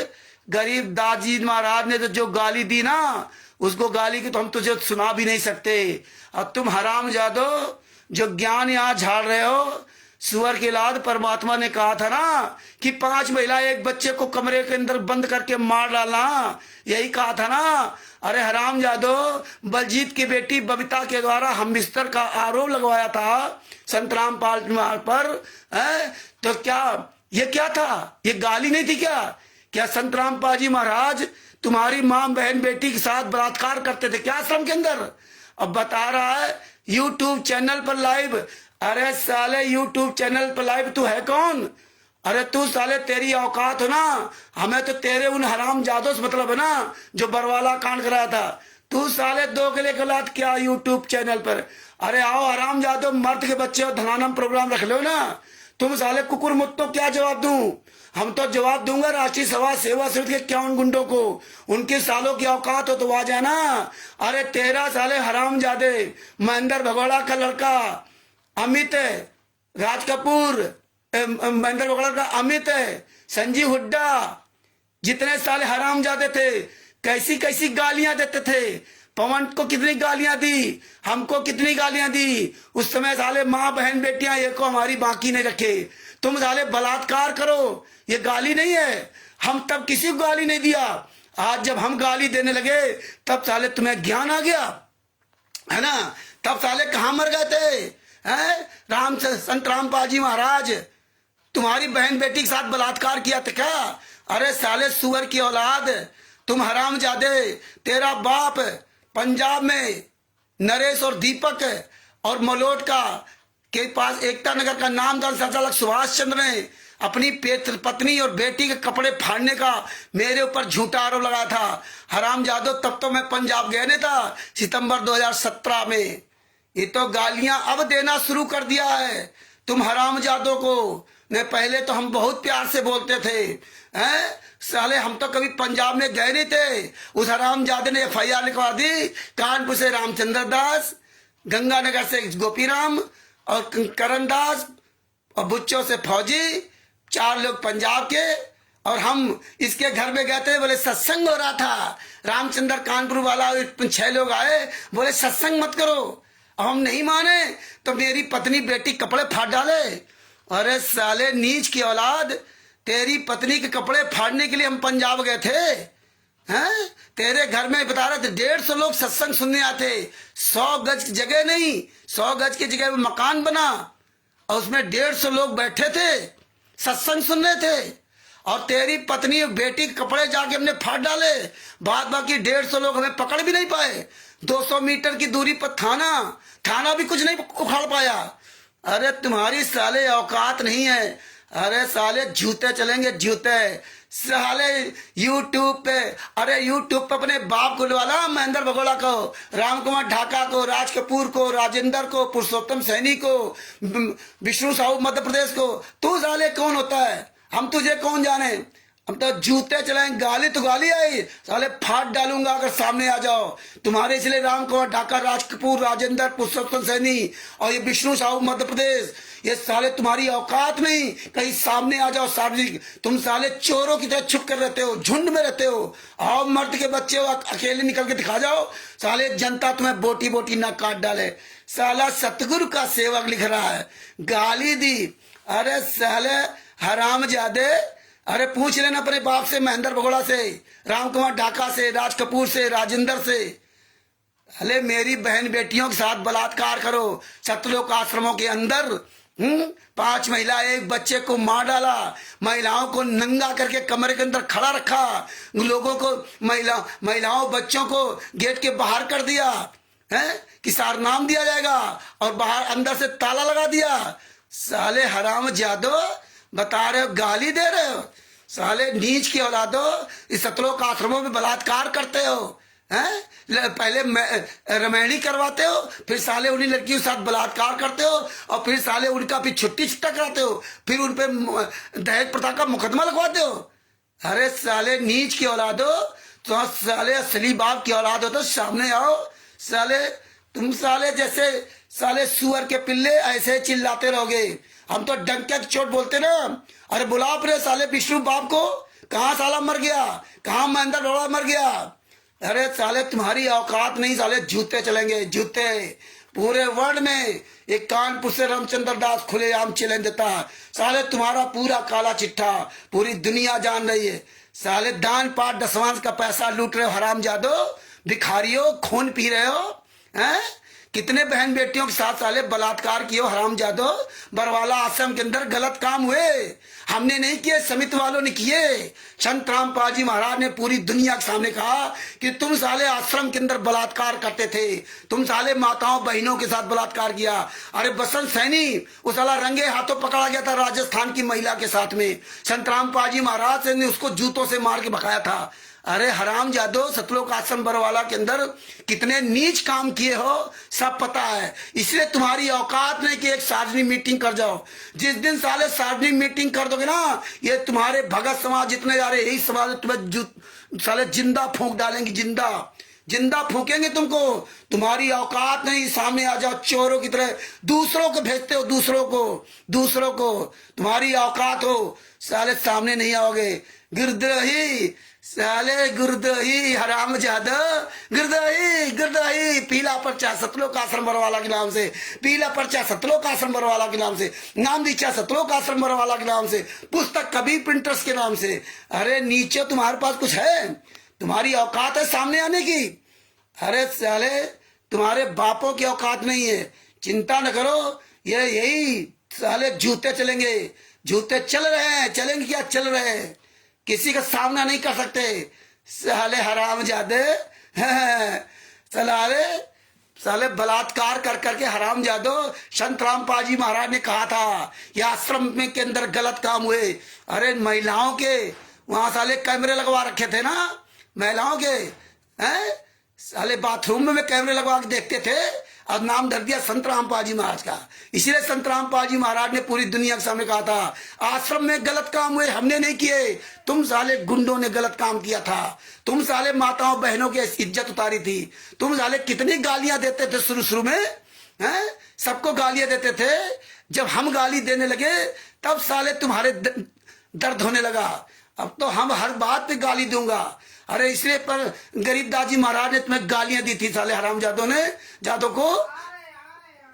गरीब दाजी महाराज ने तो जो गाली दी ना, उसको गाली की तो हम तुझे सुना भी नहीं सकते। अब तुम हराम जादो जो ज्ञान यहाँ झाड़ रहे हो, सुअर की औलाद, परमात्मा ने कहा था ना कि 5 महिला एक बच्चे को कमरे के अंदर बंद करके मार डालना, यही कहा था ना। अरे हराम जादो, बलजीत की बेटी बबीता के द्वारा हम बिस्तर का आरोप लगवाया था संत रामपाल पर, तो ये क्या था? ये गाली नहीं थी क्या? क्या संत रामपाल जी महाराज तुम्हारी मां बहन बेटी के साथ बलात्कार करते थे क्या आश्रम के अंदर? अब बता रहा है यूट्यूब चैनल पर लाइव। अरे साले यूट्यूब चैनल पर लाइव तू है कौन? अरे तू साले, तेरी औकात हो ना, हमें तो तेरे उन हराम जादों से मतलब है ना जो बरवाला कांड कराया था। तू साले 2 किले के लात क्या यूट्यूब चैनल पर? अरे आओ हराम जादो, मर्द के बच्चे और धनानम प्रोग्राम रख लो ना। तुम साले कुकुर मुत्तो क्या जवाब दूं? हम तो जवाब दूंगा राष्ट्रीय सभा सेवा समिति के 51 गुंडों को। उनके सालों की औकात हो तो आ जाना। अरे तेरा साले हराम जादे, महेंद्र भगोड़ा का लड़का अमित राज कपूर, महेंद्र भगोड़ा का अमित, संजीव हुड्डा, जितने साले हराम जादे थे, कैसी कैसी गालियां देते थे। पवन को कितनी गालियां दी, हमको कितनी गालियां दी। उस समय साले माँ बहन बेटियां एक को हमारी बाकी नहीं रखे। तुम साले बलात्कार करो, ये गाली नहीं है। हम तब किसी को गाली नहीं दिया। आज जब हम गाली देने लगे तब साले तुम्हें ज्ञान आ गया है ना। तब साले कहाँ मर गए थे? संत रामपाल जी महाराज तुम्हारी बहन बेटी के साथ बलात्कार किया था क्या? अरे साले सुअर की औलाद, तुम हराम जादे, तेरा बाप पंजाब में नरेश और दीपक और मलोट का के पास एकता नगर का नामदार संचालक सुभाष चंद्र ने अपनी पत्नी और बेटी के कपड़े फाड़ने का मेरे ऊपर झूठा आरोप लगाया था। हराम जादो, तब तो मैं पंजाब गया नहीं था, सितंबर 2017 में। ये तो गालियां अब देना शुरू कर दिया है तुम हराम जादों को। ने पहले तो हम बहुत प्यार से बोलते थे, साले हम तो कभी पंजाब में गए नहीं थे। उस हराम जादे ने FIR लिखवा दी। कानपुर से रामचंद्र दास, गंगानगर से गोपीराम और करण दास और बुच्चों से फौजी, 4 लोग पंजाब के। और हम इसके घर में गए थे, बोले सत्संग हो रहा था। रामचंद्र कानपुर वाला 6 लोग आए, बोले सत्संग मत करो। अब हम नहीं माने तो मेरी पत्नी बेटी कपड़े फाड़ डाले। अरे साले नीच की औलाद, तेरी पत्नी के कपड़े फाड़ने के लिए हम पंजाब गए थे। हैं? तेरे घर में बता रहे थे 150 लोग सत्संग सुनने आते। 100 गज की जगह नहीं, 100 गज की जगह में मकान बना और उसमें 150 लोग बैठे थे, सत्संग सुन रहे थे। और तेरी पत्नी बेटी के कपड़े जाके हमने फाड़ डाले, बाद बाकी 150 लोग हमें पकड़ भी नहीं पाए। 200 मीटर की दूरी पर थाना भी कुछ नहीं उखाड़ पाया। अरे तुम्हारी साले औकात नहीं है। अरे साले जूते चलेंगे जूते साले यूट्यूब पे। अरे यूट्यूब पे अपने बाप को वाला महेंद्र भगोड़ा को, राम कुमार ढाका को, राज कपूर को, राजेंद्र को, पुरुषोत्तम सैनी को, विष्णु साहू मध्य प्रदेश को। तू साले कौन होता है? हम तुझे कौन जाने? हम तो जूते चलाएं। गाली तो गाली आई, साले फाड़ डालूंगा अगर सामने आ जाओ। तुम्हारे इसलिए राम कुमार ढाका, राज कपूर, राजेंद्र, पुरुषोत्तम सैनी और ये विष्णु साहू मध्य प्रदेश, ये साले तुम्हारी औकात नहीं। कहीं सामने आ जाओ सार्वजनिक। तुम साले चोरों की तरह छुप कर रहते हो, झुंड में रहते हो। आओ मर्द के बच्चे हो, अकेले निकल के दिखा जाओ। साले जनता तुम्हें बोटी बोटी ना काट डाले। साला सतगुरु का सेवक लिख रहा है, गाली दी। अरे साले हरामजादे, अरे पूछ लेना अपने बाप से, महेंद्र भगोड़ा से, राम कुमार ढाका से, राज कपूर से, राजेंद्र से। अरे मेरी बहन बेटियों के साथ बलात्कार करो, सतलोक आश्रमों के अंदर 5 महिला 1 बच्चे को मार डाला, महिलाओं को नंगा करके कमरे के अंदर खड़ा रखा, लोगों को महिलाओं बच्चों को गेट के बाहर कर दिया है कि सारनाम दिया जाएगा, और बाहर अंदर से ताला लगा दिया। साले हराम जादो बता रहे हो, गाली दे रहे हो। साले नीच की औलादो, इस सतलोक आश्रमों में बलात्कार करते हो हैं? पहले रमैणी करवाते हो, फिर साले उन्हीं लड़कियों के साथ बलात्कार करते हो, और फिर साले उनका फिर छुट्टी छुट्टा कराते हो, फिर उन पे दहेज प्रथा का मुकदमा लगवाते हो। अरे साले नीच की औलादो, तो साले असली बाप की औलाद हो तो सामने आओ। साले तुम साले जैसे साले सुअर के पिल्ले ऐसे चिल्लाते रहोगे। हम तो डंके की चोट बोलते ना। अरे बुला अपने साले विष्णु बाप को, कहाँ साला मर गया, कहाँ महेंद्र भगोड़ा मर गया। अरे साले तुम्हारी औकात नहीं, साले जूते चलेंगे जूते। पूरे वर्ल्ड में एक कानपुर से रामचंद्र दास खुलेआम चैलेंज देता है। साले तुम्हारा पूरा काला चिट्ठा पूरी दुनिया जान रही है। साले दान पाठ दसवांश का पैसा लूट रहे हो, हरामजादो, भिखारियों, खून पी रहे हो हैं? कितने बहन बेटियों के साथ साले बलात्कार किए हो हरामजादो। बरवाला आश्रम के अंदर गलत काम हुए, हमने नहीं किए, समिति वालों ने किए। संत रामपाल जी महाराज ने पूरी दुनिया के सामने कहा कि तुम साले आश्रम के अंदर बलात्कार करते थे, तुम साले माताओं बहनों के साथ बलात्कार किया। अरे बसंत सैनी वो साला रंगे हाथों पकड़ा गया था राजस्थान की महिला के साथ में। संत रामपाल जी महाराज ने उसको जूतों से मार के भगाया था। अरे हराम जादो, सतलोक आश्रम बरवाला के अंदर कितने नीच काम किए हो सब पता है। इसलिए तुम्हारी औकात नहीं कि एक सार्वजनिक मीटिंग कर जाओ। जिस दिन साले सार्वजनिक मीटिंग कर दोगे ना, ये तुम्हारे भगत समाज जितने जा रहे, यही समाज तुम्हें साले जिंदा फूंक डालेंगे, जिंदा फूकेंगे तुमको। तुम्हारी औकात नहीं, सामने आ जाओ चोरों की तरह। दूसरों को भेजते हो, दूसरों को तुम्हारी औकात हो, साले सामने नहीं आओगे। गिरद्रोही साले, गुरदही हरामजादा, गिरदही पीला पर्चा सतलोक आश्रम बरवाला के नाम से, पीला पर्चा सतलोक आश्रम बरवाला के नाम से, नाम दीक्षा सतलोक आश्रम बरवाला के नाम से, पुस्तक कबीर प्रिंटर्स के नाम से। अरे नीचे तुम्हारे पास कुछ है? तुम्हारी औकात है सामने आने की? अरे साले तुम्हारे बापों की औकात नहीं है। चिंता न करो, ये यही साले जूते चलेंगे, जूते चल रहे हैं, चलेंगे क्या चल रहे हैं, किसी का सामना नहीं कर सकते। साले हरामजादे, साले बलात्कार कर करके हरामजादो। संत रामपाल जी महाराज ने कहा था ये आश्रम में के अंदर गलत काम हुए। अरे महिलाओं के वहां साले कैमरे लगवा रखे थे ना, महिलाओं के हैं, साले बाथरूम में कैमरे लगवा के देखते थे, और नाम धर दिया संत रामपाल जी महाराज का। इसीलिए संत रामपाल जी महाराज ने पूरी दुनिया के सामने कहा था आश्रम में गलत काम हुए, हमने नहीं किए, तुम साले गुंडों ने गलत काम किया था। तुम साले माताओं बहनों की इज्जत उतारी थी। तुम साले कितनी गालियां देते थे शुरू में, हैं? सबको गालियां देते थे। जब हम गाली देने लगे तब साले तुम्हारे दर्द होने लगा। अब तो हम हर बात पे गाली दूंगा। अरे इसलिए पर गरीबदास जी महाराज ने तुम्हें गालियां दी थी साले हरामजादों ने, जादों को।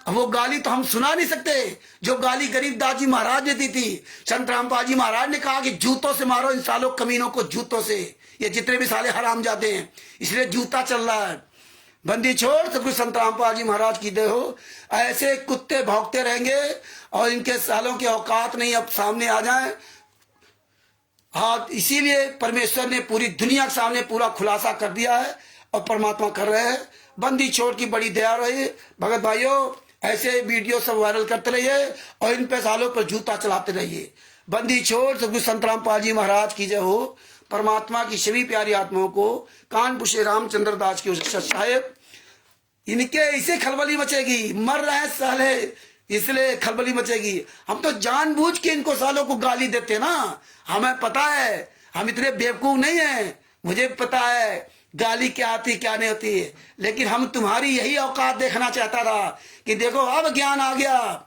वो गाली तो हम सुना नहीं सकते जो गाली गरीबदास जी महाराज ने दी थी। संत रामपाल जी महाराज ने कहा कि जूतों से मारो इन सालों कमीनों को, जूतों से, ये जितने भी साले हरामजादे हैं। इसलिए जूता चल रहा है। बंदी छोड़ सतगुरु संत रामपाल जी महाराज की दे हो। ऐसे कुत्ते भौंकते रहेंगे और इनके सालों की औकात नहीं अब सामने आ जाए। हाँ, इसीलिए परमेश्वर ने पूरी दुनिया के सामने पूरा खुलासा कर दिया है और परमात्मा कर रहे हैं। बंदी छोड़ की बड़ी दया रही। भगत भाइयों, ऐसे वीडियो सब वायरल करते रहिए और इन पे सालों पर जूता चलाते रहिए। बंदी छोड़ सदगुरु संत रामपाल जी महाराज की जय हो। परमात्मा की सभी प्यारी आत्माओं को कानपुर से रामचंद्र दास की साहेब, इनके इसे खलबली मचेगी, मर रहे हैं साले इसलिए खलबली मचेगी। हम तो जानबूझ के इनको सालों को गाली देते ना, हमें पता है, हम इतने बेवकूफ नहीं हैं, मुझे पता है गाली क्या आती क्या नहीं होती है। लेकिन हम तुम्हारी यही औकात देखना चाहता था कि देखो अब ज्ञान आ गया,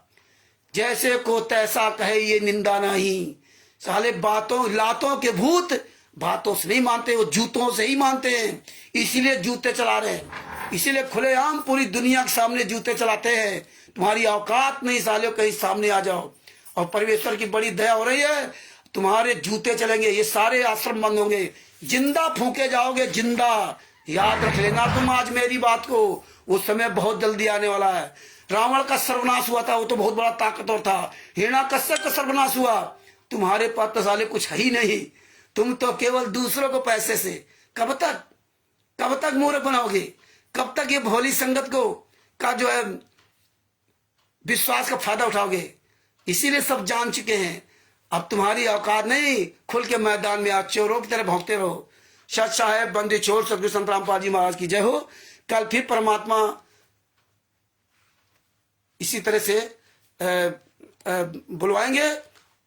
जैसे को तैसा कहे ये निंदा नहीं। साले बातों लातों के भूत बातों से नहीं मानते, वो जूतों से ही मानते हैं, इसीलिए जूते चला रहे हैं, इसीलिए खुलेआम पूरी दुनिया के सामने जूते चलाते हैं। तुम्हारी औकात नहीं साले, कहीं सामने आ जाओ। और परमेश्वर की बड़ी दया हो रही है, तुम्हारे जूते चलेंगे, ये सारे आश्रम बंद होंगे, जिंदा फूके जाओगे, जिंदा। याद रख लेना तुम आज मेरी बात को, उस समय बहुत जल्दी आने वाला है। रावण का सर्वनाश हुआ था, वो तो बहुत बड़ा ताकतवर था। हिरण्यकश्यप का सर्वनाश हुआ, तुम्हारे पास तो साले कुछ है ही नहीं, तुम तो केवल दूसरों को पैसे से। कब तक मूर्ख बनाओगे? कब तक ये भोली संगत को का जो है विश्वास का फायदा उठाओगे? इसीलिए सब जान चुके हैं, अब तुम्हारी औकात नहीं। खुल के मैदान में आज चोरों की तरह भौंकते रहो। सच साहेब बंदी छोड़ सदगुरु संत रामपाल जी महाराज की जय हो। कल फिर परमात्मा इसी तरह से बुलवाएंगे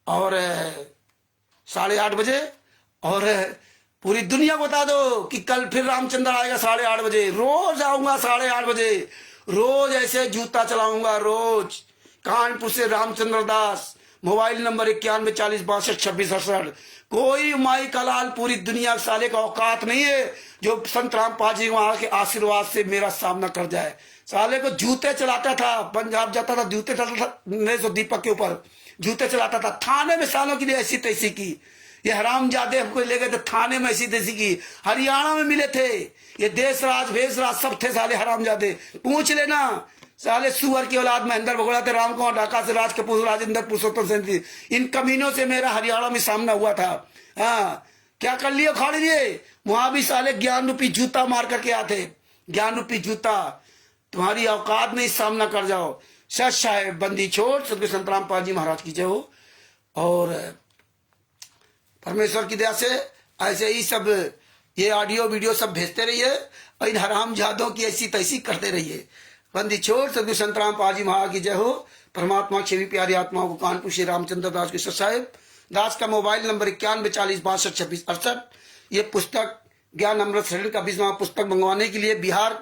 और 8:30 बजे, और पूरी दुनिया को बता दो कि कल फिर रामचंद्र आएगा 8:30 बजे। रोज आऊंगा 8:30 बजे, रोज ऐसे जूता चलाऊंगा रोज। कानपुर से रामचंद्र दास, मोबाइल नंबर 9140622668। कोई माई कलाल पूरी दुनिया साले का औकात नहीं है जो संत रामपाल जी वहां के आशीर्वाद से मेरा सामना कर जाए। साले को जूते चलाता था, पंजाब जाता था, जूते चलाता था, नहीं तो दीपक के ऊपर जूते चलाता था। थाने में सालों के लिए ऐसी तैसी की, ये हरामजादे हमको ले गए थे थाने में, ऐसी तैसी की। हरियाणा में मिले थे, ये देश राज भेष राज सब थे साले हरामजादे, पूछ लेना। साले सुअर की औलाद महेंद्र भगोड़ा थे, राम कुमार ढाका से, राज कपूर, राजेंद्र पुरुषोत्तम सिंह, इन कमीनों से मेरा हरियाणा में सामना हुआ था। हाँ, क्या कर लिए? खाड़ लिए। वहां भी साले ज्ञान रूपी जूता मार करके आते, ज्ञान रूपी जूता। तुम्हारी औकात नहीं, सामना कर जाओ। सच साहेब बंदी छोड़ सदगुरु संत रामपाल जी महाराज की जय हो। और परमेश्वर की दया से ऐसे ही सब ये ऑडियो वीडियो सब भेजते रहिए और इन हरामजादों की ऐसी तैसी करते रहिए। बंदी छोड़ सदगुरु संत रामपाल जी महाराज की जय हो। परमात्मा की सभी प्यारी आत्माओं को कानपुर श्री रामचंद्र दास के साहेब दास का मोबाइल नंबर 914062622668। ये पुस्तक ज्ञान अमृत श्रेणी का 20वां पुस्तक मंगवाने के लिए बिहार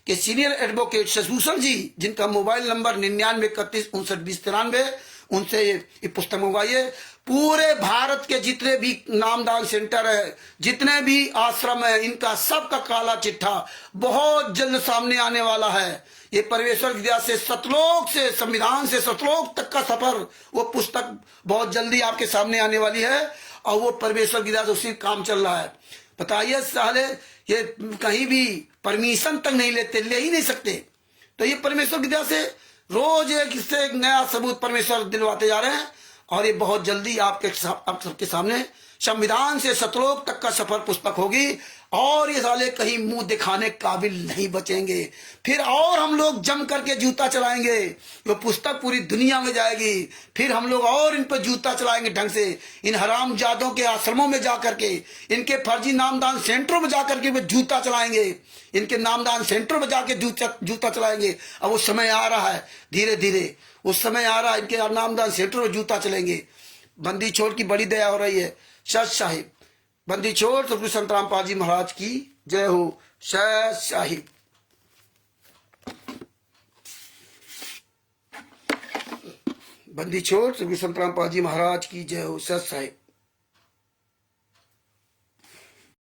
के सीनियर एडवोकेट शशिभूषण जी, जिनका मोबाइल नंबर 9931592093, उनसे ये पुस्तक मंगवाइए। पूरे भारत के जितने भी नामदान सेंटर है, जितने भी आश्रम है, इनका सबका काला चिट्ठा बहुत जल्द सामने आने वाला है। ये परमेश्वर की दया से सतलोक से संविधान से सतलोक तक का सफर, वो पुस्तक बहुत जल्दी आपके सामने आने वाली है और वो परमेश्वर की दया से उसी काम चल रहा है। बताइए साले, ये कहीं भी परमिशन तक नहीं लेते, ले ही नहीं सकते। तो ये परमेश्वर की दया से रोज एक से एक नया सबूत परमेश्वर दिलवाते जा रहे हैं और ये बहुत जल्दी आप सबके सामने संविधान से सतलोक तक का सफर पुस्तक होगी। और ये साले कहीं मुंह दिखाने काबिल नहीं बचेंगे। फिर और हम लोग जम करके जूता चलाएंगे, वो पुस्तक पूरी दुनिया में जाएगी। फिर हम लोग और इन पर जूता चलाएंगे ढंग से। इन हरामजादों के आश्रमों में जा करके, इनके फर्जी नामदान सेंटरों में जाकर के वे जूता चलाएंगे, इनके नामदान सेंटरों में जाके जूता चलाएंगे। अब वो समय आ रहा है, धीरे धीरे उस समय आ रहा है, इनके नामदान सेंटरों में जूता चलेंगे। बंदी छोड़ की बड़ी दया हो रही है। सच साहिब बंदी छोड़ सदगुरु संत रामपाल जी महाराज की जय हो। सच साहिब बंदी छोड़ सदगुरु संत रामपाल जी महाराज की जय हो। सच साहिब।